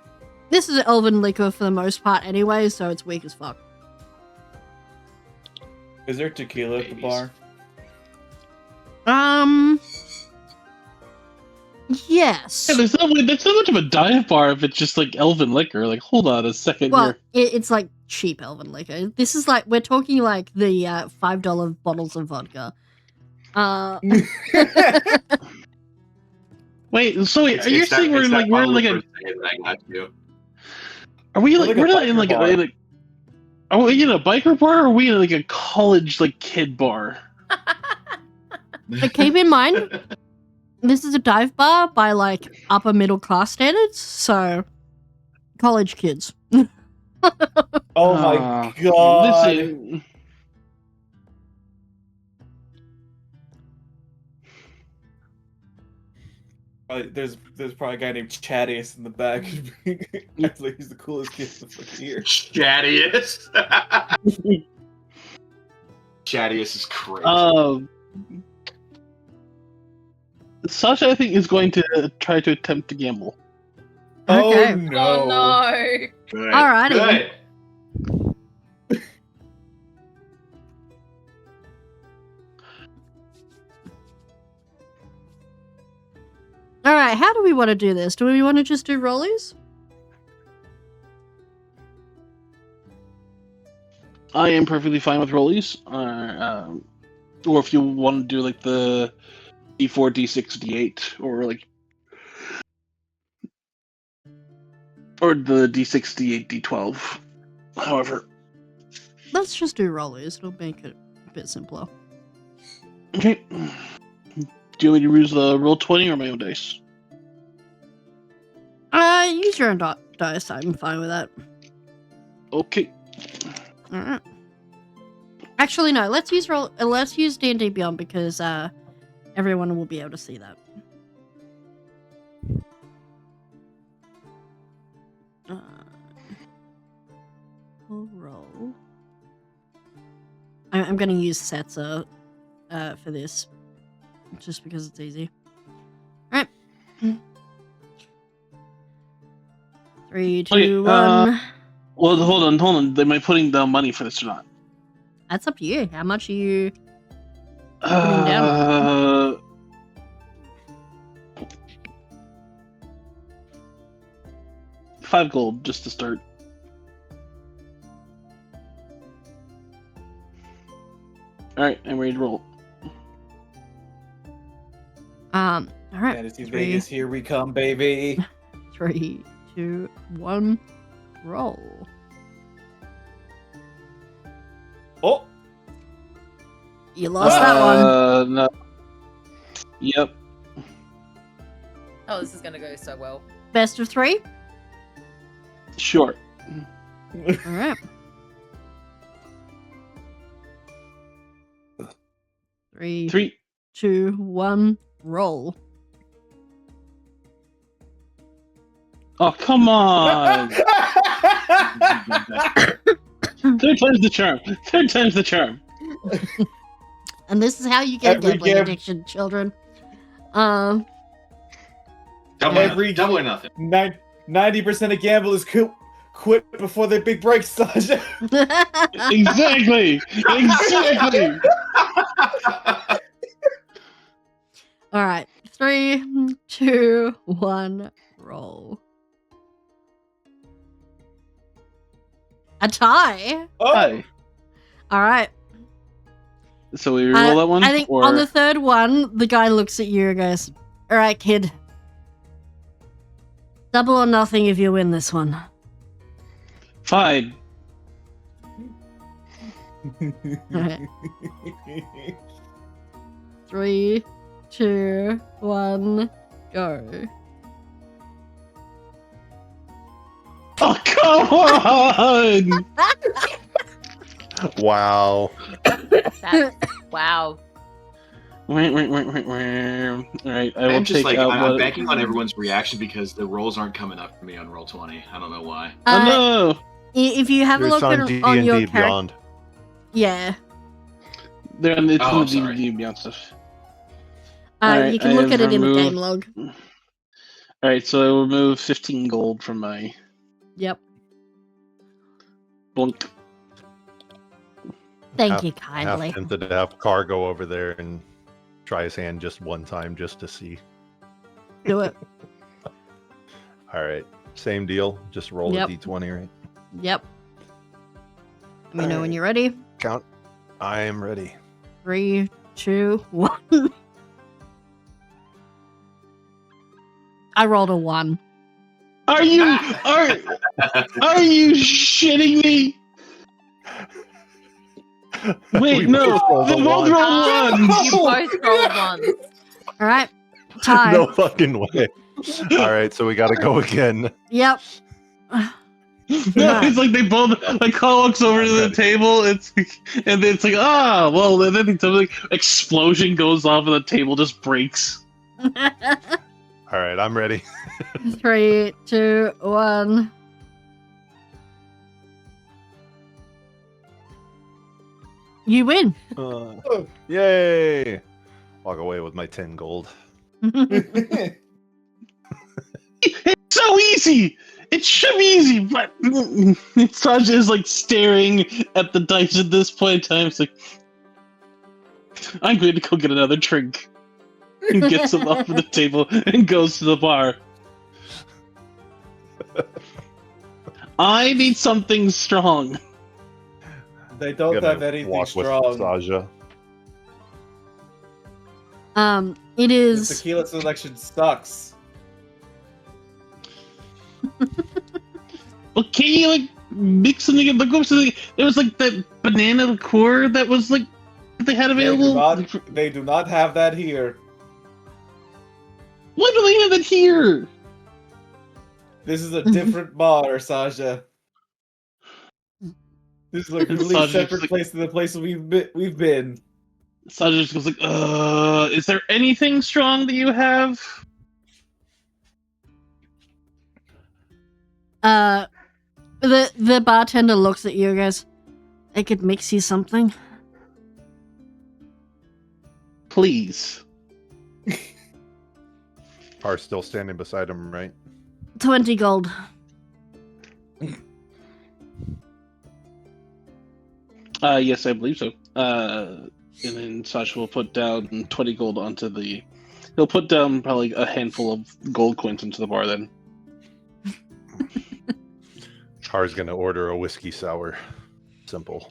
This is elven liquor for the most part anyway, so it's weak as fuck. Is there tequila at the Babies. bar? Yes. Yeah, there's not much of a dive bar if it's just like elven liquor. Like, hold on a second Well, here. it's like cheap elven liquor. This is like, we're talking like the $5 bottles of vodka. Wait, so wait, It's- are you it's that- saying we're it's in that like we're in bottle like of a rosé that I got you. are we We're like like a we're not in biker like bar. a like are we in a biker bar or are we in like a college like kid bar? But keep in mind, this is a dive bar by like upper middle class standards, so college kids. Oh my god. Listen, There's probably a guy named Chadius in the back. Acts like he's the coolest kid in the fucking year. Chadius. Chadius is crazy. Sasha, I think, is going to try to attempt to gamble. Okay. Oh no. Oh no. Good. alrighty. Good. Alright, how do we want to do this? Do we want to just do rollies? I am perfectly fine with rollies. Or if you want to do like the D4, D6, D8, or like, or the D6, D8, D12. However, Let's just do rollies. It'll make it a bit simpler. okay. Do you want me to use the roll 20 or my own dice? Use your own dice. I'm fine with that. Okay. Alright. Actually, no. Let's use D&D Beyond because everyone will be able to see that. We'll roll. I'm going to use Setzer for this, just because it's easy. Alright. 3, 2, Okay, 1. Well, hold on. Am I putting down money for this or not? That's up to you. How much are you putting down? 5 gold just to start. Alright, I'm ready to roll. All right. Fantasy 3, Vegas, here we come, baby. 3, 2, 1, roll. Oh, You lost that one. No. Yep. Oh, this is gonna go so well. Best of 3. Sure. All right. 3, 3, 2, 1, roll. Oh, come on! Third time's the charm. Third time's the charm. And this is how you get Every gambling gam- addiction, children. Double, Every- double or nothing. 90% of gamblers quit before their big break, Sasha. Exactly! Exactly! All right, 3, 2, 1, roll. A tie. Oh, Hi. All right. So we roll that one? I think or... on the third one, the guy looks at you and goes, "All right, kid. Double or nothing if you win this one." Fine. Alright. 3, 2, 1, go. Oh, come on! Wow. Wow. Alright, I will I'm just take like, out I'm what... banking on everyone's reaction because the rolls aren't coming up for me on roll 20. I don't know why. Oh, no! If you have a It's look on on D&D your character, Beyond. yeah, They're on the, it's Oh, on the sorry. DVD Beyond stuff. you Alright, can I look at have it in the game removed- log. Alright, so I will remove 15 gold from my Yep. blunk. Thank you Half kindly. tempted to have Car go over there and try his hand just one time just to see. Do it. All right, same deal. Just roll Yep. a d20, right? Yep. Let me know when you're ready. Count. I am ready. 3, 2, 1. I rolled a 1. Are you shitting me? Wait, We no. both rolled They a both one. rolled You ones. both rolled ones. All right. Tie. No fucking way. All right, so we got to go again. Yep. No, it's like they both like Carl walks over to the ready. table. It's like, and then it's like, ah, well, then I think something explosion goes off and the table just breaks. All right, I'm ready. 3, 2, 1. You win. Yay! Walk away with my 10 gold. It's so easy. It should be easy, but Sasha is like staring at the dice at this point in time. It's like, I'm going to go get another drink. And gets it off of the table and goes to the bar. I need something strong. They don't Gonna have anything walk with strong. Saja. It The is. tequila selection sucks. Well, can you like mix something and look up something? There was like that banana liqueur that was like that they had available. They do not have that here. Why do they have it here? This is a different bar, Sasha. This is a completely Sasha's separate like- place than the place we've been. Sasha just goes like, is there anything strong that you have? The bartender looks at you and goes, "I could mix you something." Please. Are still standing beside him, right? 20 gold. Yes, I believe so. And then Sasha will put down 20 gold onto the... He'll put down probably a handful of gold coins into the bar then. Car's gonna order a whiskey sour. Simple.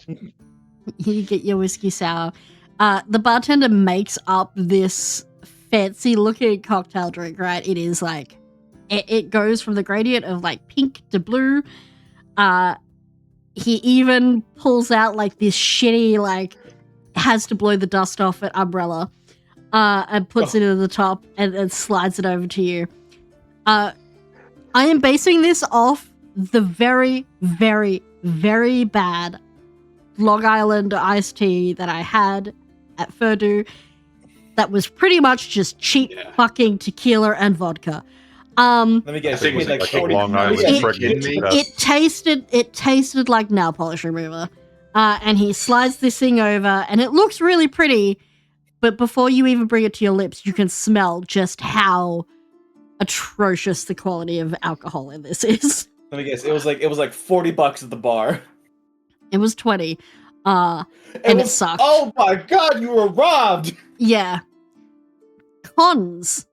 You get your whiskey sour. The bartender makes up this fancy looking cocktail drink, right? It is like, it goes from the gradient of like pink to blue. He even pulls out like this shitty, like, has to blow the dust off at umbrella, and puts it at the top and slides it over to you. I am basing this off the very, very, very bad Long Island iced tea that I had at Furdu that was pretty much just cheap Yeah. fucking tequila and vodka. Let me guess. I think you it was paid like a 40 Long let me Island guess, pregnant it- chef. It tasted like nail polish remover. And he slides this thing over, and it looks really pretty, but before you even bring it to your lips, you can smell just how atrocious the quality of alcohol in this is. Let me guess. It was like $40 at the bar. It was 20. And it sucked. Oh my god, you were robbed! Yeah. Cons.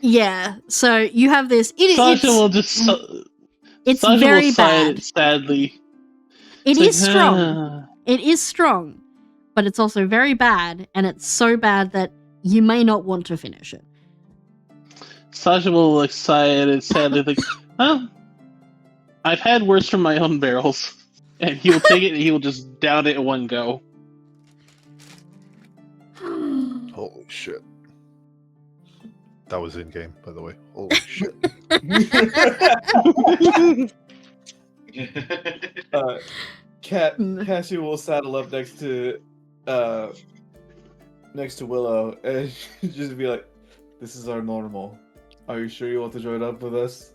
Yeah, so you have this. Sasha will just. It's Sasha very will sigh bad. it sadly. It It's is like, strong. "Ah." It is strong, but it's also very bad, and it's so bad that you may not want to finish it. Sasha will like sigh it sadly, like, "Huh? I've had worse from my own barrels." And he'll take it and he'll just down it in one go. Holy shit. That was in game, by the way. Holy shit. Cassie will saddle up next to Willow and just be like, "This is our normal. Are you sure you want to join up with us?"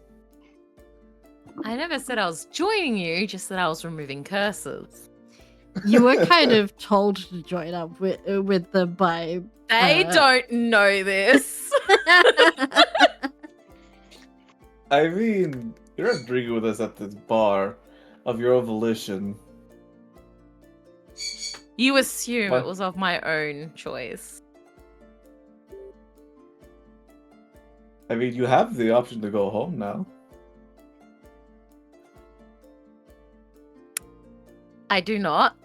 I never said I was joining you, just that I was removing curses. You were kind of told to join up with them by. They don't know this. I mean, you're not drinking with us at this bar of your own volition. You assume What? it was of my own choice. I mean, you have the option to go home now. I do not.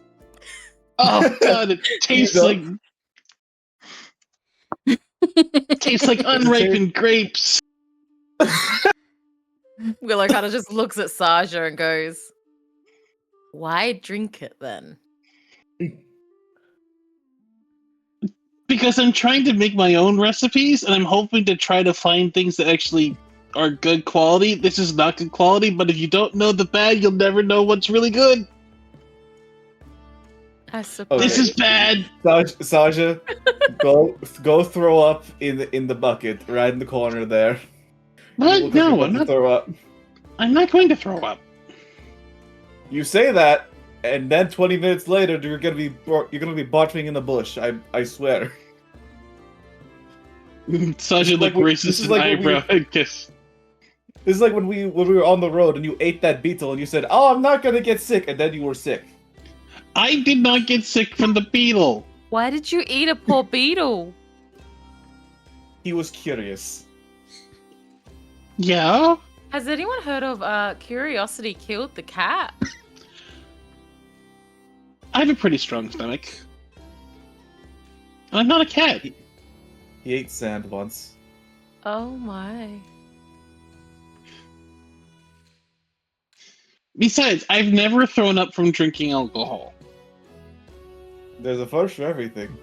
Oh god, it tastes like unripened grapes. Willow kind of just looks at Sasha and goes, "Why drink it then?" Because I'm trying to make my own recipes and I'm hoping to try to find things that actually are good quality. This is not good quality, but if you don't know the bad, you'll never know what's really good. I suppose. This is bad. Sasha, go throw up in the bucket right in the corner there. What? We'll No, take I'm to not. throw up. I'm not going to throw up. You say that, and then 20 minutes later, you're gonna be barfing in the bush. I swear. Sasha like raises an eyebrow and kiss. This is like when we were on the road and you ate that beetle and you said, "Oh, I'm not gonna get sick," and then you were sick. I did not get sick from the beetle. Why did you eat a poor beetle? He was curious. Yeah? Has anyone heard of Curiosity Killed the Cat? I have a pretty strong stomach. I'm not a cat. He ate sand once. Oh my. Besides, I've never thrown up from drinking alcohol. There's a first for everything.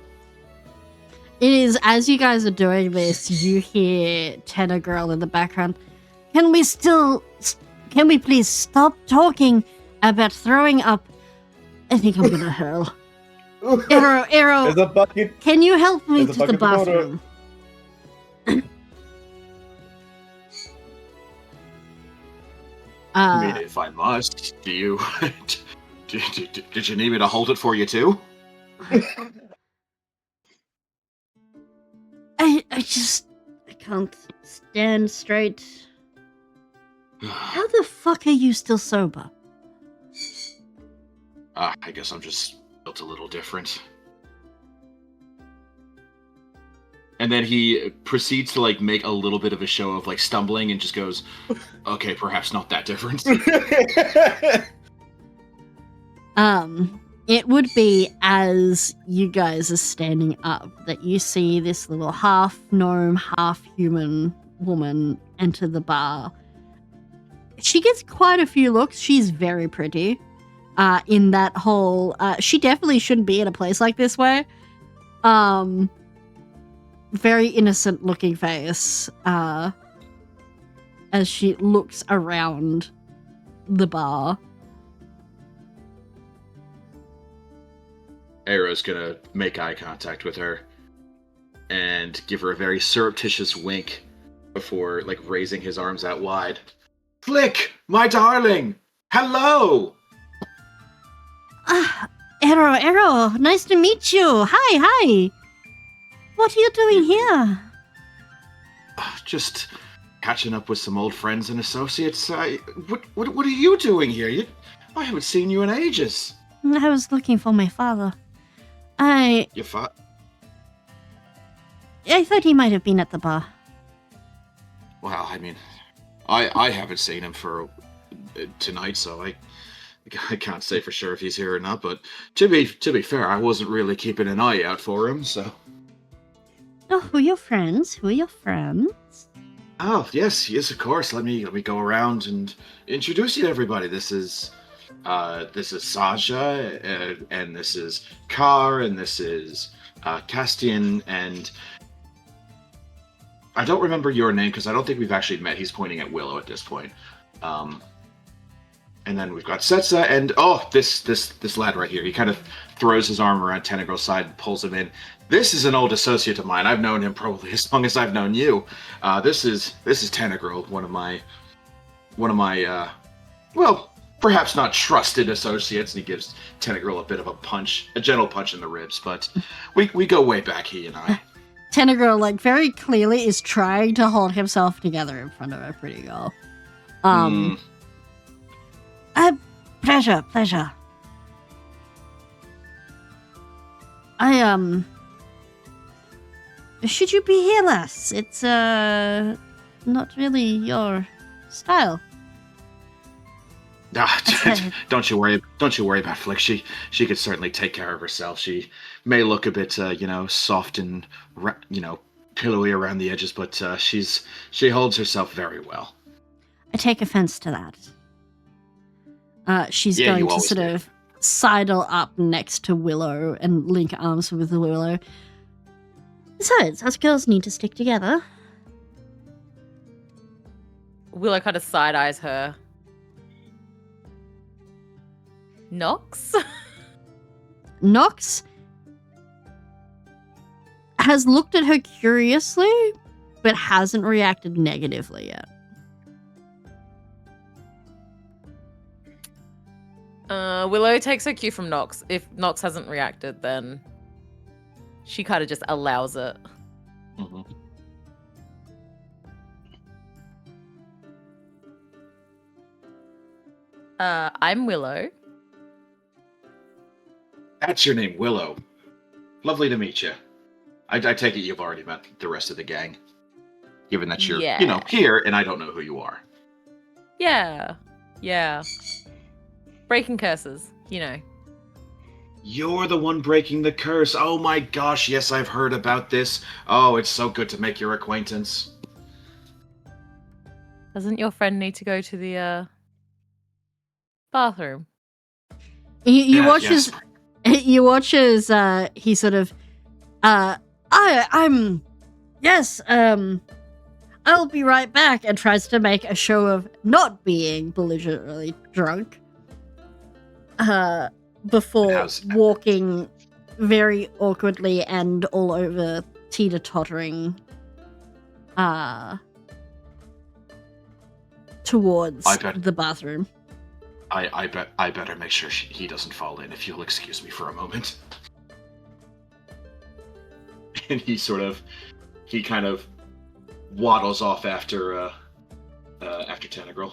It is, as you guys are doing this, you hear Tenor Girl in the background. Can we please stop talking about throwing up? I think I'm gonna hurl. Arrow, There's a bucket. can you help me There's a to the bucket of water. bathroom? I mean, if I must, do you? Did you need me to hold it for you too? I can't stand straight. How the fuck are you still sober? I guess I'm just built a little different. And then he proceeds to like make a little bit of a show of like stumbling and just goes, "Okay, perhaps not that different." It would be as you guys are standing up that you see this little half gnome, half human woman enter the bar. She gets quite a few looks. She's very pretty. In that whole, she definitely shouldn't be in a place like this way. Very innocent looking face, as she looks around the bar. Arrow's gonna make eye contact with her and give her a very surreptitious wink before, like, raising his arms out wide. Flick, my darling! Hello! Ah, Arrow, nice to meet you. Hi. What are you doing here? Just catching up with some old friends and associates. What are you doing here? I haven't seen you in ages. I was looking for my father. I Your father? thought he might have been at the bar. Well, I mean, I haven't seen him for tonight, so I can't say for sure if he's here or not. But to be fair, I wasn't really keeping an eye out for him, so. Oh, who are your friends? Oh, yes, of course. Let me go around and introduce you to everybody. This is Saja, and this is Kar, and this is Castian, and I don't remember your name because I don't think we've actually met. He's pointing at Willow at this point. And then we've got Setsa, and this lad right here. He kind of throws his arm around Tenegrel's side and pulls him in. This is an old associate of mine. I've known him probably as long as I've known you. This is Tenegrel, one of my well, perhaps not trusted associates. And he gives Tenegrel a bit of a gentle punch in the ribs. But we go way back, he and I. Tenegrel, like, very clearly is trying to hold himself together in front of a pretty girl. Pleasure. Should you be here less? It's, not really your style. Don't you worry about Flick. She could certainly take care of herself. She may look a bit, soft and, pillowy around the edges, but she holds herself very well. I take offense to that. She's going to sort of sidle up next to Willow and link arms with Willow. Besides, us girls need to stick together. Willow kind of side eyes her. Nox? Nox has looked at her curiously, but hasn't reacted negatively yet. Willow takes her cue from Nox. If Nox hasn't reacted, then she kind of just allows it. Mm-hmm. I'm Willow. That's your name, Willow. Lovely to meet you. I take it you've already met the rest of the gang, given that you're, here, and I don't know who you are. Yeah. Breaking curses, You're the one breaking the curse. Oh my gosh, yes, I've heard about this. Oh, it's so good to make your acquaintance. Doesn't your friend need to go to the bathroom? You watch as he sort of I'll be right back, and tries to make a show of not being belligerently drunk. Before walking very awkwardly and all over teeter-tottering towards the bathroom. I better make sure he doesn't fall in, if you'll excuse me for a moment. And he kind of waddles off after Tenegrel.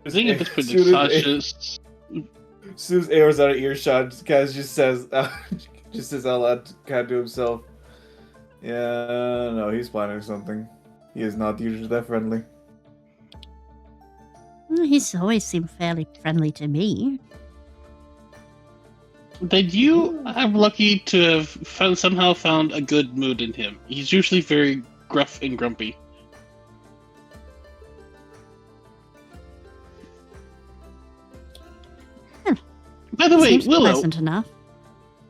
I think at this point, Sasha's... As soon as Aor's out of earshot, Kaz just says out loud, kind of to himself, "Yeah, no, he's planning something. He is not usually that friendly." He's always seemed fairly friendly to me. Did you have lucky to have somehow found a good mood in him? He's usually very gruff and grumpy. By the way, Seems Willow. pleasant enough.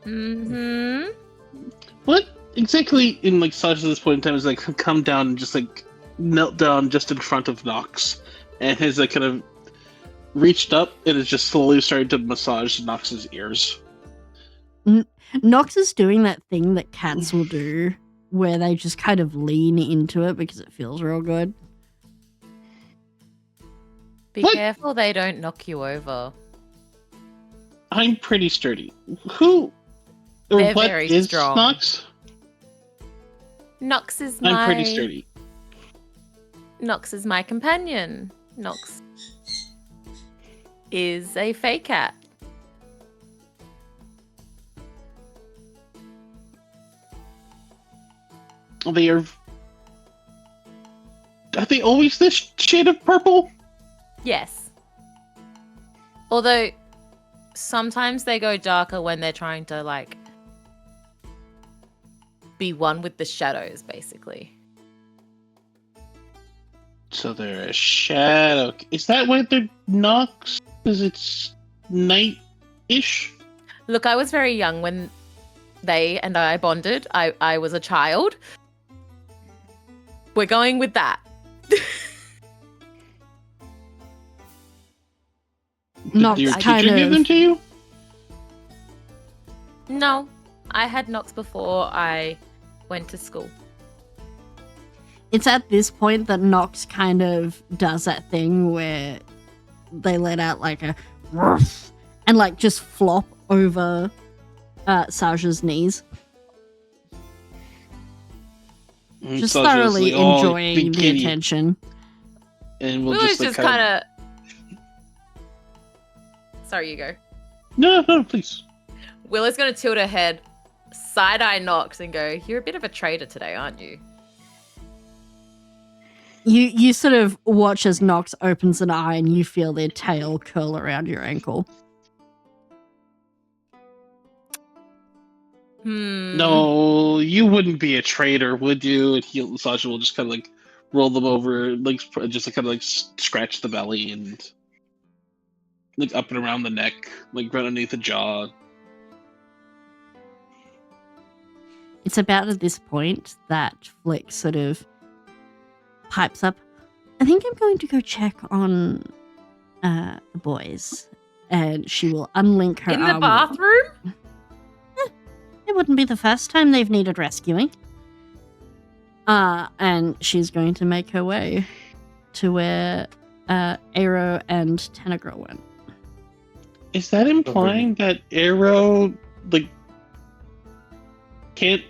Mm-hmm. What exactly in Sasha at this point in time is come down and just knelt down just in front of Nox, and has kind of reached up and is just slowly starting to massage Nox's ears. Nox is doing that thing that cats will do, where they just kind of lean into it because it feels real good. Be What? careful they don't knock you over. I'm pretty sturdy. Who? Or They're what very is strong. Nox? Nox is I'm pretty sturdy. Nox is my companion. Nox is a fey cat. They are. Are they always this shade of purple? Yes. Although sometimes they go darker when they're trying to like be one with the shadows, basically. So they're a shadow. Is that why they're Nox? Because it's night-ish? Look, I was very young when they and I bonded. I was a child. We're going with that. Nox Did your kind teacher give them of. to you? No, I had Nox before I went to school. It's at this point that Nox kind of does that thing where they let out like a ruff and like just flop over Saja's knees. Just Saja's thoroughly like, "Oh, enjoying big the kitty." attention. And we'll Willow's just, just like, kind of. Sorry, you go. No, please. Willow's gonna tilt her head, side eye Nox, and go, "You're a bit of a traitor today, aren't you?" You sort of watch as Nox opens an eye and you feel their tail curl around your ankle. No, you wouldn't be a traitor, would you? And Sasha will just kind of like roll them over, like just kind of like scratch the belly and like up and around the neck, like right underneath the jaw. It's about at this point that Flick sort of pipes up. I think I'm going to go check on the boys. And she will unlink her In the arm. bathroom? It wouldn't be the first time they've needed rescuing. And she's going to make her way to where Aero and Tanagra went. Is that implying that Arrow like can't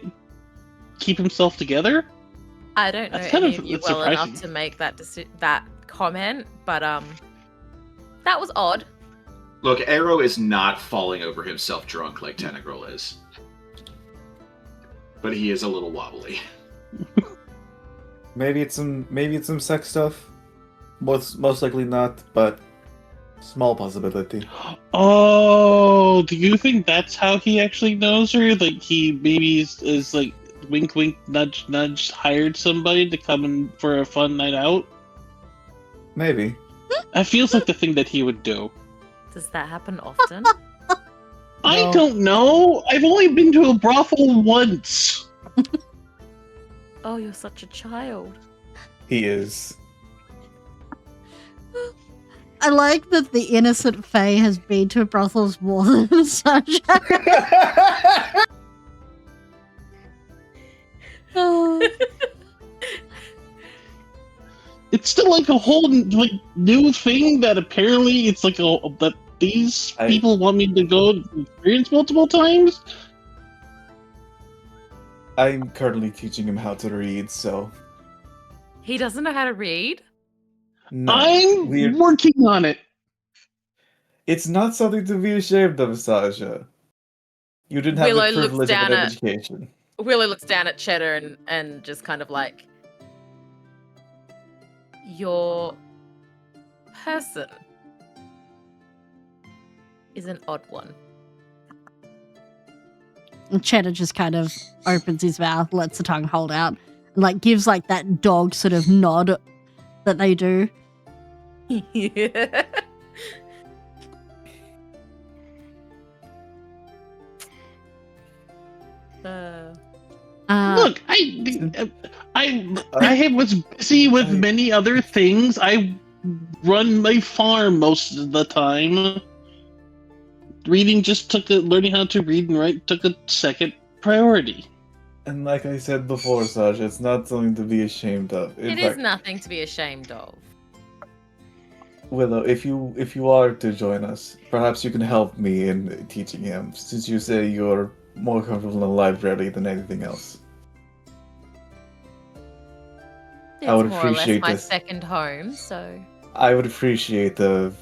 keep himself together? I don't know That's kind any of- of you that's well enough surprising. to make that comment, but that was odd. Look, Arrow is not falling over himself drunk like Tanagrel is. But he is a little wobbly. Maybe it's some sex stuff. Most likely not, but small possibility. Oh, do you think that's how he actually knows her? Like he maybe is like wink wink nudge nudge hired somebody to come in for a fun night out? Maybe. That feels like the thing that he would do. Does that happen often? I No. don't know. I've only been to a brothel once. Oh, you're such a child. He is. I like that the innocent Fae has been to brothels more than Sasha. Oh. It's still like a whole like new thing that apparently it's like that these people want me to go experience multiple times. I'm currently teaching him how to read, so He doesn't know how to read? no. I'm working on it. It's not something to be ashamed of, Sasha. You didn't have Willow the looks privilege of down an at- education. Willow looks down at Cheddar and just kind of like, your person is an odd one. And Cheddar just kind of opens his mouth, lets the tongue hold out, and like gives like that dog sort of nod that they do. Yeah. Look, I was busy with many other things. I run my farm most of the time. Learning how to read and write took a second priority. And like I said before, Sasha, it's not something to be ashamed of. In It fact, is nothing to be ashamed of. Willow, if you are to join us, perhaps you can help me in teaching him, since you say you're more comfortable in the library than anything else. It's would more or less appreciate my this. second home, so I would appreciate someone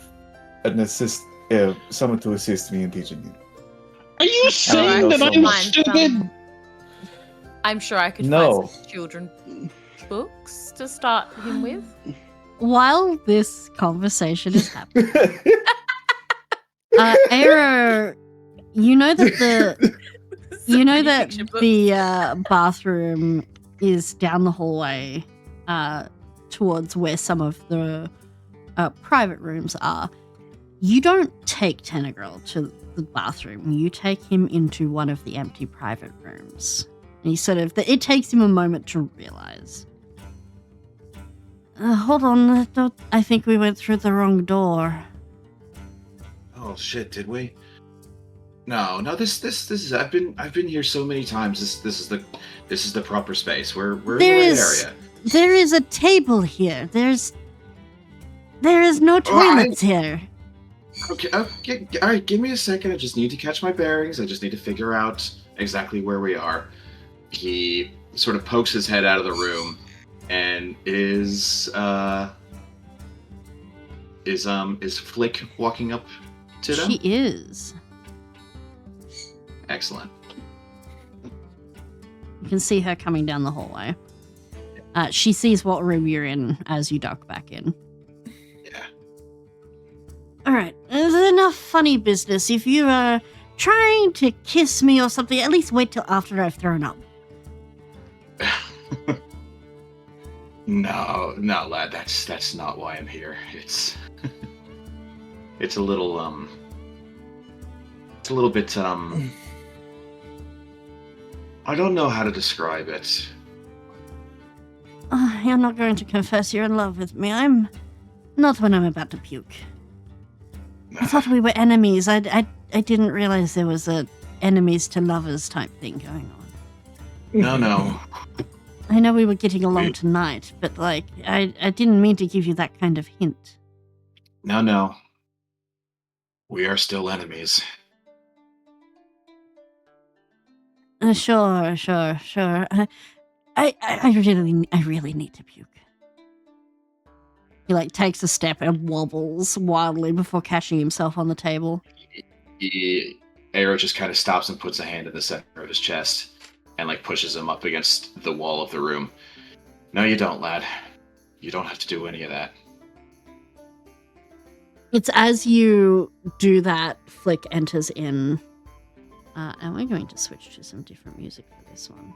to assist me in teaching you. Are you saying know that so I'm much. stupid? I'm sure I could No. find some children books to start him with. While this conversation is happening, Aero, you know that Picture books. the bathroom is down the hallway towards where some of the private rooms are. You don't take Tenegrill to the bathroom. You take him into one of the empty private rooms. And he it takes him a moment to realize. Hold on, I think we went through the wrong door. Oh shit, did we? No, this is I've been here so many times. This is the proper space. We're in the right area. There is a table here. There is no toilets here. Okay, all right, give me a second. I just need to catch my bearings. I just need to figure out exactly where we are. He sort of pokes his head out of the room, and is Flick walking up to them? She is. Excellent. You can see her coming down the hallway. She sees what room you're in as you duck back in. Yeah. Alright, there's enough funny business. If you are trying to kiss me or something, at least wait till after I've thrown up. No, lad, that's not why I'm here. It's a little bit I don't know how to describe it. You're not going to confess you're in love with me. I'm not when I'm about to puke. I thought we were enemies. I didn't realize there was a enemies to lovers type thing going on. No. I know we were getting along tonight, but I didn't mean to give you that kind of hint. No. We are still enemies. Sure. I really need to puke. He takes a step and wobbles wildly before catching himself on the table. Aero just kind of stops and puts a hand in the center of his chest and pushes him up against the wall of the room. No, you don't, lad. You don't have to do any of that. It's as you do that, Flick enters in. And we're going to switch to some different music for this one.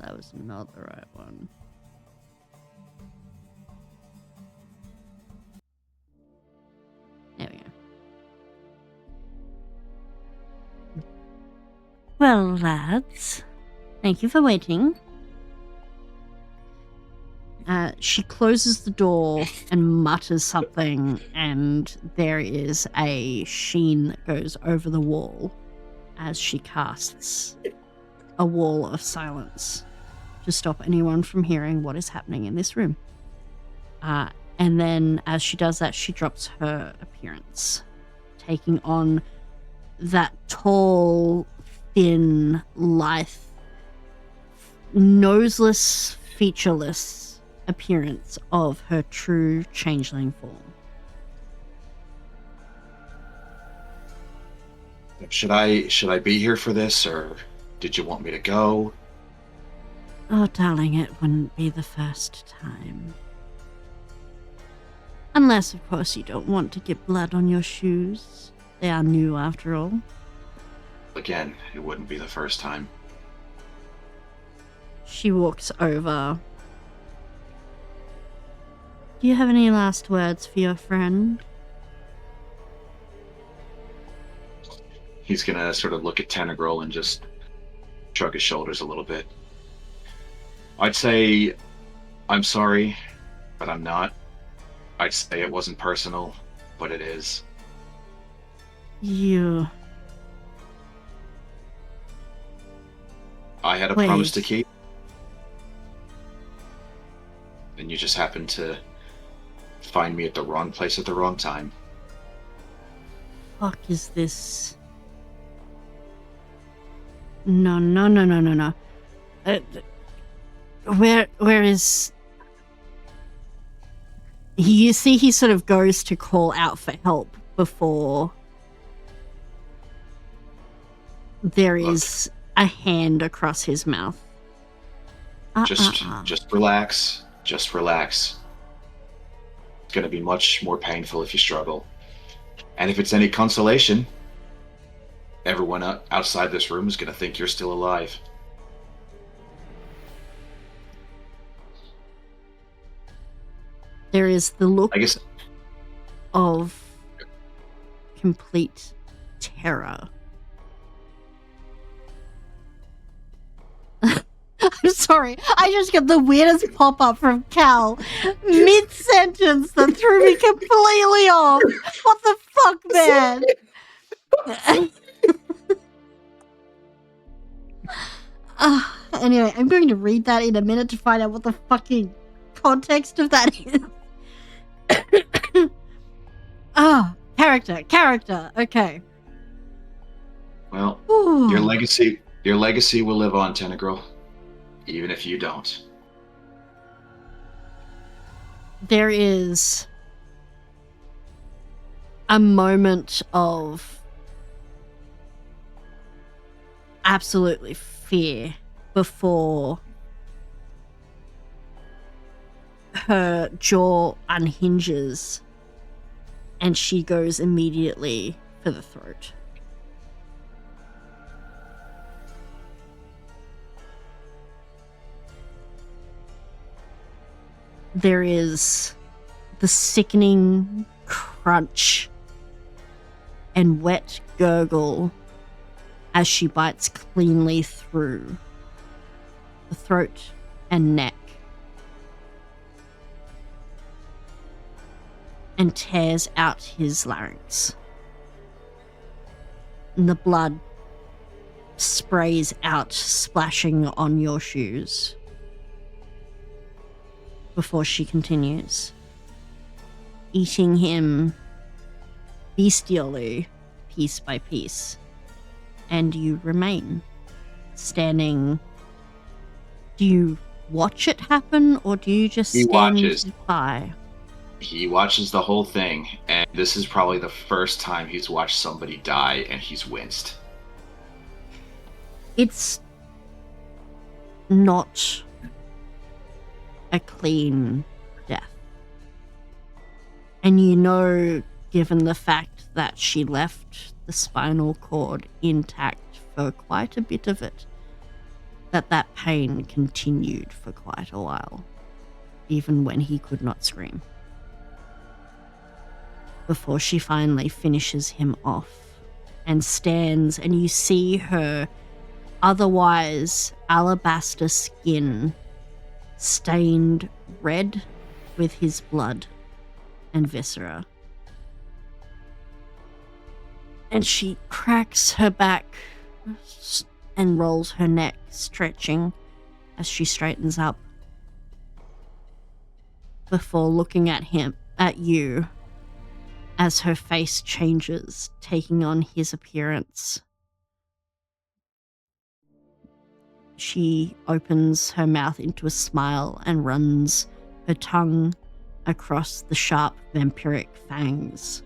That was not the right one. There we go. Well, lads, thank you for waiting. She closes the door and mutters something, and there is a sheen that goes over the wall as she casts a wall of silence to stop anyone from hearing what is happening in this room. And then as she does that, she drops her appearance, taking on that tall, thin, lithe, noseless, featureless appearance of her true changeling form. Should I be here for this, or did you want me to go? Oh, darling, it wouldn't be the first time. Unless, of course, you don't want to get blood on your shoes. They are new, after all. Again, it wouldn't be the first time. She walks over. Do you have any last words for your friend? He's gonna sort of look at Tenegrill and just shrug his shoulders a little bit. I'd say I'm sorry, but I'm not. I'd say it wasn't personal, but it is. You. I had a promise to keep, and you just happened to find me at the wrong place at the wrong time. Fuck is this? No. Where is? You see, he sort of goes to call out for help before there is a hand across his mouth. Just relax. Just relax. It's going to be much more painful if you struggle. And if it's any consolation, everyone outside this room is going to think you're still alive. There is the look I guess of complete terror. I'm sorry, I just got the weirdest pop-up from Cal mid-sentence that threw me completely off. What the fuck, man? Anyway, I'm going to read that in a minute to find out what the fucking context of that is. Character. Okay. Well, Ooh. your legacy will live on, Tentagirl, even if you don't. There is a moment of absolutely fear before her jaw unhinges and she goes immediately for the throat. There is the sickening crunch and wet gurgle as she bites cleanly through the throat and neck and tears out his larynx. And the blood sprays out, splashing on your shoes. Before she continues, eating him bestially, piece by piece, and you remain standing. Do you watch it happen, or do you just stand by? He watches the whole thing, and this is probably the first time he's watched somebody die, and he's winced. It's not a clean death. And you know, given the fact that she left the spinal cord intact for quite a bit of it, that pain continued for quite a while, even when he could not scream. Before she finally finishes him off and stands, and you see her otherwise alabaster skin stained red with his blood and viscera. And she cracks her back and rolls her neck, stretching as she straightens up before looking at you, as her face changes, taking on his appearance. She opens her mouth into a smile and runs her tongue across the sharp vampiric fangs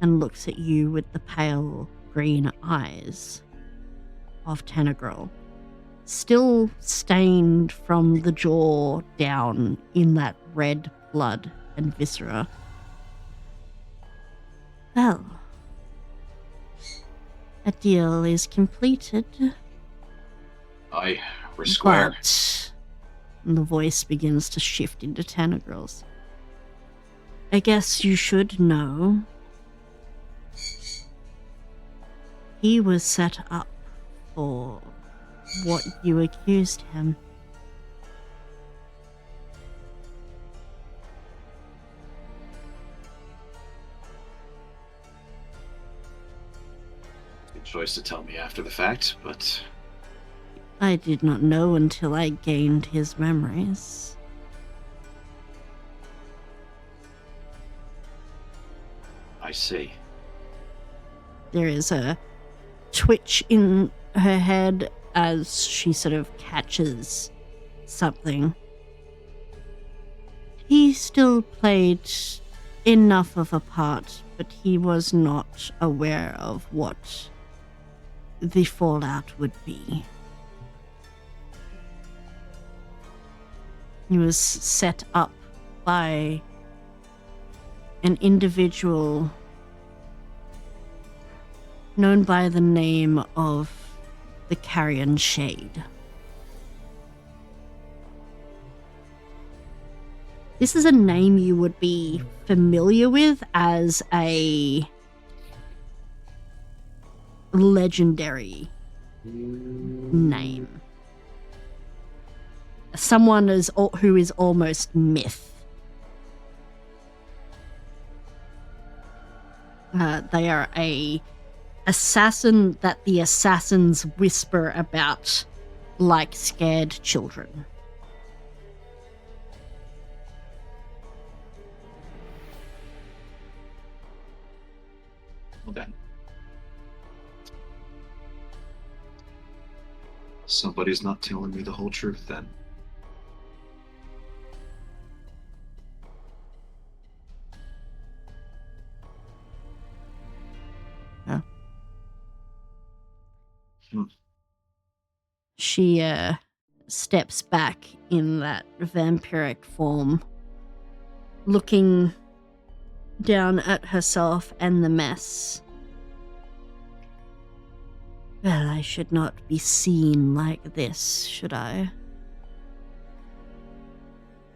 and looks at you with the pale green eyes of Tentagirl, still stained from the jaw down in that red blood and viscera. Well, a deal is completed. We're square. But the voice begins to shift into Tentagirl's. I guess you should know. He was set up for what you accused him. Good choice to tell me after the fact, but I did not know until I gained his memories. I see. There is a twitch in her head as she sort of catches something. He still played enough of a part, but he was not aware of what the fallout would be. He was set up by an individual known by the name of the Carrion Shade. This is a name you would be familiar with as a legendary name. Someone who is almost myth. They are a assassin that the assassins whisper about like scared children. Well then. Somebody's not telling me the whole truth then. Yeah. Hmm. She steps back in that vampiric form, looking down at herself and the mess. Well, I should not be seen like this, should I?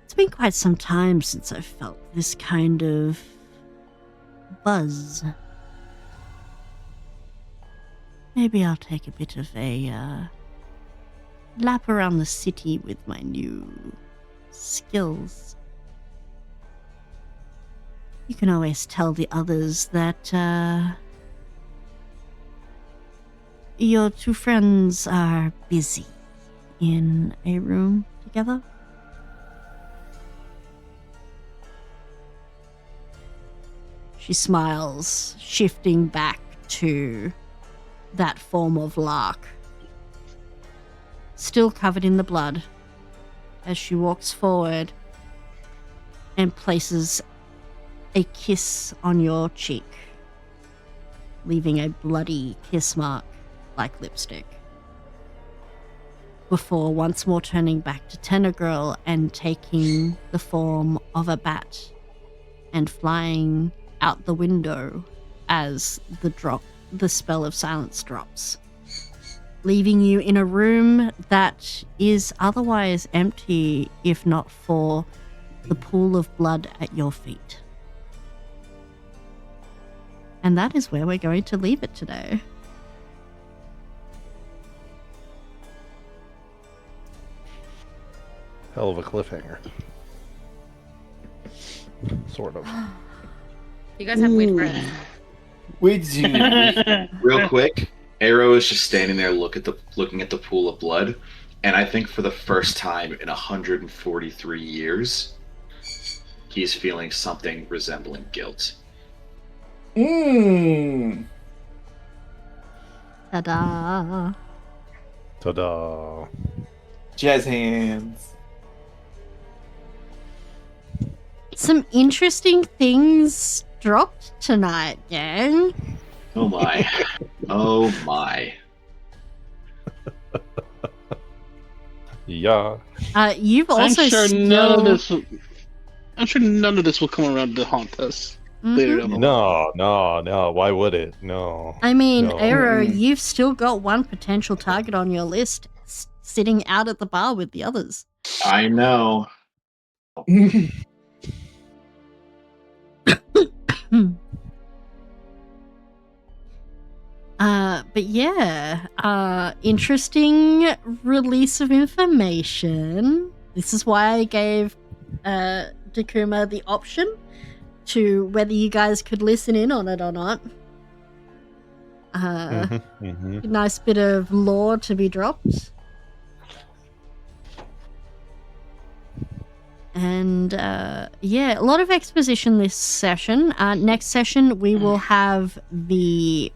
It's been quite some time since I've felt this kind of buzz. Maybe I'll take a bit of a lap around the city with my new skills. You can always tell the others that your two friends are busy in a room together. She smiles, shifting back to that form of lark, still covered in the blood, as she walks forward and places a kiss on your cheek, leaving a bloody kiss mark like lipstick, before once more turning back to Tenor Girl and taking the form of a bat and flying out the window as the spell of silence drops, leaving you in a room that is otherwise empty if not for the pool of blood at your feet. And that is where we're going to leave it today. Hell of a cliffhanger. Sort of. You guys have weird friends. We do. Real quick, Arrow is just standing there looking at the pool of blood, and I think for the first time in 143 years, he's feeling something resembling guilt. Mmm. Ta-da! Ta-da. Jazz hands. Some interesting things dropped tonight, gang. Oh my. Oh my. Yeah. You've also I'm sure still... I'm sure none of this will come around to haunt us later down the line. No. Why would it? No. I mean, No. Arrow, Mm-mm. you've still got one potential target on your list sitting out at the bar with the others. I know. But yeah, interesting release of information. This is why I gave Dakuma the option to whether you guys could listen in on it or not. Nice bit of lore to be dropped. And yeah, a lot of exposition this session. Next session, we will have the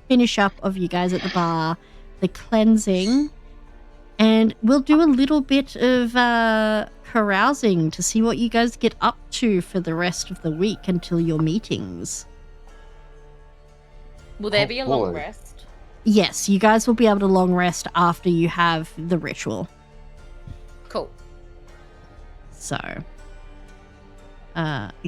finish up of you guys at the bar, the cleansing, and we'll do a little bit of carousing to see what you guys get up to for the rest of the week until your meetings. Will there be a long boy. rest? Yes, you guys will be able to long rest after you have the ritual. Cool. So,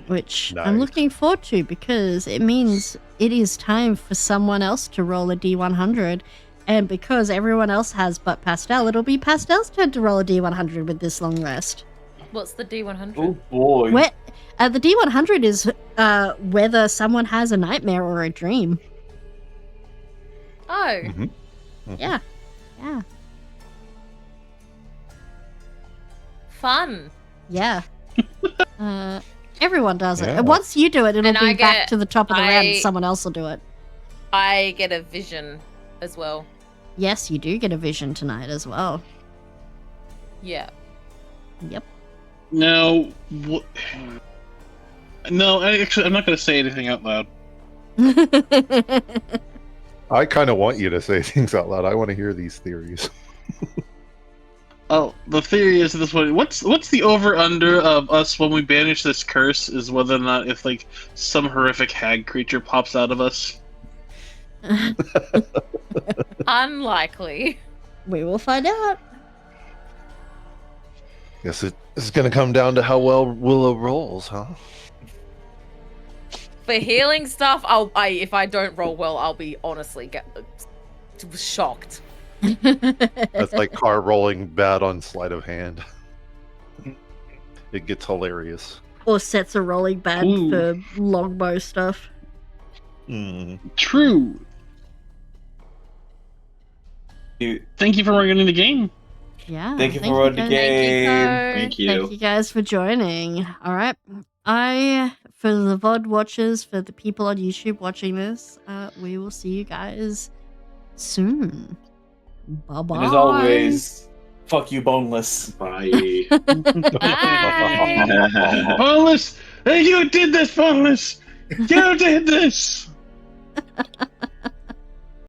which I'm Nice. looking forward to because it means it is time for someone else to roll a D100. And because everyone else has but Pastel, it'll be Pastel's turn to roll a D100 with this long rest. What's the D100? Oh boy. The D100 is whether someone has a nightmare or a dream. Oh, Yeah. Yeah. fun. Yeah. Everyone does it. Yeah. And once you do it, it'll And be I back get- to the top of the round and I- someone else will do it. I get a vision as well. Yes, you do get a vision tonight as well. Yeah. Yep. No. No, actually, I'm not going to say anything out loud. I kind of want you to say things out loud. I want to hear these theories. Oh, the theory is this one. What's the over under of us when we banish this curse is whether or not if like some horrific hag creature pops out of us. Unlikely. We will find out. Guess it's going to come down to how well Willow rolls, huh? For healing stuff, if I don't roll well, I'll be honestly shocked. That's like car rolling bad on sleight of hand. It gets hilarious. Or sets a rolling bad Ooh. for longbow stuff. True. Thank you for running the game. Yeah. Thank you for running the guys. game. Thank you. Thank you guys for joining. All right. For the VOD watchers, for the people on YouTube watching this, we will see you guys soon. Bye-bye. And as always, fuck you, boneless. Bye. Boneless! Hey, you did this, Boneless! You did this!